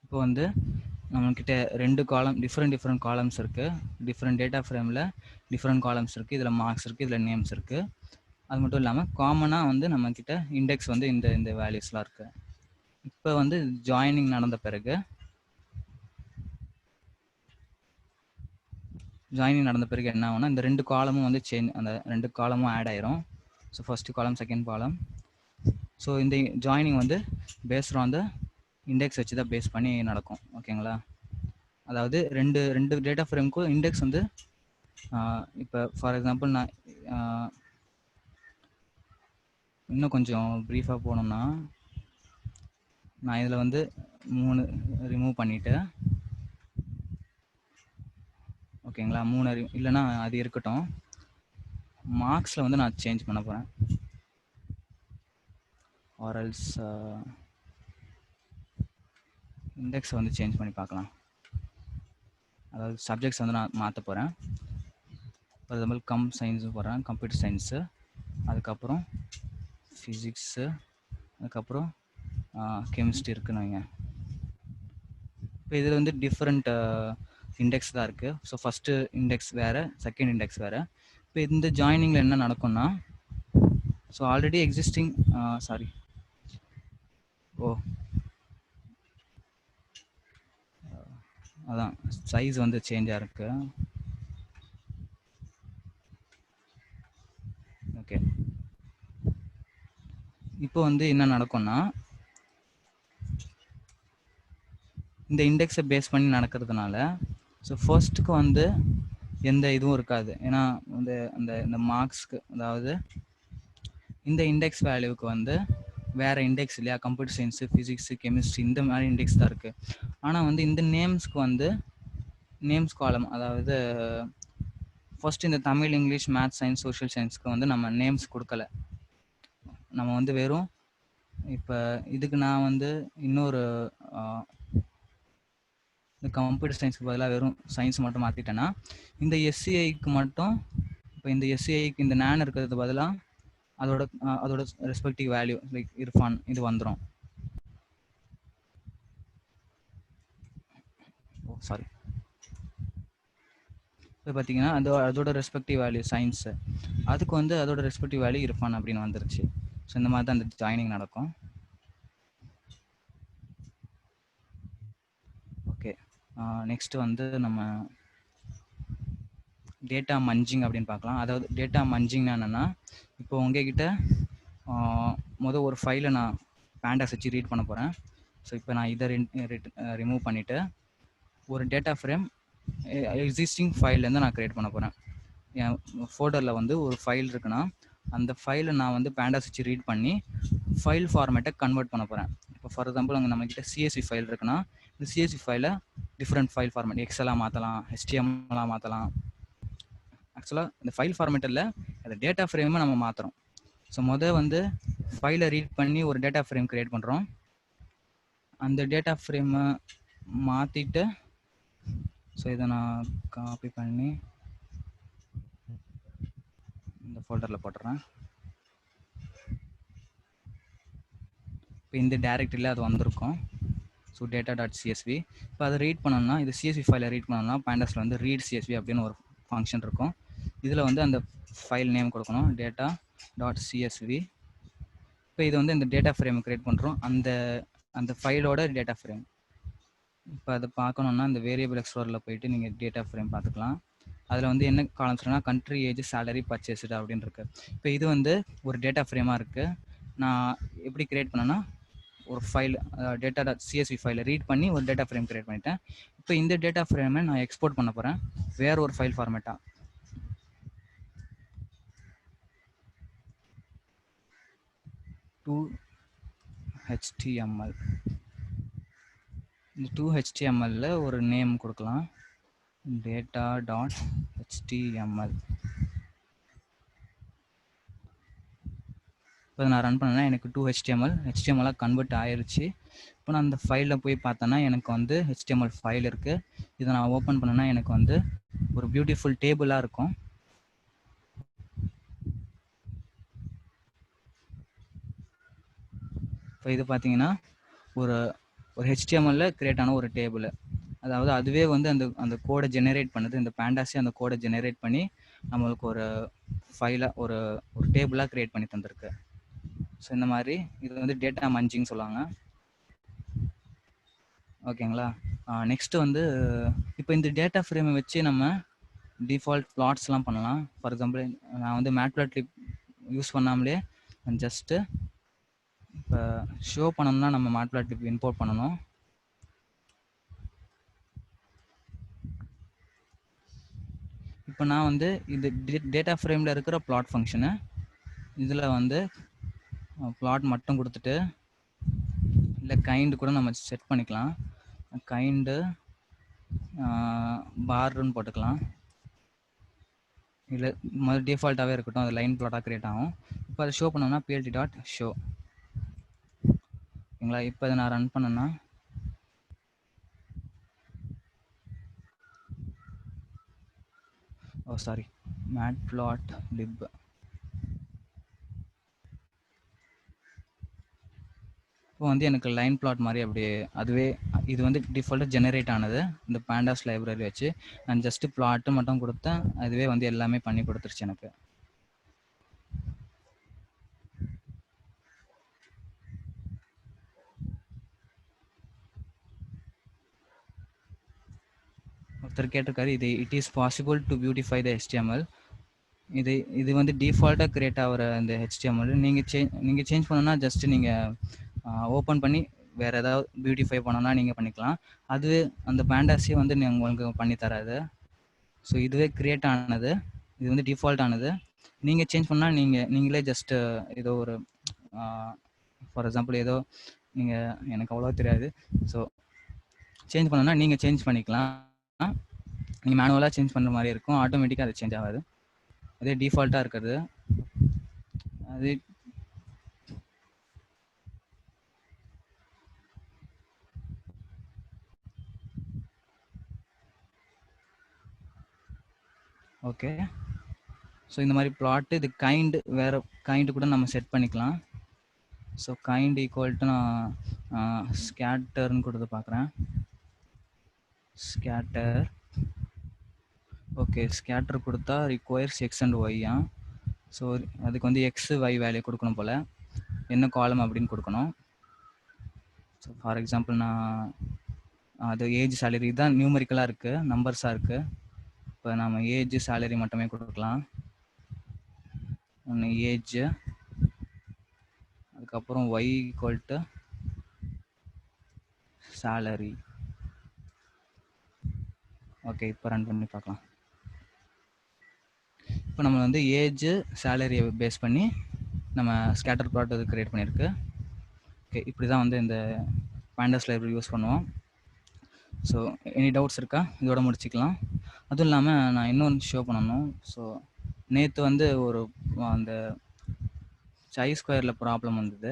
இப்போ வந்து நம்மக்கிட்ட 2 காலம் டிஃப்ரெண்ட் காலம்ஸ் இருக்குது. டிஃப்ரெண்ட் டேட்டா ஃப்ரேமில் டிஃப்ரெண்ட் காலம்ஸ் இருக்குது. இதில் மார்க்ஸ் இருக்குது, இதில் நேம்ஸ் இருக்குது. அது மட்டும் இல்லாமல் காமனாக வந்து நம்மக்கிட்ட இண்டெக்ஸ் வந்து இந்த வேல்யூஸ்லாம் இருக்குது. இப்போ வந்து ஜாயினிங் நடந்த பிறகு என்ன ஆகும்னா, இந்த 2 காலமும் வந்து அந்த 2 காலமும் ஆட் ஆயிரும். So first column, second column. So இந்த ஜாயினிங் வந்து பேஸ்ட் ஆன் த இண்டெக்ஸ் வச்சு தான் பேஸ் பண்ணி நடக்கும். ஓகேங்களா? அதாவது ரெண்டு டேட்டா ஃப்ரேமுக்கும் இண்டெக்ஸ் வந்து இப்போ ஃபார் எக்ஸாம்பிள் நான் இன்னும் கொஞ்சம் ப்ரீஃபாக போனோம்னா, நான் இதில் வந்து 3 ரிமூவ் பண்ணிவிட்டு, ஓகேங்களா? 3 இல்லைன்னா அது இருக்கட்டும். மார்க்ஸில் வந்து நான் சேஞ்ச் பண்ண போகிறேன். ஆர்எல்ஸ் இண்டெக்ஸை வந்து சேஞ்ச் பண்ணி பார்க்கலாம். அதாவது சப்ஜெக்ட்ஸ் வந்து நான் மாற்ற போகிறேன். ஃபார் எக்ஸாம்பிள் சயின்ஸு போடுறேன், கம்ப்யூட்டர் சயின்ஸு, அதுக்கப்புறம் ஃபிசிக்ஸு, அதுக்கப்புறம் கெமிஸ்ட்ரி இருக்குன்னு வைங்க. இப்போ இதில் வந்து டிஃப்ரெண்ட் இண்டெக்ஸ் தான் இருக்குது. ஸோ ஃபஸ்ட்டு இண்டெக்ஸ் வேறு, செகண்ட் இண்டெக்ஸ் வேறு. இப்போ இந்த ஜாயினிங்கில் என்ன நடக்கும்னா, ஸோ ஆல்ரெடி எக்ஸிஸ்டிங் அதான் சைஸ் வந்து சேஞ்சாக இருக்கு. ஓகே, இப்போ வந்து என்ன நடக்கும்னா, இந்த இண்டெக்ஸை பேஸ் பண்ணி நடக்கிறதுனால ஸோ ஃபர்ஸ்ட்டுக்கு வந்து எந்த இதுவும் இருக்காது. ஏன்னா இந்த மார்க்ஸ்க்கு, அதாவது இந்த இண்டெக்ஸ் வேல்யூவுக்கு வந்து வேறு இண்டெக்ஸ் இல்லையா, கம்ப்யூட்டர் சயின்ஸு, ஃபிசிக்ஸு, கெமிஸ்ட்ரி இந்த மாதிரி இண்டெக்ஸ் தான் இருக்குது. ஆனால் வந்து இந்த நேம்ஸ்க்கு வந்து நேம்ஸ் காலம், அதாவது ஃபர்ஸ்ட் இந்த Tamil, English, maths, science, social சயின்ஸ்க்கு வந்து நம்ம நேம்ஸ் கொடுக்கல. நம்ம வந்து வெறும் இப்போ இதுக்கு நான் வந்து இன்னொரு இந்த கம்ப்யூட்டர் சயின்ஸ்க்கு பதிலாக வெறும் சயின்ஸ் மட்டும் மாற்றிட்டேன்னா, இந்த எஸ்சிஐக்கு மட்டும், இப்போ இந்த எஸ்சிஐக்கு இந்த நேன் இருக்கிறது பதிலாக அதோட ரெஸ்பெக்டிவ் வேல்யூ லைக் இர்ஃபான் இது வந்துடும். சாரி, இப்போ பார்த்தீங்கன்னா அதோட ரெஸ்பெக்டிவ் வேல்யூ சயின்ஸு, அதுக்கு வந்து அதோட ரெஸ்பெக்டிவ் வேல்யூ இர்ஃபான் அப்படின்னு வந்துருச்சு. ஸோ இந்த மாதிரி தான் அந்த ஜாயினிங் நடக்கும். ஓகே, நெக்ஸ்ட் வந்து நம்ம டேட்டா மஞ்சிங் அப்படின்னு பார்க்கலாம். அதாவது டேட்டா மஞ்சிங்னா என்னென்னா, இப்போ உங்ககிட்ட மொதல் ஒரு ஃபைலை நான் பேண்டாஸ் வச்சு ரீட் பண்ண போகிறேன். ஸோ இப்போ நான் இதை ரிமூவ் பண்ணிவிட்டு ஒரு டேட்டா ஃப்ரேம் எக்ஸிஸ்டிங் ஃபைல்லேருந்து நான் க்ரியேட் பண்ண போகிறேன். என் ஃபோல்டரில் வந்து ஒரு ஃபைல் இருக்குன்னா, அந்த ஃபைலை நான் வந்து பேண்டாஸ் வச்சு ரீட் பண்ணி ஃபைல் ஃபார்மேட்டை கன்வெர்ட் பண்ண போகிறேன். இப்போ ஃபார் எக்ஸாம்பிள் அங்கே நம்மக்கிட்ட சிஎஸ்வி ஃபைல் இருக்குன்னா, இந்த சிஎஸ்வி ஃபைலை டிஃப்ரெண்ட் ஃபைல் ஃபார்மேட், எக்ஸலாக மாற்றலாம், HTML மாற்றலாம். ஆக்சுவலாக இந்த ஃபைல் ஃபார்மேட்டில் அந்த டேட்டா ஃப்ரேமை நம்ம மாற்றுறோம். ஸோ வந்து ஃபைலை ரீட் பண்ணி ஒரு டேட்டா ஃப்ரேம் க்ரியேட் பண்ணுறோம். அந்த டேட்டா ஃப்ரேமை மாற்றிட்டு, ஸோ இதை நான் காப்பி பண்ணி இந்த ஃபோல்டரில் போட்டுறேன். இப்போ இந்த டைரக்டரியில் அது வந்திருக்கும். So data.csv. இப்போ அதை ரீட் பண்ணோம்னா, இது CSV ஃபைலை ரீட் பண்ணோம்னா பேண்டாஸில் வந்து ரீட் CSV அப்படின்னு ஒரு ஃபங்க்ஷன் இருக்கும். இதில் வந்து அந்த ஃபைல் நேம் கொடுக்கணும், data.csv. இப்போ இது வந்து இந்த டேட்டா ஃப்ரேம் கிரியேட் பண்ணுறோம், அந்த ஃபைலோட டேட்டா ஃப்ரேம். இப்போ அதை பார்க்கணுன்னா இந்த வேரியபிள் எக்ஸ்ப்ளோரில் போயிட்டு நீங்கள் டேட்டா ஃப்ரேம் பார்த்துக்கலாம். அதில் வந்து என்ன காலம்ஸ்னா கண்ட்ரி, ஏஜ், சேலரி, பர்ச்சேஸ்டு அப்படின்னு இருக்கு. இப்போ இது வந்து ஒரு டேட்டா ஃப்ரேமாக இருக்குது. நான் எப்படி கிரியேட் பண்ணேன்னா, ஒரு ஃபைல் data.csv ஃபைலை ரீட் பண்ணி ஒரு டேட்டா ஃப்ரேம் கிரியேட் பண்ணிட்டேன். இப்போ இந்த டேட்டா ஃப்ரேமை நான் எக்ஸ்போர்ட் பண்ண போகிறேன் வேற ஒரு ஃபைல் ஃபார்மேட்டாக. HTML. இந்த 2HTML ஒரு நேம் கொடுக்கலாம், data.html. இப்போ நான் ரன் பண்ணேன்னா எனக்கு 2HTML கன்வெர்ட் ஆயிருச்சு. இப்போ நான் அந்த ஃபைலில் போய் பார்த்தேன்னா எனக்கு வந்து HTML ஃபைல் இருக்குது. இதை நான் ஓப்பன் பண்ணேன்னா எனக்கு வந்து ஒரு பியூட்டிஃபுல் டேபிளாக இருக்கும். இப்போ இது பார்த்தீங்கன்னா ஒரு HTML கிரியேட் ஆன ஒரு டேபிள். அதாவது அதுவே வந்து அந்த கோடை ஜெனரேட் பண்ணுது. இந்த பேண்டாஸே அந்த கோடை ஜெனரேட் பண்ணி நம்மளுக்கு ஒரு ஃபைலாக ஒரு டேபிளாக கிரியேட் பண்ணி தந்திருக்கு. ஸோ இந்த மாதிரி இது வந்து டேட்டா மஞ்சிங் சொல்லுவாங்க. ஓகேங்களா? நெக்ஸ்ட்டு வந்து இப்போ இந்த டேட்டா ஃப்ரேமை வச்சு நம்ம டிஃபால்ட் பிளாட்ஸ்லாம் பண்ணலாம். ஃபார் எக்ஸாம்பிள் நான் வந்து மேட்ப்ளாட்லிப் யூஸ் பண்ணாமலே ஜஸ்ட்டு இப்போ ஷோ பண்ணணும்னா நம்ம மேட்ப்ளாட்லிப் இம்போர்ட் பண்ணணும். இப்போ நான் வந்து இந்த டேட்டா ஃப்ரேமில் இருக்கிற பிளாட் ஃபங்க்ஷனு இதில் வந்து பிளாட் மட்டும் கொடுத்துட்டு, இல்லை கைண்டு கூட நம்ம செட் பண்ணிக்கலாம். கைண்டு பார்ன்னு போட்டுக்கலாம். இல்லை முதல்ல டிஃபால்ட்டாகவே இருக்கட்டும், அது லைன் பிளாட்டாக கிரியேட் ஆகும். இப்போ அதை ஷோ பண்ணோம்னா plt.show. ஓகேங்களா? இப்போ அதை நான் ரன் பண்ணேன்னா சாரி matplotlib. இப்போ வந்து எனக்கு லைன் பிளாட் மாதிரி அப்படியே அதுவே இது வந்து டிஃபால்ட்டாக ஜெனரேட் ஆனது இந்த பேண்டாஸ் லைப்ரரி வச்சு. நான் ஜஸ்ட்டு பிளாட்டு மட்டும் கொடுத்தேன், அதுவே வந்து எல்லாமே பண்ணி கொடுத்துருச்சு எனக்கு. ஒருத்தர் கேட்டிருக்காரு, it is possible to beautify the HTML. இது வந்து டிஃபால்ட்டாக கிரியேட் ஆகிற அந்த HTML நீங்கள் சேஞ்ச் பண்ணணும்னா ஜஸ்ட்டு நீங்கள் ஓப்பன் பண்ணி வேறு ஏதாவது பியூட்டிஃபை பண்ணணும்னா நீங்கள் பண்ணிக்கலாம். அது அந்த பேண்டாஸே வந்து உங்களுக்கு பண்ணி தராது. ஸோ இதுவே கிரியேட் ஆனது, இது வந்து டிஃபால்ட் ஆனது. நீங்கள் சேஞ்ச் பண்ணால் நீங்களே ஜஸ்ட்டு ஏதோ ஒரு ஃபார் எக்ஸாம்பிள் ஏதோ எனக்கு அவ்வளோ தெரியாது. ஸோ சேஞ்ச் பண்ணணும்னா நீங்கள் சேஞ்ச் பண்ணிக்கலாம். நீங்கள் மேனுவலாக சேஞ்ச் பண்ணுற மாதிரி இருக்கும், ஆட்டோமேட்டிக்காக அது சேஞ்ச் ஆகாது. அதே டிஃபால்ட்டாக இருக்கிறது அது. ஓகே, ஸோ இந்த மாதிரி பிளாட்டு இது கைண்டு வேறு கைண்டு கூட நம்ம செட் பண்ணிக்கலாம். ஸோ கைண்ட் ஈக்குவல் டு நான் ஸ்கேட்டர்னு கொடுத்து பார்க்குறேன். ஸ்கேட்டர். ஓகே, ஸ்கேட்டர் கொடுத்தா ரிக்வயர்ஸ் எக்ஸ் அண்ட் ஒய்யா. ஸோ அதுக்கு வந்து எக்ஸு ஒய் வேல்யூ கொடுக்கணும் போல், என்ன காலம் அப்படின்னு கொடுக்கணும். ஸோ ஃபார் எக்ஸாம்பிள் நான் அது ஏஜ் சேலரி தான் நியூமரிக்கலாக இருக்குது, நம்பர்ஸாக இருக்குது. இப்போ நம்ம ஏஜ் சேலரி மட்டுமே கொடுக்கலாம். ஒன்று ஏஜ், அதுக்கப்புறம் Y equal to salary. Okay, இப்போ ரன் பண்ணி பார்க்கலாம். இப்போ நம்ம வந்து ஏஜ் சேலரியை பேஸ் பண்ணி நம்ம ஸ்கேட்டர் ப்ளாட் அது க்ரியேட் பண்ணியிருக்கு. ஓகே, இப்படி தான் வந்து இந்த பேண்டாஸ் லைப்ரரி யூஸ் பண்ணுவோம். ஸோ எனி டவுட்ஸ் இருக்கா? இதோட முடிச்சுக்கலாம். அதுவும் இல்லாமல் நான் இன்னொன்று ஷோ பண்ணணும். ஸோ நேற்று வந்து ஒரு அந்த சை ஸ்கொயரில் ப்ராப்ளம் வந்தது.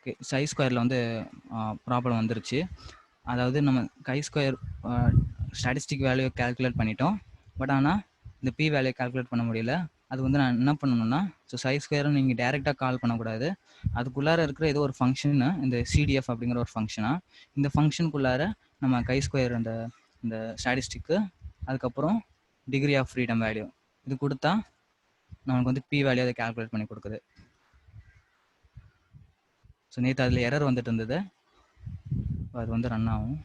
ஓகே, ஓகே, சை ஸ்கொயரில் வந்து ப்ராப்ளம் வந்துருச்சு. அதாவது நம்ம கை ஸ்கொயர் ஸ்டாட்டிஸ்டிக் வேல்யூ கால்குலேட் பண்ணிட்டோம். பட் ஆனால் இந்த பி வேல்யூ கால்குலேட் பண்ண முடியல. அது வந்து நான் என்ன பண்ணணும்னா, ஸோ சை ஸ்கொயரை நீங்கள் டேரெக்டாக கால் பண்ணக்கூடாது. அதுக்குள்ளார இருக்கிற ஏதோ ஒரு ஃபங்க்ஷனு, இந்த சிடிஎஃப் அப்படிங்கிற ஒரு ஃபங்க்ஷனா, இந்த ஃபங்க்ஷனுக்குள்ளார நம்ம கை ஸ்கொயர் இந்த ஸ்டாட்டிஸ்டிக்கு, அதுக்கப்புறம் டிகிரி ஆஃப் ஃப்ரீடம் வேல்யூ இது கொடுத்தா நமக்கு வந்து பி வேல்யூ அதை கால்குலேட் பண்ணி கொடுக்குது. ஸோ நேற்று அதில் எரர் வந்துட்டு இருந்தது, அது வந்து ரன் ஆகும்.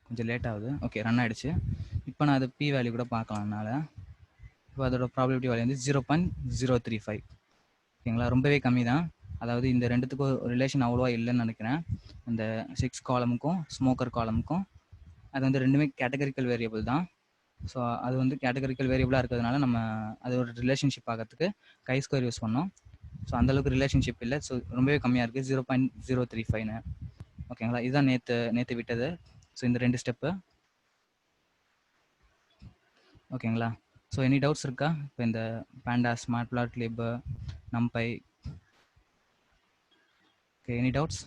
கொஞ்சம் லேட் ஆகுது. ஓகே, ரன் ஆகிடுச்சு. இப்போ நான் அது பி வேல்யூ கூட பார்க்கலாம். என்னால் இப்போ அதோட ப்ராபபிலிட்டி வேல்யூ வந்து 0.035. ஓகேங்களா, ரொம்பவே கம்மி தான். அதாவது இந்த ரெண்டுத்துக்கும் ரிலேஷன் அவ்வளோவா இல்லைன்னு நினைக்கிறேன். இந்த 6 காலமுக்கும் ஸ்மோக்கர் காலமுக்கும் அது வந்து ரெண்டுமே கேட்டகரிக்கல் வேரியபிள் தான். ஸோ அது வந்து கேட்டகரிக்கல் வேரியபிளாக இருக்கிறதுனால நம்ம அதோட ரிலேஷன்ஷிப் பார்க்கறதுக்கு கை ஸ்கொயர் யூஸ் பண்ணோம். ஸோ அந்தளவுக்கு ரிலேஷன்ஷிப் இல்லை. ஸோ ரொம்பவே கம்மியாக இருக்குது, 0.035. ஓகேங்களா, இதுதான் நேற்று விட்டது. ஸோ இந்த 2 ஸ்டெப்பு. ஓகேங்களா, ஸோ எனி டவுட்ஸ் இருக்கா? இப்போ இந்த பேண்டாஸ், மேட்ப்ளாட்லிப், நம்பை, ஓகே, எனி டவுட்ஸ்?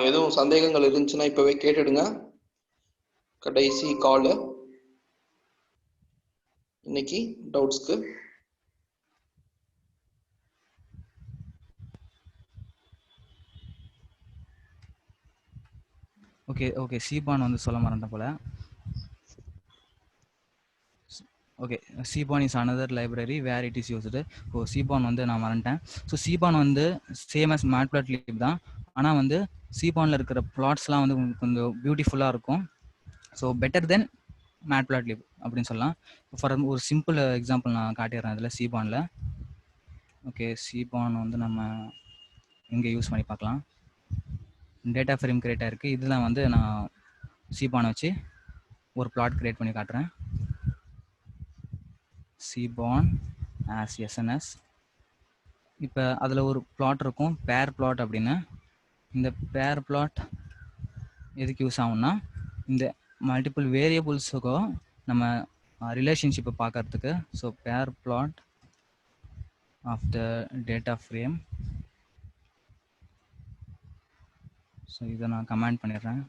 எதுவும் சந்தேகங்கள் இருந்துச்சுன்னா இப்பவே கேட்டுடுங்க. கடைசி கால் இன்னைக்கு டவுட்ஸ்க்கு. ஓகே, சீபான் வந்து சொல்ல மறந்தேன் போல. Okay, seaborn is another library where it is used. Oh, seaborn வந்து நான் மறந்துட்டேன். ஸோ சீபான் வந்து சேம் அஸ் மேட்ப்ளாட்லிப் தான். ஆனால் வந்து சீபானில் இருக்கிற பிளாட்ஸ்லாம் வந்து கொஞ்சம் பியூட்டிஃபுல்லாக இருக்கும். ஸோ பெட்டர் தென் மேட்ப்ளாட்லிப் அப்படின்னு சொல்லலாம். ஃபார் ஒரு சிம்பிள் எக்ஸாம்பிள் நான் காட்டிடுறேன் இதில் சீபானில். ஓகே, சீபான் வந்து நம்ம இங்கே யூஸ் பண்ணி பார்க்கலாம். டேட்டா ஃப்ரேம் கிரியேட் ஆகிருக்கு. இதெல்லாம் வந்து நான் சீபானை வச்சு ஒரு பிளாட் கிரியேட் பண்ணி காட்டுறேன். cborn as SNS. இப்போ அதில் ஒரு பிளாட் இருக்கும், பேர் பிளாட் அப்படின்னு. இந்த பேர் பிளாட் எதுக்கு யூஸ் ஆகும்னா, இந்த மல்டிபிள் வேரியபிள்ஸுக்கும் நம்ம ரிலேஷன்ஷிப்பை பார்க்கறதுக்கு. So pair plot of the data frame. So இதை நான் கமெண்ட் பண்ணிடுறேன்.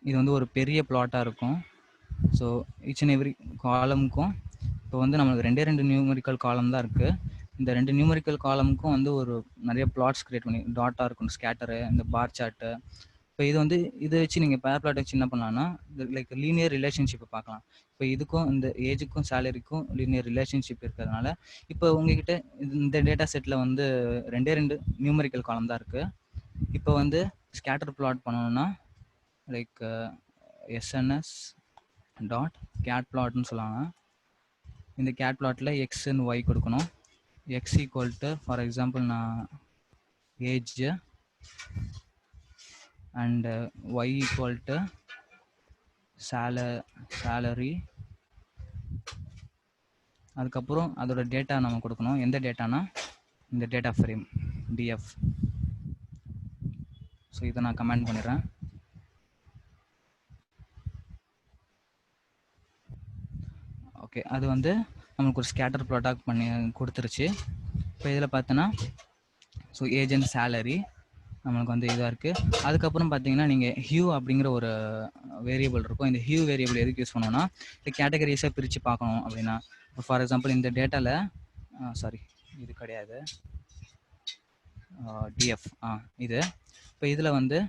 இது வந்து ஒரு பெரிய பிளாட்டாக இருக்கும். ஸோ ஈச் அண்ட் எவ்ரி காலமுக்கும் இப்போ வந்து நம்மளுக்கு 2 நியூமரிக்கல் காலம் தான் இருக்குது. இந்த 2 நியூமரிக்கல் காலமுக்கும் வந்து ஒரு நிறைய பிளாட்ஸ் கிரியேட் பண்ணி டாட்டாக இருக்கும், ஸ்கேட்டரு, இந்த பார் சார்ட்டு. இப்போ இது வந்து இதை வச்சு நீங்கள் பேர் பிளாட் வச்சு என்ன பண்ணலாம்னா, லைக் லீனியர் ரிலேஷன்ஷிப்பை பார்க்கலாம். இப்போ இதுக்கும் இந்த ஏஜுக்கும் சேலரிக்கும் லீனியர் ரிலேஷன்ஷிப் இருக்கிறதுனால இப்போ உங்ககிட்ட இந்த டேட்டா செட்டில் வந்து 2 நியூமரிக்கல் காலம் தான் இருக்குது. இப்போ வந்து ஸ்கேட்டர் பிளாட் பண்ணணும்னா லைக் SNS டாட் கேட் பிளாட்னு சொல்லுவாங்க. இந்த கேட் பிளாட்டில் எக்ஸ் அண்ட் ஒய் கொடுக்கணும். X equal to for example நான் age and y equal to salary. அதுக்கப்புறம் அதோட டேட்டா நம்ம கொடுக்கணும். எந்த டேட்டானா இந்த டேட்டா ஃப்ரேம் டிஎஃப். ஸோ இதை நான் கமெண்ட் பண்ணிடுறேன். ஓகே, அது வந்து நமக்கு ஒரு ஸ்கேட்டர் ப்ளாட்டாக பண்ணி கொடுத்துருச்சு. இப்போ இதில் பார்த்தோன்னா ஸோ ஏஜ் அண்ட் சேலரி நம்மளுக்கு வந்து இதாக இருக்குது. அதுக்கப்புறம் பார்த்தீங்கன்னா நீங்கள் ஹியூ அப்படிங்கிற ஒரு வேரியபிள் இருக்கும். இந்த ஹியூ வேரியபிள் எதுக்கு யூஸ் பண்ணோன்னா, இல்லை கேட்டகரிஸாக பிரித்து பார்க்கணும் அப்படின்னா, இப்போ ஃபார் எக்ஸாம்பிள் இந்த டேட்டாவில் சாரி இது கிடையாது டிஎஃப் இது. இப்போ இதில் வந்து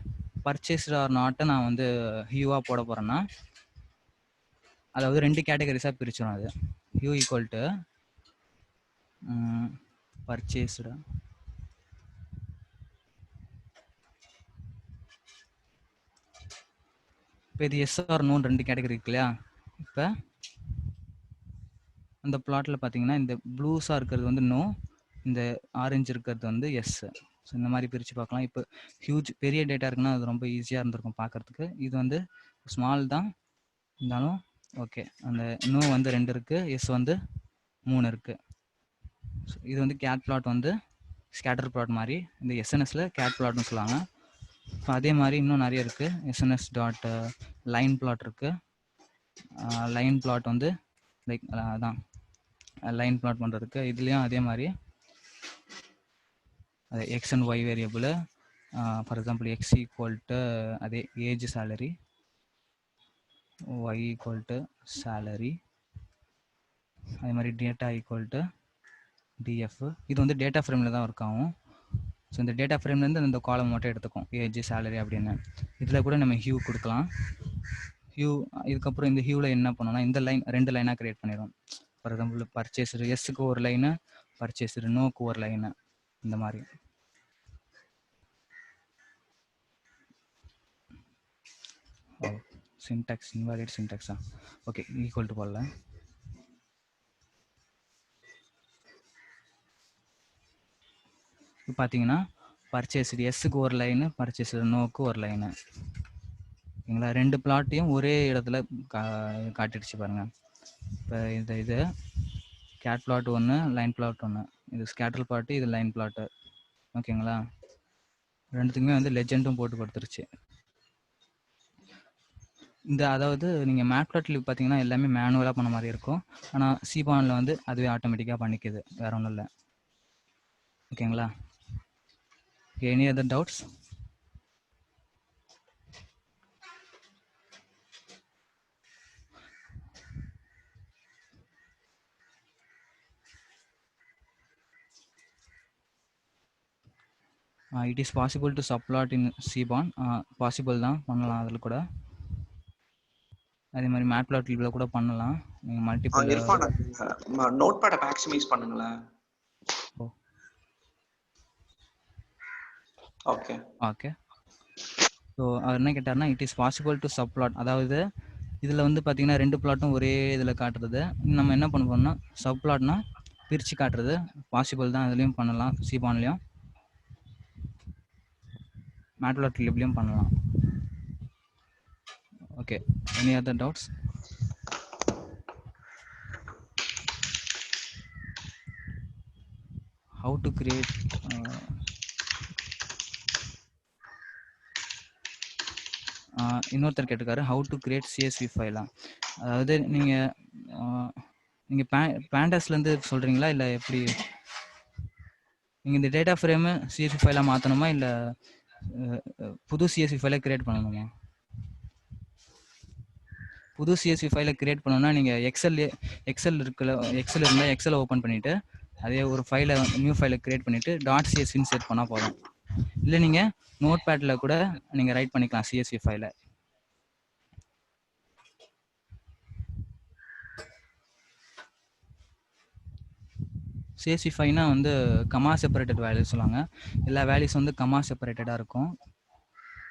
பர்ச்சேஸ்ட் ஆர் நாட்டை நான் வந்து ஹியூவாக போட போகிறேன்னா, அதாவது 2 கேட்டகரிஸாக பிரிச்சிடும். அது ஹியூ ஈக்குவல் டு பர்ச்சேஸ்டு இப்போ இது எஸ் ஆர் நோன்னு 2 கேட்டகரி இருக்கு இல்லையா. இப்போ அந்த பிளாட்டில் பார்த்தீங்கன்னா இந்த ப்ளூஸாக இருக்கிறது வந்து நோ, இந்த ஆரஞ்சு இருக்கிறது வந்து எஸ். ஸோ இந்த மாதிரி பிரித்து பார்க்கலாம். இப்போ ஹியூஜ் பெரிய டேட்டா இருக்குன்னா அது ரொம்ப ஈஸியாக இருந்திருக்கும் பார்க்குறதுக்கு. இது வந்து ஸ்மால் தான் இருந்தாலும் ஓகே, அந்த நோ வந்து 2 இருக்கு, எஸ் வந்து 3 இருக்கு. இது வந்து கேட் பிளாட் வந்து ஸ்கேட்டர் பிளாட் மாதிரி, இந்த எஸ்என்எஸ்ல கேட் பிளாட்னு சொல்லுவாங்க. இப்போ அதே மாதிரி இன்னும் நிறைய இருக்கு. எஸ்என்எஸ் டாட் லைன் பிளாட் இருக்கு. லைன் பிளாட் வந்து லைக் அதான் லைன் பிளாட் பண்ணுறதுக்கு. இதுலேயும் அதே மாதிரி அது x and y variable. For example x equal to அதே age salary, y equal to salary, அதே மாதிரி டேட்டா ஈக்குவல் டு டிஎஃப். இது வந்து டேட்டா ஃப்ரேமில் தான் ஒர்க் ஆகும். ஸோ இந்த டேட்டா ஃப்ரேம்லேருந்து இந்த காலம் மட்டும் எடுத்துக்கும், ஏஜ் சேலரி அப்படின்னு. இதில் கூட நம்ம ஹியூ கொடுக்கலாம். ஹியூ இதுக்கப்புறம் இந்த ஹியூவில் என்ன பண்ணோம்னா இந்த லைன் 2 லைனாக க்ரியேட் பண்ணிடும். ஃபார் எக்ஸாம்பிள் பர்ச்சேஸர் எஸ்ஸுக்கு ஒரு லைனு, பர்ச்சேஸர் நோக்கு ஒரு லைனு, இந்த மாதிரி. சின்டாக்ஸ் இன்வாலிட் சின்டாக்ஸா? ஓகே, ஈக்குவல் டு போடல. இப்போ பார்த்தீங்கன்னா பர்ச்சேஸர் எஸ்ஸுக்கு ஒரு லைனு, பர்ச்சேஸர் நோக்கு ஒரு லைனு. ஓகேங்களா, 2 பிளாட்டையும் ஒரே இடத்துல காட்டிடுச்சு பாருங்கள். இப்போ இது கேட் பிளாட் 1, லைன் பிளாட் 1. இது ஸ்கேட்டர் பிளாட்டு, இது லைன் பிளாட்டு. ஓகேங்களா, ரெண்டுத்துக்குமே வந்து லெஜெண்டும் போட்டு கொடுத்துருச்சு. இந்த அதாவது நீங்கள் மேட்பிளாட்ல பார்த்தீங்கன்னா எல்லாமே மேனுவலாக பண்ண மாதிரி இருக்கும். ஆனால் சீபானில் வந்து அதுவே ஆட்டோமேட்டிக்காக பண்ணிக்குது, வேற ஒன்றும் இல்லை. ஓகேங்களா, any other doubts? It is possible to subplot in seaborn. Possible தான், பண்ணலாம் அதில் கூட. அதே மாதிரி மேட்பிளாட்ல கூட பண்ணலாம். நீங்கள் மல்டிபிள் நோட் பேடை மேக்ஸிமைஸ் பண்ணுங்களேன். Okay okay. ஸோ அவர் என்ன கேட்டார்னா, it is possible to subplot, அதாவது இதில் வந்து பார்த்தீங்கன்னா 2 பிளாட்டும் ஒரே இதில் காட்டுறது. நம்ம என்ன பண்ண போறோம்னா சப் பிளாட்னா பிரித்து காட்டுறது பாசிபிள் தான். இதுலேயும் பண்ணலாம், சீபான்லேயும் மேட்பிளாட்லிப்லேயும் பண்ணலாம். Okay, any other doubts? How to create இன்னொருத்தர் கேட்டிருக்காரு, ஹவு டு கிரியேட் சிஎஸ்வி ஃபைலா? அதாவது நீங்கள் பேண்டாஸ்லேருந்து சொல்கிறீங்களா இல்லை எப்படி? நீங்கள் இந்த டேட்டா ஃப்ரேமு சிஎஸ்வி ஃபைலாக மாற்றணுமா இல்லை புது சிஎஸ்வி ஃபைலை கிரியேட் பண்ணணுமா? புது சிஎஸ்வி ஃபைலை கிரியேட் பண்ணணும்னா நீங்கள் எக்ஸல் இருந்தால் எக்ஸலை ஓப்பன் பண்ணிவிட்டு அதே ஒரு ஃபைலை நியூ ஃபைலை கிரியேட் பண்ணிவிட்டு .csvன்னு செட் பண்ணால் போதும். இல்லை நீங்கள் நோட் பேடில் கூட நீங்கள் ரைட் பண்ணிக்கலாம் சிஎஸ்வி ஃபைலை. சிஎஸ்வி ஃபைல்னா வந்து கமா செப்பரேட்டட் வேல்யூஸ் சொல்லுவாங்க. எல்லா வேல்யூஸ் வந்து கமா செப்பரேட்டடாக இருக்கும்.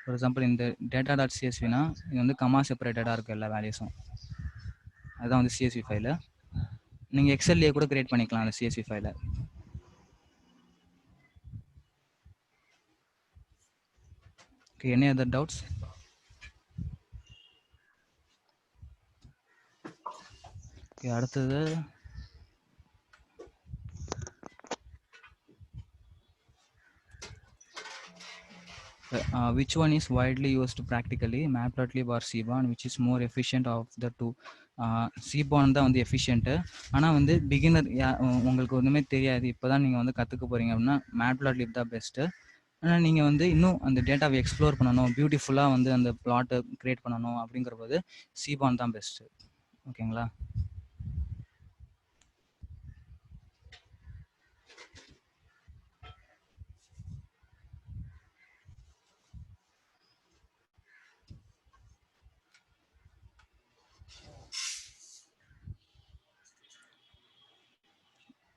ஃபார் எக்ஸாம்பிள் இந்த data.csvனா இது வந்து கமா செப்பரேட்டடாக இருக்கும் எல்லா வேல்யூஸும். அதுதான் வந்து சிஎஸ்வி ஃபைலு. நீங்கள் எக்ஸல்லையே கூட கிரியேட் பண்ணிக்கலாம் அந்த சிஎஸ்வி ஃபைலை. Okay, any other doubts? Okay, அடுத்தது which one is widely used practically, matplotlib or cbon, which is more efficient of the two? cbon தான் வந்து எஃபிஷியன்ட்டு. ஆனால் வந்து பிகினர் உங்களுக்கு ஒன்றுமே தெரியாது, இப்போ தான் நீங்கள் வந்து கற்றுக்க போகிறீங்க அப்படின்னா matplotlib தான் பெஸ்ட்டு. ஆனால் நீங்கள் வந்து இன்னும் அந்த டேட்டாவை எக்ஸ்ப்ளோர் பண்ணணும், பியூட்டிஃபுல்லாக வந்து அந்த பிளாட்டை க்ரியேட் பண்ணணும் அப்படிங்கிற போது cbon தான் பெஸ்ட்டு. ஓகேங்களா,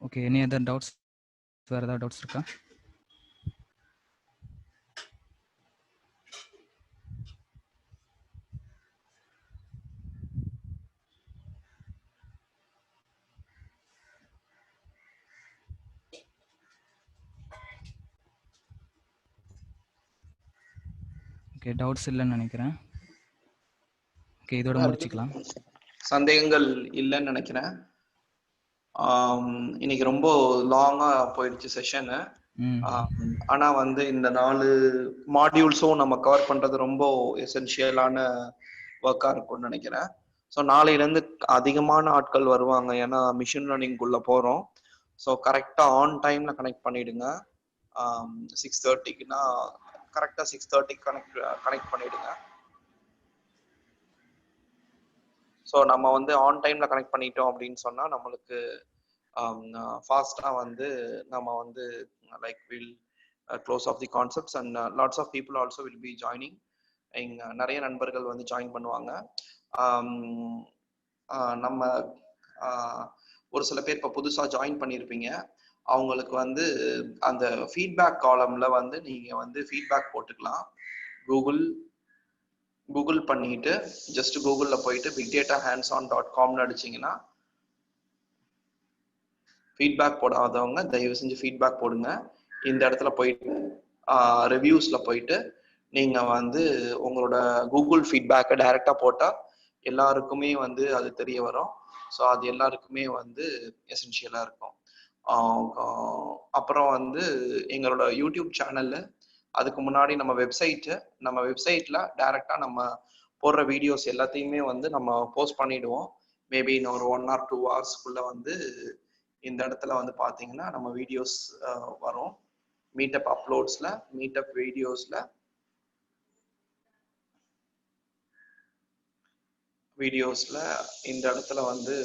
ஓகே. Any other doubts? வேறு ஏதாவது டவுட்ஸ் இருக்கா? ஓகே, டவுட்ஸ் இல்லைன்னு நினைக்கிறேன். ஓகே, இதோட முடிச்சுக்கலாம். சந்தேகங்கள் இல்லைன்னு நினைக்கிறேன். இன்னைக்கு ரொம்ப லாங்கா போயிடுச்சு செஷனு. ஆனா வந்து இந்த 4 மாடியூல்ஸும் நம்ம கவர் பண்றது ரொம்ப எசென்ஷியலான ஒர்க்கா இருக்கும்னு நினைக்கிறேன். ஸோ நாளையிலேருந்து அதிகமான ஆட்கள் வருவாங்க, ஏன்னா மிஷின் லேர்னிங்குள்ள போகிறோம். ஸோ கரெக்டாக ஆன் டைம்ல கனெக்ட் பண்ணிடுங்க. 6:30க்குனா கரெக்டாக 6:30 கனெக்ட் பண்ணிடுங்க. ஸோ நம்ம வந்து ஆன் டைம்ல கனெக்ட் பண்ணிட்டோம் அப்படின்னு சொன்னா நம்மளுக்கு ஃபாஸ்டா வந்து நம்ம வந்து like will close off the concepts and lots of people also will be joining. நிறைய நண்பர்கள் வந்து ஜாயின் பண்ணுவாங்க. நம்ம ஒரு சில பேர் இப்போ புதுசாக ஜாயின் பண்ணியிருப்பீங்க. அவங்களுக்கு வந்து அந்த ஃபீட்பேக் காலம்ல வந்து நீங்க வந்து ஃபீட்பேக் போட்டுக்கலாம். கூகுள் பண்ணிட்டு ஜஸ்ட் கூகுள்ல போயிட்டு bigdatahands-on.comனு அடிச்சிங்கன்னா, ஃபீட்பேக் போடாதவங்க தயவு செஞ்சு ஃபீட்பேக் போடுங்க. இந்த இடத்துல போயிட்டு ரிவ்யூஸ்ல போயிட்டு நீங்க வந்து உங்களோட கூகுள் ஃபீட்பேக்கை டைரக்டா போட்டா எல்லாருக்குமே வந்து அது தெரிய வரும். ஸோ அது எல்லாருக்குமே வந்து எசென்ஷியலா இருக்கும். அப்புறம் வந்து எங்களோட யூடியூப் சேனல்ல அதுக்கு முன்னாடி நம்ம வெப்சைட்ல டைரக்டா நம்ம போடுற வீடியோஸ் எல்லாத்தையுமே வந்து நம்ம போஸ்ட் பண்ணிடுவோம். மேபி இன்னும் ஒரு 1 or 2 hours வந்து இந்த இடத்துல வந்து பாத்தீங்கன்னா நம்ம வீடியோஸ் வரும். மீட்டப் அப்லோட்ஸ்ல, மீட்டப் வீடியோஸ்ல இந்த இடத்துல வந்து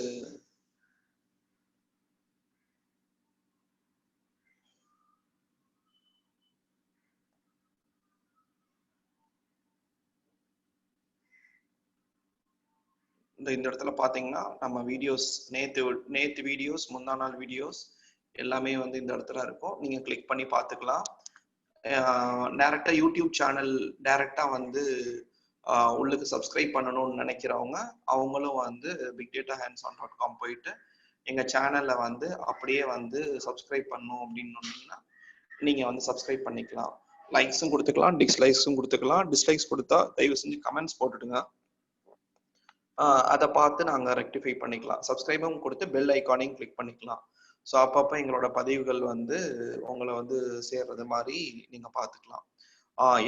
இந்த இடத்துல பாத்தீங்கன்னா நம்ம வீடியோஸ் நேத்து வீடியோஸ், முந்தா நாள் வீடியோஸ் எல்லாமே வந்து இந்த இடத்துல இருக்கும். நீங்க கிளிக் பண்ணி பார்த்துக்கலாம். டைரக்டா யூடியூப் சேனல் டைரக்டா வந்து உள்ளுக்கு சப்ஸ்கிரைப் பண்ணணும்னு நினைக்கிறவங்க அவங்களும் வந்து bigdatahands-on.com போயிட்டு எங்க சேனல்ல வந்து அப்படியே வந்து சப்ஸ்கிரைப் பண்ணணும் அப்படின்னு சொன்னீங்கன்னா நீங்க வந்து சப்ஸ்கிரைப் பண்ணிக்கலாம். லைக்ஸும் கொடுத்துக்கலாம், டிஸ்லைக்ஸும் கொடுத்துக்கலாம். டிஸ்லைக்ஸ் கொடுத்தா தயவு செஞ்சு கமெண்ட்ஸ் போட்டுடுங்க. அதை பார்த்து நாங்கள் ரெக்டிஃபை பண்ணிக்கலாம். சப்ஸ்கிரைபும் கொடுத்து பெல் ஐக்கானையும் கிளிக் பண்ணிக்கலாம். ஸோ அப்பப்போ எங்களோட பதிவுகள் வந்து உங்களை வந்து சேர்றது மாதிரி நீங்க பார்த்துக்கலாம்.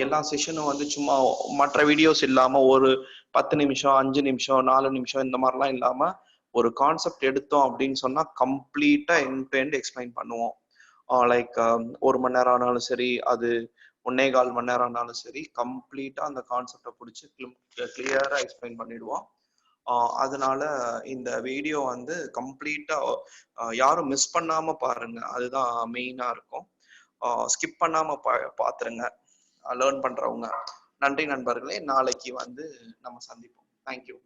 எல்லா செஷனும் வந்து சும்மா மற்ற வீடியோஸ் இல்லாம ஒரு 10 நிமிஷம், 5 நிமிஷம், 4 நிமிஷம் இந்த மாதிரிலாம் இல்லாம ஒரு கான்செப்ட் எடுத்தோம் அப்படின்னு சொன்னா கம்ப்ளீட்டா எண்ட் டு எண்ட் எக்ஸ்பிளைன் பண்ணுவோம். லைக் 1 மணி நேரம் ஆனாலும் சரி, அது 1.25 மணி நேரம் ஆனாலும் சரி, கம்ப்ளீட்டா அந்த கான்செப்டை பிடிச்சி கிளியரா எக்ஸ்பிளைன் பண்ணிடுவோம். அதனால இந்த வீடியோ வந்து கம்ப்ளீட்டா யாரும் மிஸ் பண்ணாம பாருங்க. அதுதான் மெயினா இருக்கும். ஸ்கிப் பண்ணாம பாத்துருங்க லேர்ன் பண்றவங்க. நன்றி நண்பர்களே. நாளைக்கு வந்து நம்ம சந்திப்போம். தேங்க்யூ.